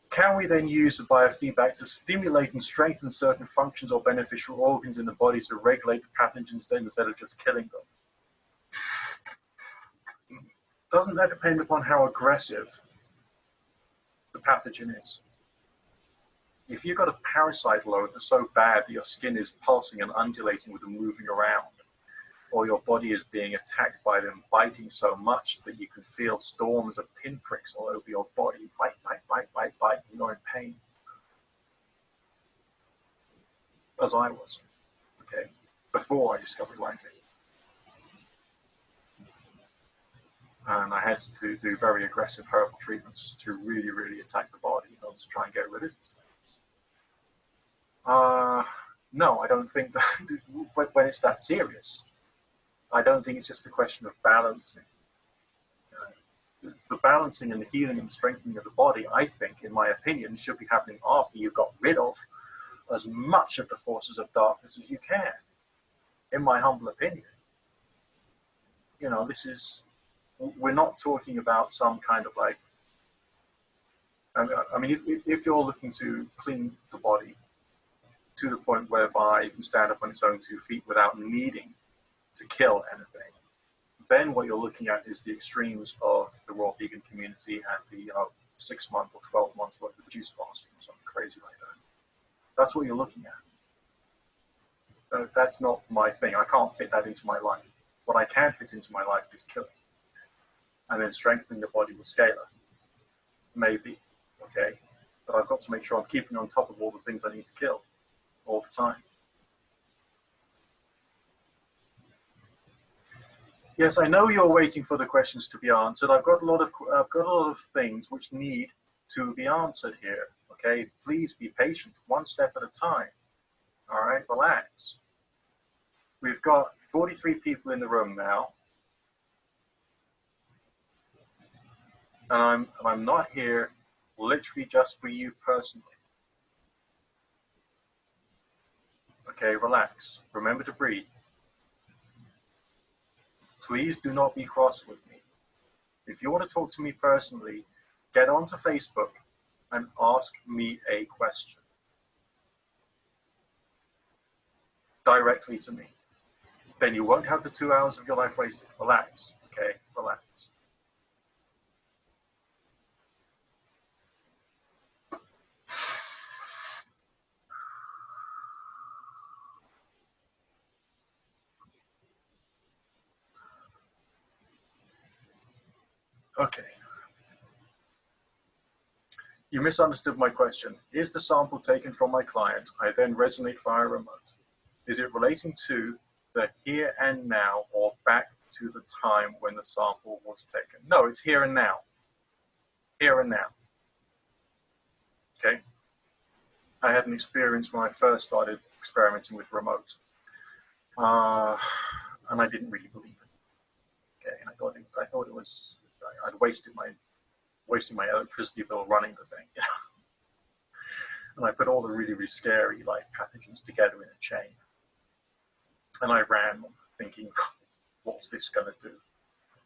Can we then use the biofeedback to stimulate and strengthen certain functions or beneficial organs in the body to regulate the pathogens instead of just killing them? Doesn't that depend upon how aggressive the pathogen is? If you've got a parasite load that's so bad that your skin is pulsing and undulating with them moving around, or your body is being attacked by them biting so much that you can feel storms of pinpricks all over your body, bite, and you're in pain, as I was, okay, before I discovered life. And I had to do very aggressive herbal treatments to really, really attack the body in order to try and get rid of these things. No, I don't think that when it's that serious, I don't think it's just a question of balancing. The balancing and the healing and the strengthening of the body, I think, in my opinion, should be happening after you've got rid of as much of the forces of darkness as you can, in my humble opinion. You know, we're not talking about some kind of like, I mean, if you're looking to clean the body to the point whereby it can stand up on its own 2 feet without needing to kill anything, then what you're looking at is the extremes of the raw vegan community and the 6 month or 12 months worth of juice fasting or something crazy like that. That's what you're looking at. That's not my thing. I can't fit that into my life. What I can fit into my life is killing. And then strengthening the body with scalar. Maybe, okay? But I've got to make sure I'm keeping on top of all the things I need to kill all the time. Yes, I know you're waiting for the questions to be answered. I've got a lot of things which need to be answered here. Okay, please be patient, one step at a time. All right, relax. We've got 43 people in the room now, and I'm not here literally just for you personally. Okay, relax. Remember to breathe. Please do not be cross with me. If you want to talk to me personally, get onto Facebook and ask me a question directly to me. Then you won't have the 2 hours of your life wasted. Relax, okay? Relax. Okay. You misunderstood my question. Is the sample taken from my client? I then resonate via remote. Is it relating to the here and now or back to the time when the sample was taken? No, it's here and now. Here and now. Okay? I had an experience when I first started experimenting with remote. And I didn't really believe it. Okay, and I thought it was, I'd wasting my electricity bill running the thing. And I put all the really, really scary like pathogens together in a chain. And I ran thinking, what's this going to do?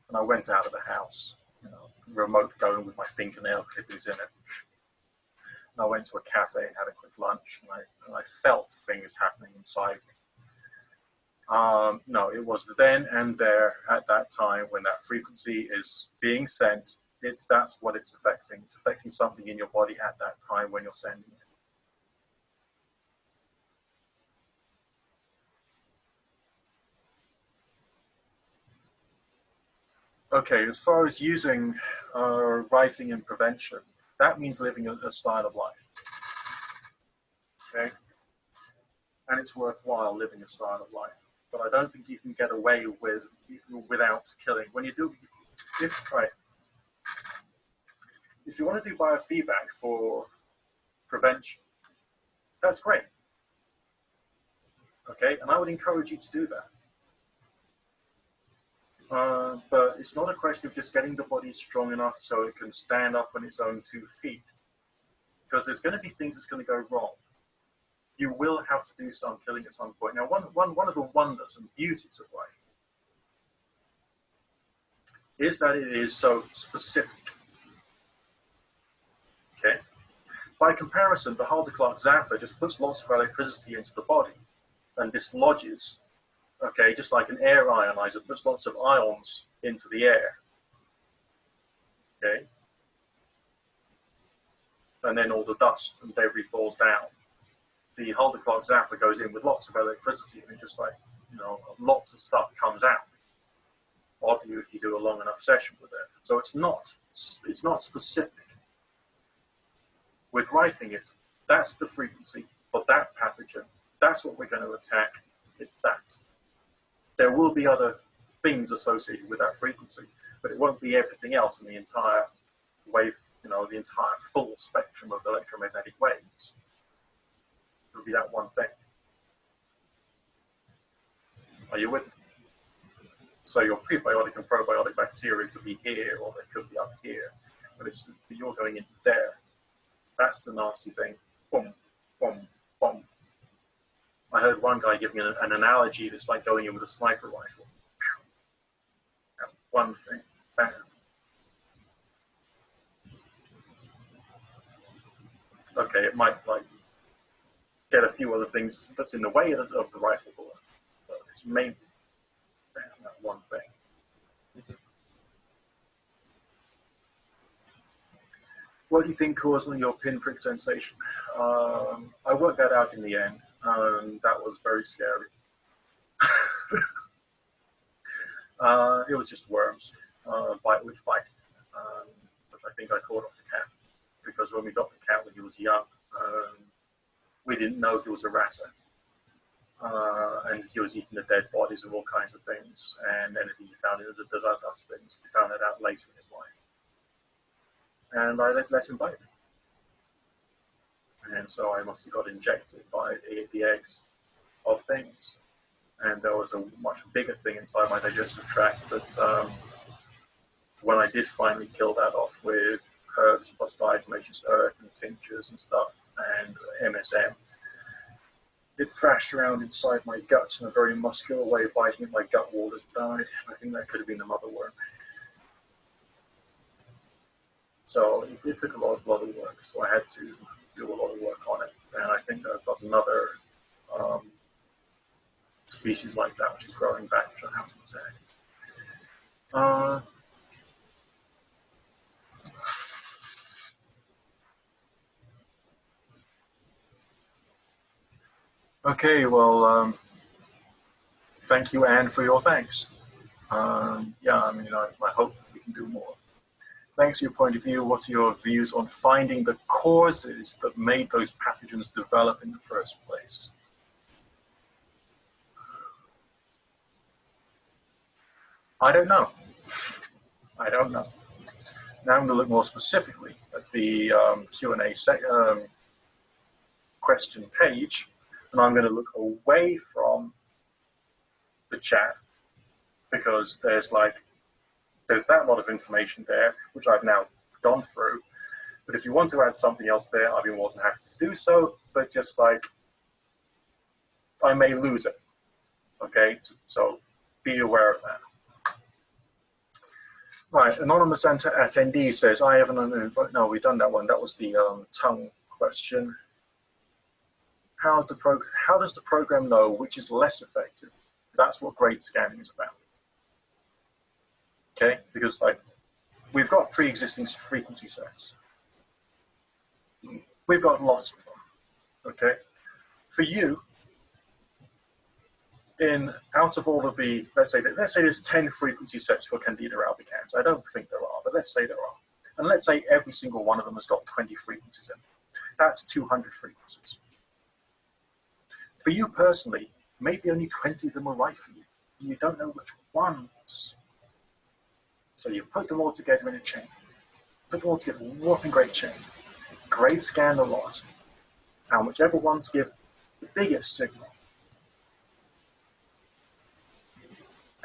And I went out of the house, you know, remote going with my fingernail clippings in it. And I went to a cafe and had a quick lunch, and I felt things happening inside me. No, it was then and there at that time when that frequency is being sent. That's what it's affecting. It's affecting something in your body at that time when you're sending it. Okay, as far as using writing in prevention, that means living a style of life. Okay, and it's worthwhile living a style of life. But I don't think you can get away without killing. When you do, if you want to do biofeedback for prevention, that's great. Okay, and I would encourage you to do that. But it's not a question of just getting the body strong enough so it can stand up on its own 2 feet. Because there's going to be things that's going to go wrong. You will have to do some killing at some point. Now, one of the wonders and beauties of life is that it is so specific. Okay? By comparison, the Haldor-Clark zapper just puts lots of electricity into the body and dislodges, okay, just like an air ionizer puts lots of ions into the air. Okay? And then all the dust and debris falls down. The Haldor-Clark zapper goes in with lots of electricity, and it just like, you know, lots of stuff comes out of you if you do a long enough session with it. So it's not specific. With writing, that's the frequency for that pathogen. That's what we're going to attack. It's that. There will be other things associated with that frequency, but it won't be everything else in the entire wave, you know, the entire full spectrum of electromagnetic waves. It'll be that one thing. Are you with me? So your prebiotic and probiotic bacteria could be here, or they could be up here, but you're going in there. That's the nasty thing. Boom, boom, boom. I heard one guy giving an analogy that's like going in with a sniper rifle. And one thing, bam. Okay, it might like get a few other things that's in the way of the rifle bullet, but it's mainly that one thing. What do you think caused your pinprick sensation? I worked that out in the end. That was very scary. It was just worms, which bite, which I think I caught off the cat, because when we got the cat when he was young, we didn't know he was a ratter, and he was eating the dead bodies of all kinds of things, and anything he found in the dustbins. We found that out later in his life, and I let him bite. And so I must have got injected by the eggs of things. And there was a much bigger thing inside my digestive tract that when I did finally kill that off with herbs plus diatomaceous earth and tinctures and stuff and MSM, it thrashed around inside my guts in a very muscular way, biting at my gut wall as it died. I think that could have been the mother worm. So it took a lot of work, so I had to do a lot of work on it, and I think I've got another species like that which is growing back, which I have to say. Okay, well, thank you, Anne, for your thanks. Yeah, I mean, I hope we can do more. Thanks for your point of view. What are your views on finding the causes that made those pathogens develop in the first place? I don't know. I don't know. Now I'm going to look more specifically at the Q&A question page, and I'm going to look away from the chat because there's that lot of information there, which I've now gone through. But if you want to add something else there, I'll be more than happy to do so. But just like, I may lose it. Okay, so be aware of that. Right, anonymous attendee says, I have an no, we've done that one. That was the tongue question. How does the program know which is less effective? That's what grade scanning is about. Okay, because like we've got pre-existing frequency sets. We've got lots of them. Okay, for you, out of all of the, let's say there's 10 frequency sets for Candida albicans. I don't think there are, but let's say there are. And let's say every single one of them has got 20 frequencies in it. That's 200 frequencies. For you personally, maybe only 20 of them are right for you. You don't know which ones. So you put them all together in a chain. Put them all together, whopping great chain. Grade scan the lot. And whichever ones give the biggest signal,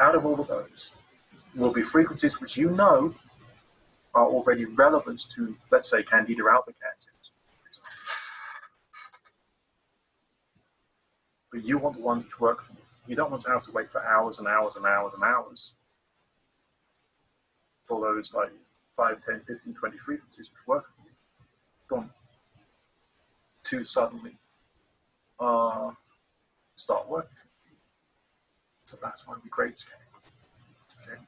out of all of those, will be frequencies which you know are already relevant to, let's say, Candida albicans. But you want the ones which work for you. You don't want to have to wait for hours and hours and hours and hours for those like 5, 10, 15, 20 frequencies which work for you. Don't to suddenly start working for you. So that's why we grade scan. Okay?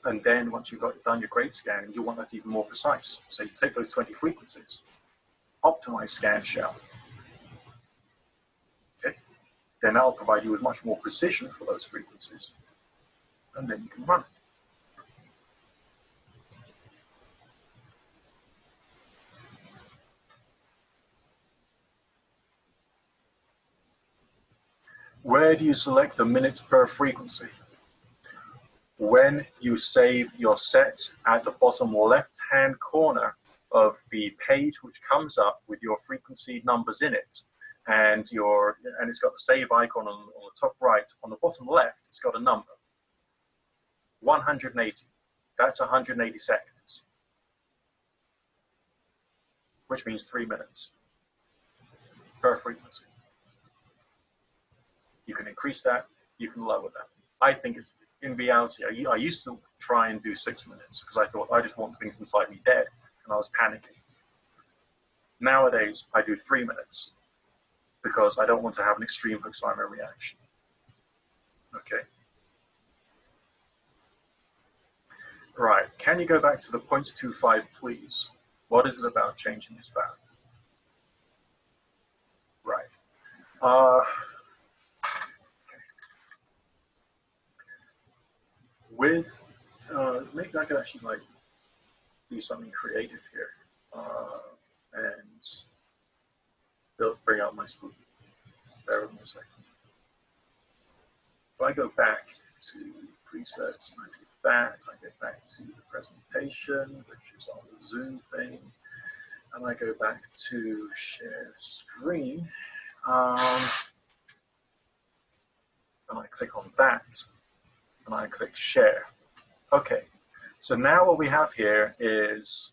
And then once you've done your grade scanning, you want that even more precise. So you take those 20 frequencies, optimize scan shell. Okay? Then that'll provide you with much more precision for those frequencies. And then you can run it. Where do you select the minutes per frequency? When you save your set at the bottom left-hand corner of the page, which comes up with your frequency numbers in it, and it's got the save icon on the top right. On the bottom left, it's got a number, 180. That's 180 seconds, which means 3 minutes per frequency. You can increase that, you can lower that. I think it's, in reality, I used to try and do 6 minutes because I thought I just want things inside me dead and I was panicking. Nowadays, I do 3 minutes because I don't want to have an extreme Herxheimer reaction. Okay. Right, can you go back to the 0.25, please? What is it about changing this value? Right. Maybe I could actually like do something creative here and bring out my Spooky. Bear with me a second. If I go back to presets and I do that, I get back to the presentation, which is on the Zoom thing, and I go back to share screen, and I click on that, and I click share. Okay, so now what we have here is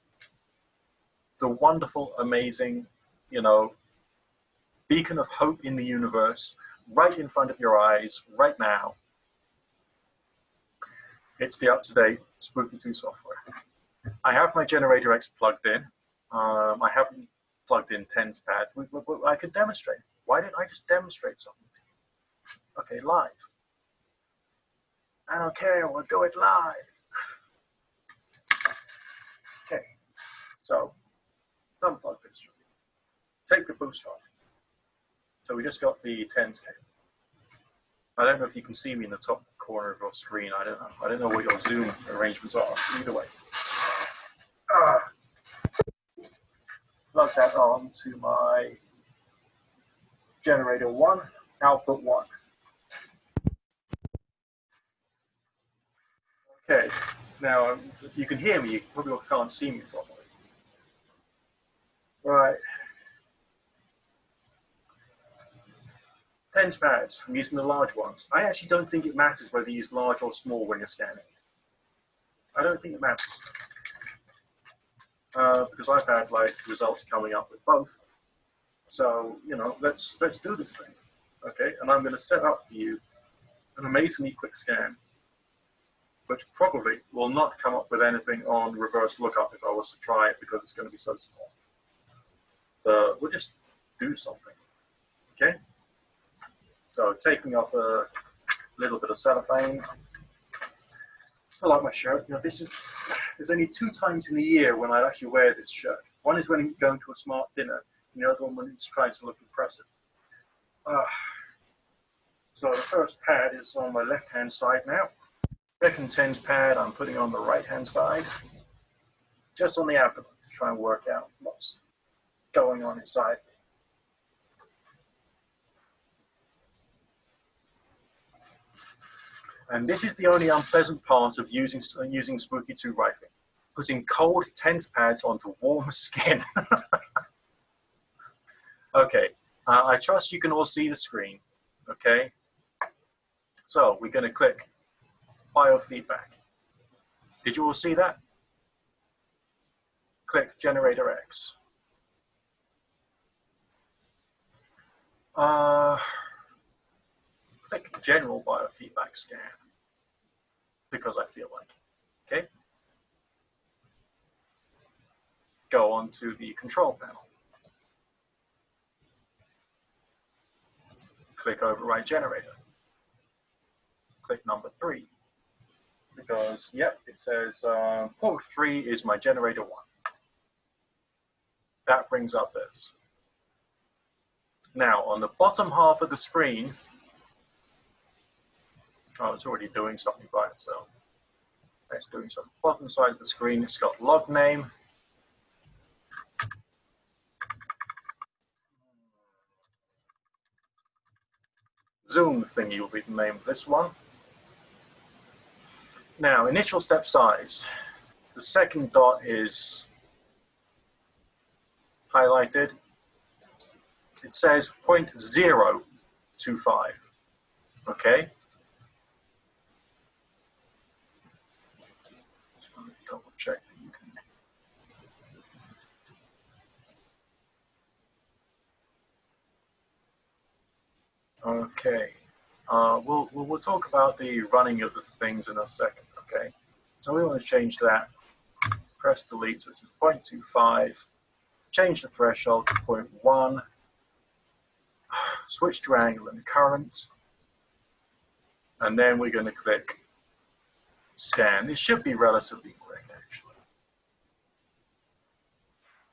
the wonderful, amazing, beacon of hope in the universe, right in front of your eyes, right now. It's the up-to-date Spooky2 software. I have my Generator X plugged in. I haven't plugged in TENS pads. I could demonstrate. Why didn't I just demonstrate something to you? Okay, live. I don't care, we'll do it live. Okay, so unplug this. Take the boost off. So we just got the TENS cable. I don't know if you can see me in the top corner of your screen. I don't know what your Zoom arrangements are. Either way. plug that on to my generator 1, output 1. Okay, now you can hear me, you probably can't see me properly. Right. TENS pads, I'm using the large ones. I actually don't think it matters whether you use large or small when you're scanning. I don't think it matters. Because I've had like results coming up with both. So, you know, let's do this thing. Okay, and I'm going to set up for you an amazingly quick scan, which probably will not come up with anything on reverse lookup if I was to try it because it's going to be so small. But we'll just do something. Okay? So taking off a little bit of cellophane. I like my shirt. You know, there's only 2 times in the year when I actually wear this shirt. One is when I'm going to a smart dinner, and the other one when it's trying to look impressive. So the first pad is on my left-hand side now. Second TENS pad I'm putting on the right-hand side, just on the abdomen to try and work out what's going on inside. And this is the only unpleasant part of using Spooky2 rifling, putting cold TENS pads onto warm skin. Okay, I trust you can all see the screen, okay? So we're gonna click Biofeedback. Did you all see that? Click Generator X. Click General Biofeedback Scan, because I feel like it, okay? Go on to the control panel. Click Override Generator. Click number 3, because, yep, it says port 3 is my generator 1. That brings up this. Now, on the bottom half of the screen, oh, it's already doing something by itself. It's doing something. Bottom side of the screen, it's got log name. Zoom thingy will be the name of this one. Now, initial step size. The second dot is highlighted. It says 0.025, okay? Just want to double check that you can. Okay, we'll talk about the running of the things in a second, okay? So we want to change that. Press delete, so this is 0.25. Change the threshold to 0.1. Switch to angle and current. And then we're going to click scan. This should be relatively quick, actually.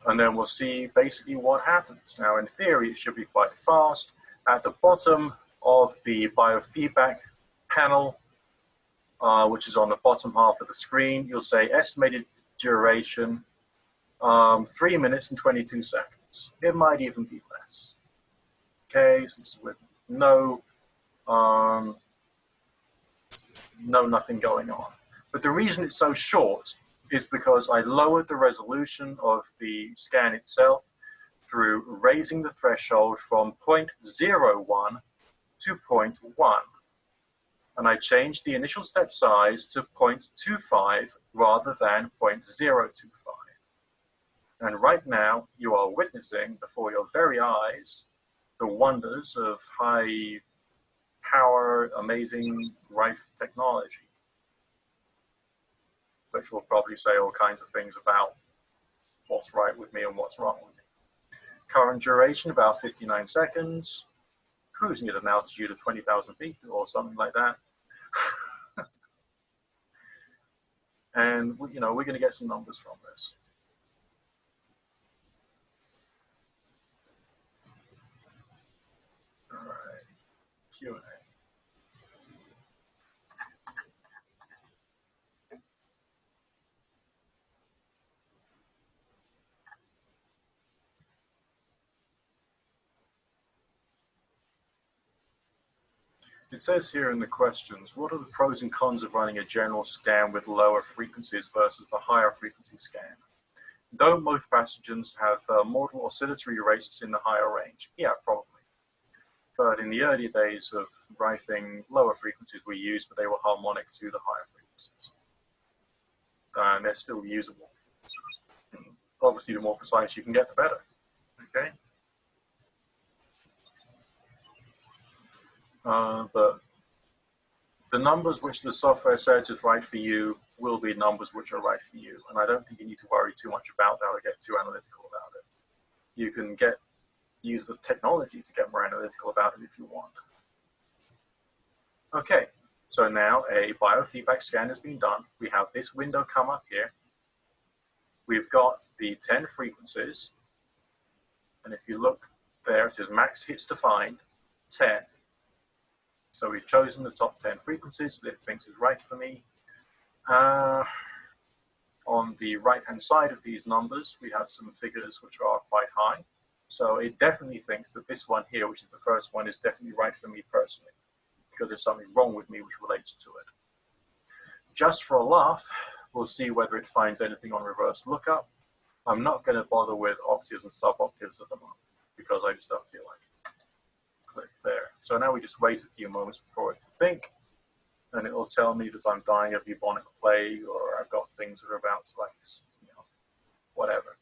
And then we'll see basically what happens. Now, in theory, it should be quite fast. At the bottom of the biofeedback panel, which is on the bottom half of the screen, you'll say estimated duration, 3 minutes and 22 seconds. It might even be less. Okay, so this is with no nothing going on. But the reason it's so short is because I lowered the resolution of the scan itself through raising the threshold from 0.01 to 0.1. And I changed the initial step size to 0.25 rather than 0.025. And right now, you are witnessing before your very eyes the wonders of high power, amazing rife technology, which will probably say all kinds of things about what's right with me and what's wrong with me. Current duration, about 59 seconds. Cruising at an altitude of 20,000 feet or something like that. And, you know, we're going to get some numbers from this. All right, Q&A. It says here in the questions, what are the pros and cons of running a general scan with lower frequencies versus the higher frequency scan? Don't most pathogens have mortal oscillatory rates in the higher range? Yeah, probably. But in the early days of writing, lower frequencies were used, but they were harmonic to the higher frequencies. And they're still usable. Obviously, the more precise you can get, the better. Okay? But the numbers which the software says is right for you will be numbers which are right for you. And I don't think you need to worry too much about that or get too analytical about it. You can use this technology to get more analytical about it if you want. Okay, so now a biofeedback scan has been done. We have this window come up here. We've got the 10 frequencies. And if you look there, it says max hits defined, 10. So we've chosen the top 10 frequencies that it thinks is right for me. On the right-hand side of these numbers, we have some figures which are quite high. So it definitely thinks that this one here, which is the first one, is definitely right for me personally, because there's something wrong with me which relates to it. Just for a laugh, we'll see whether it finds anything on reverse lookup. I'm not going to bother with octaves and sub-octaves at the moment, because I just don't feel like it. Click there. So now we just wait a few moments for it to think, and it will tell me that I'm dying of bubonic plague, or I've got things that are about to, like, whatever.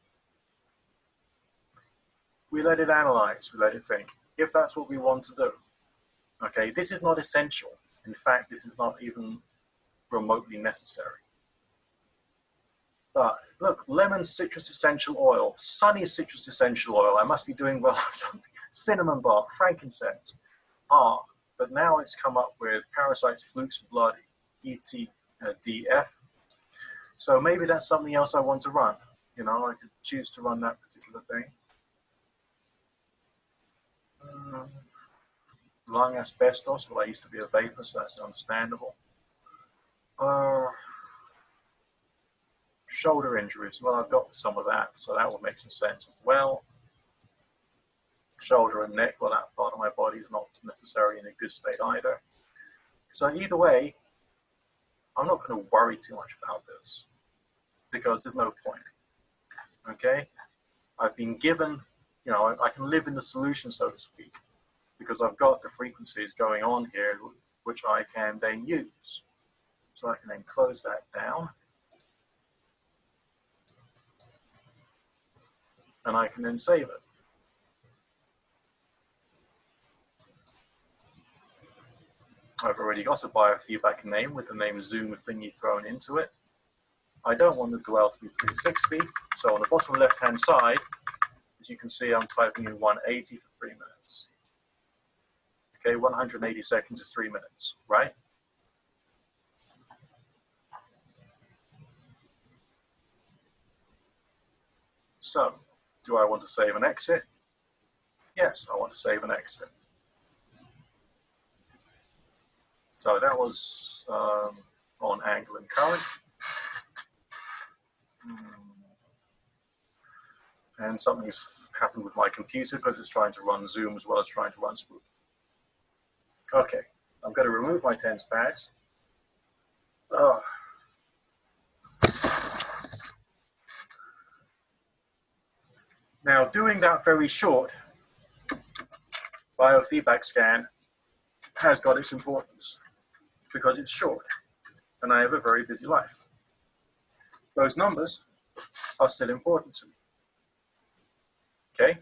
We let it analyze, we let it think, if that's what we want to do. Okay, this is not essential. In fact, this is not even remotely necessary. But look, lemon citrus essential oil, sunny citrus essential oil, I must be doing well. Cinnamon bark, frankincense. But now it's come up with parasites, flukes, blood, ETDF. So maybe that's something else I want to run. You know, I could choose to run that particular thing. Lung asbestos, well, I used to be a vapor, so that's understandable. Shoulder injuries, well, I've got some of that, so that will make some sense as well. Shoulder and neck, well, that part of my body is not necessarily in a good state either. So either way, I'm not going to worry too much about this, because there's no point. Okay? I've been given, you know, I can live in the solution, so to speak, because I've got the frequencies going on here, which I can then use. So I can then close that down. And I can then save it. I've already got a biofeedback name with the name Zoom thingy thrown into it. I don't want the dwell to be 360, so on the bottom left-hand side, as you can see, I'm typing in 180 for 3 minutes. Okay, 180 seconds is 3 minutes, right? So, do I want to save and exit? Yes, I want to save and exit. So that was on angle and current. And something's happened with my computer because it's trying to run Zoom as well as trying to run Spooky. Okay, I'm going to remove my TENS pads. Now, doing that very short biofeedback scan has got its importance because it's short and I have a very busy life. Those numbers are still important to me. Okay?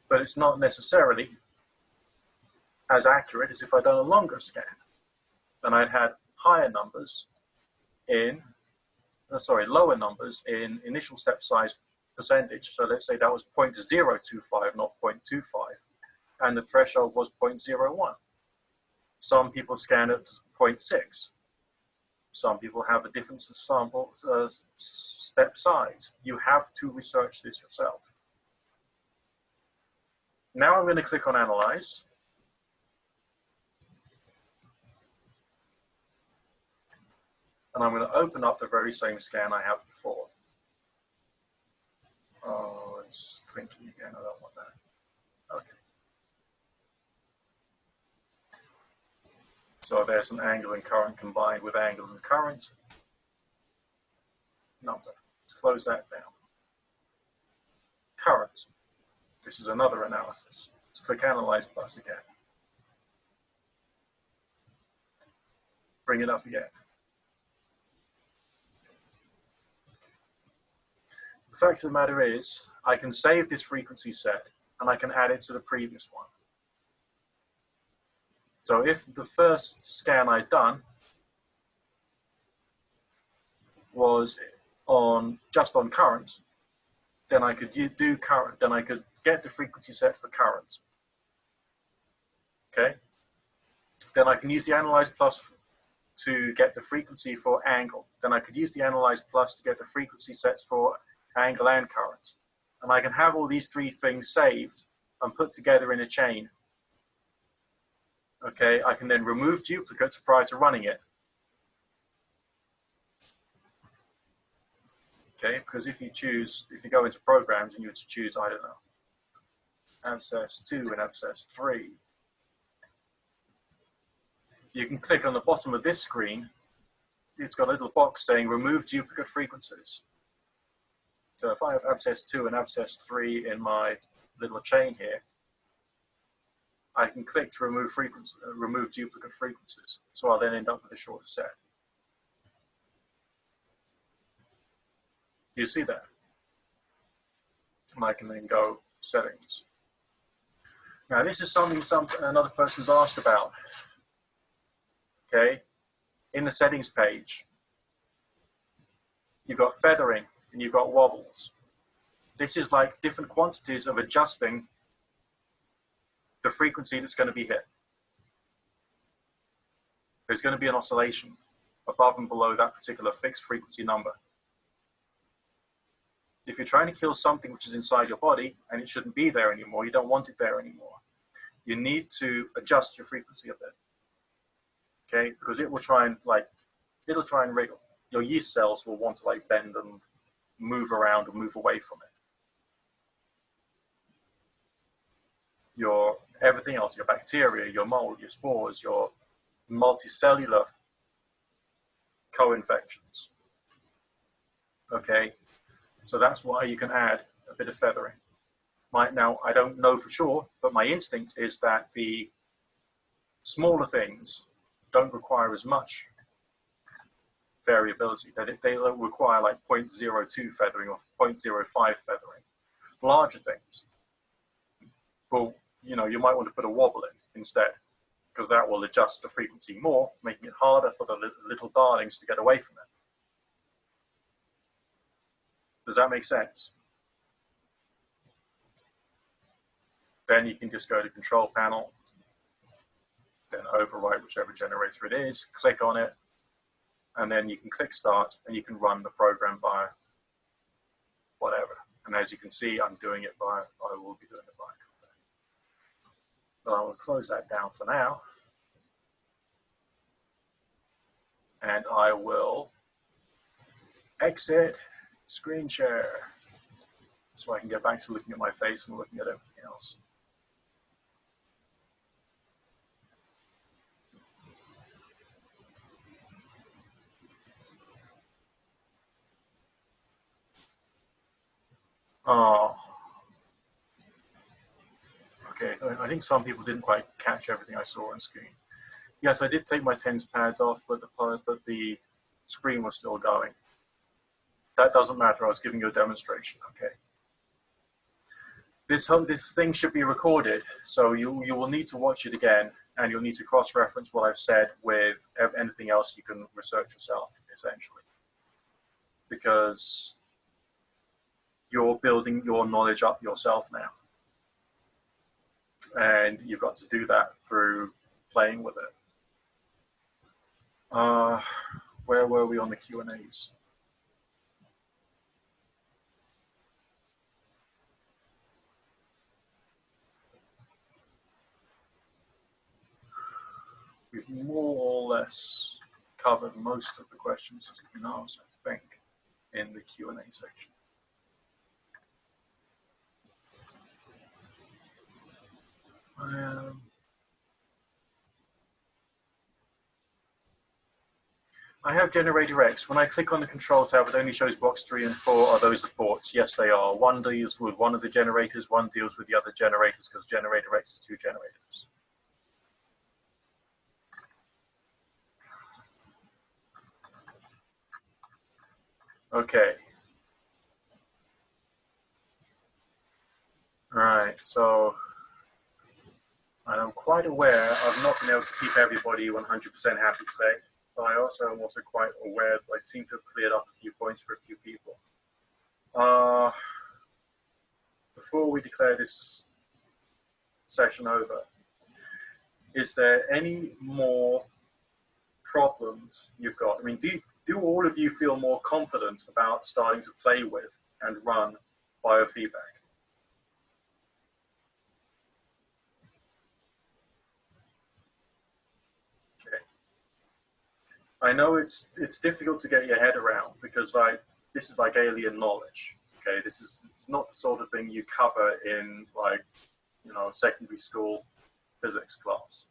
But it's not necessarily as accurate as if I'd done a longer scan. Then I'd had higher numbers in, lower numbers in initial step size percentage. So let's say that was 0.025, not 0.25. And the threshold was 0.01. Some people scan at 0.6. Some people have a different sample step size. You have to research this yourself. Now I'm going to click on Analyze. And I'm going to open up the very same scan I had before. Oh, it's thinking again. I don't want that. Okay. So there's an angle and current combined with angle and current number. Let's close that down. Current. This is another analysis. Let's click Analyze Plus again. Bring it up again. The fact of the matter is, I can save this frequency set and I can add it to the previous one. So if the first scan I'd done was just on current, then I could do current, then I could get the frequency set for current. Okay? Then I can use the Analyze Plus to get the frequency for angle. Then I could use the Analyze Plus to get the frequency sets for angle and current. And I can have all these three things saved and put together in a chain. Okay, I can then remove duplicates prior to running it. Okay, because if you go into programs and you were to choose, I don't know, abscess 2 and abscess 3, you can click on the bottom of this screen. It's got a little box saying remove duplicate frequencies. So if I have abscess 2 and abscess 3 in my little chain here, I can click to remove duplicate frequencies. So I'll then end up with a shorter set. You see that? And I can then go settings. Now this is something another person's asked about. Okay, in the settings page, you've got feathering and you've got wobbles. This is like different quantities of adjusting the frequency that's going to be hit. There's going to be an oscillation above and below that particular fixed frequency number. If you're trying to kill something which is inside your body and it shouldn't be there anymore, you don't want it there anymore, you need to adjust your frequency a bit. Okay, because it will try and wriggle. Your yeast cells will want to like bend and move around and move away from it. Everything else, your bacteria, your mold, your spores, your multicellular co-infections. Okay, so that's why you can add a bit of feathering. Now, I don't know for sure, but my instinct is that the smaller things don't require as much variability. They require like 0.02 feathering or 0.05 feathering. Larger things, well, you might want to put a wobble in instead, because that will adjust the frequency more, making it harder for the little darlings to get away from it. Does that make sense? Then you can just go to Control Panel, then overwrite whichever generator it is, click on it, and then you can click Start, and you can run the program via whatever. And as you can see, I will be doing it via Command. But I will close that down for now. And I will exit screen share so I can get back to looking at my face and looking at everything else. Oh. Okay, so I think some people didn't quite catch everything I saw on screen. Yes, I did take my TENS pads off, but the screen was still going. That doesn't matter, I was giving you a demonstration, okay. This thing should be recorded, so you will need to watch it again, and you'll need to cross-reference what I've said with anything else you can research yourself, essentially. Because you're building your knowledge up yourself now. And you've got to do that through playing with it. Where were we on the Q&As? We've more or less covered most of the questions that have been asked, I think, in the Q&A section. I have generator X. When I click on the control tab, it only shows box 3 and 4 are those the ports. Yes, they are. One deals with one of the generators, one deals with the other generators, because generator X is 2 generators. Okay. All right, so I'm quite aware I've not been able to keep everybody 100% happy today, but I also am also quite aware that I seem to have cleared up a few points for a few people. Before we declare this session over, is there any more problems you've got? I mean, do all of you feel more confident about starting to play with and run biofeedback? I know it's difficult to get your head around because this is like alien knowledge. Okay, it's not the sort of thing you cover in secondary school physics class.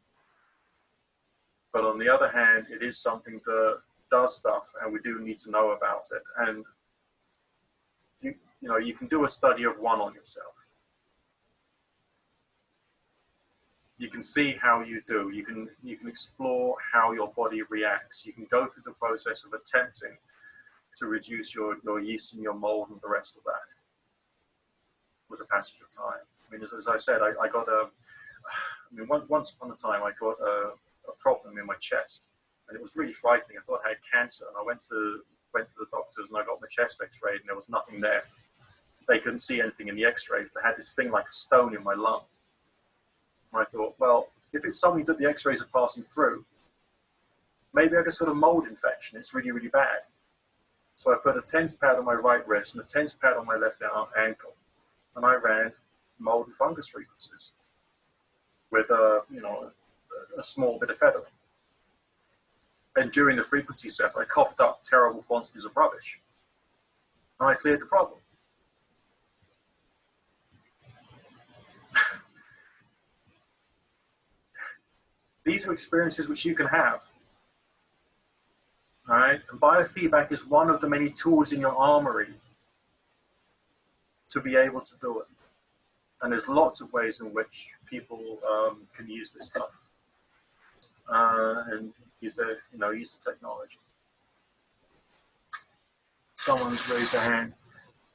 But on the other hand, it is something that does stuff, and we do need to know about it. And you can do a study of one on yourself. You can see how you do. You can explore how your body reacts. You can go through the process of attempting to reduce your yeast and your mold and the rest of that with the passage of time. I mean, as I said, once upon a time I got a problem in my chest, and it was really frightening. I thought I had cancer, and I went to the doctors and I got my chest x-rayed, and there was nothing there. They couldn't see anything in the x-ray. They had this thing like a stone in my lung. And I thought, well, if it's something that the x-rays are passing through, maybe I just got a mold infection. It's really, really bad. So I put a TENS pad on my right wrist and a TENS pad on my left ankle, and I ran mold and fungus frequencies with a small bit of feathering. And during the frequency set, I coughed up terrible quantities of rubbish, and I cleared the problem. These are experiences which you can have. All right? And biofeedback is one of the many tools in your armory to be able to do it. And there's lots of ways in which people can use this stuff and use the technology. Someone's raised their hand.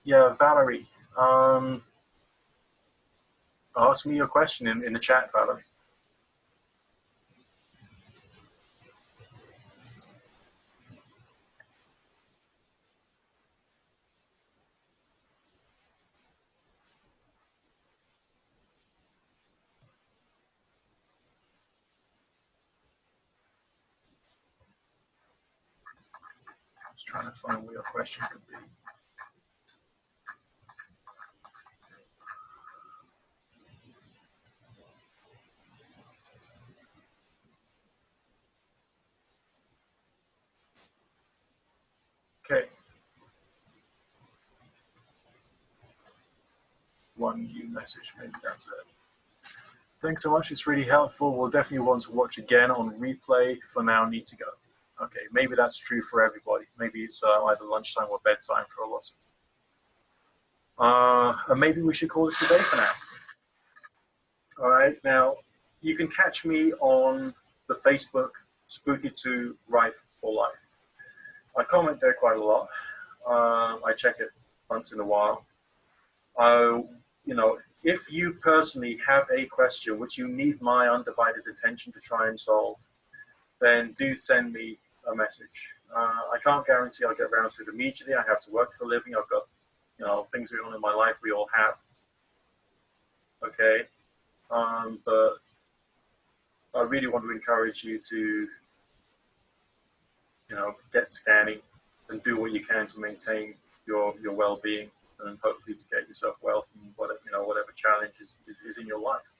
Yeah, Valerie. Ask me your question in the chat, Valerie. Just trying to find where your question could be. Okay. One new message, maybe that's it. Thanks so much. It's really helpful. We'll definitely want to watch again on replay. For now, need to go. Okay, maybe that's true for everybody. Maybe it's either lunchtime or bedtime for a lot of them. And maybe we should call this a day for now. All right, now you can catch me on the Facebook Spooky2 Rife for Life. I comment there quite a lot. I check it once in a while. If you personally have a question which you need my undivided attention to try and solve, then do send me a message. I can't guarantee I'll get around to it immediately. I have to work for a living. I've got, things going on in my life. We all have. Okay, but I really want to encourage you to, get scanning and do what you can to maintain your well-being, and hopefully to get yourself well from whatever challenge is in your life.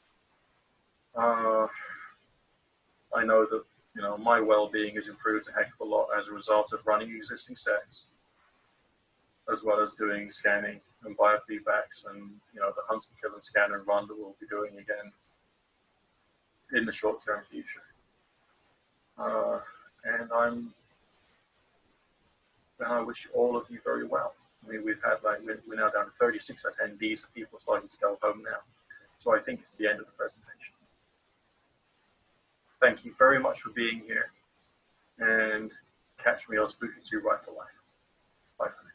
I know that my well-being has improved a heck of a lot as a result of running existing sets, as well as doing scanning and biofeedbacks, and the hunt and kill and scan and run that we'll be doing again in the short-term future. And I'm and I wish all of you very well. I mean, we've had we're now down to 36 attendees, and people are starting to go home now. So I think it's the end of the presentation. Thank you very much for being here, and catch me on Spooky2 Right for Life. Bye for now.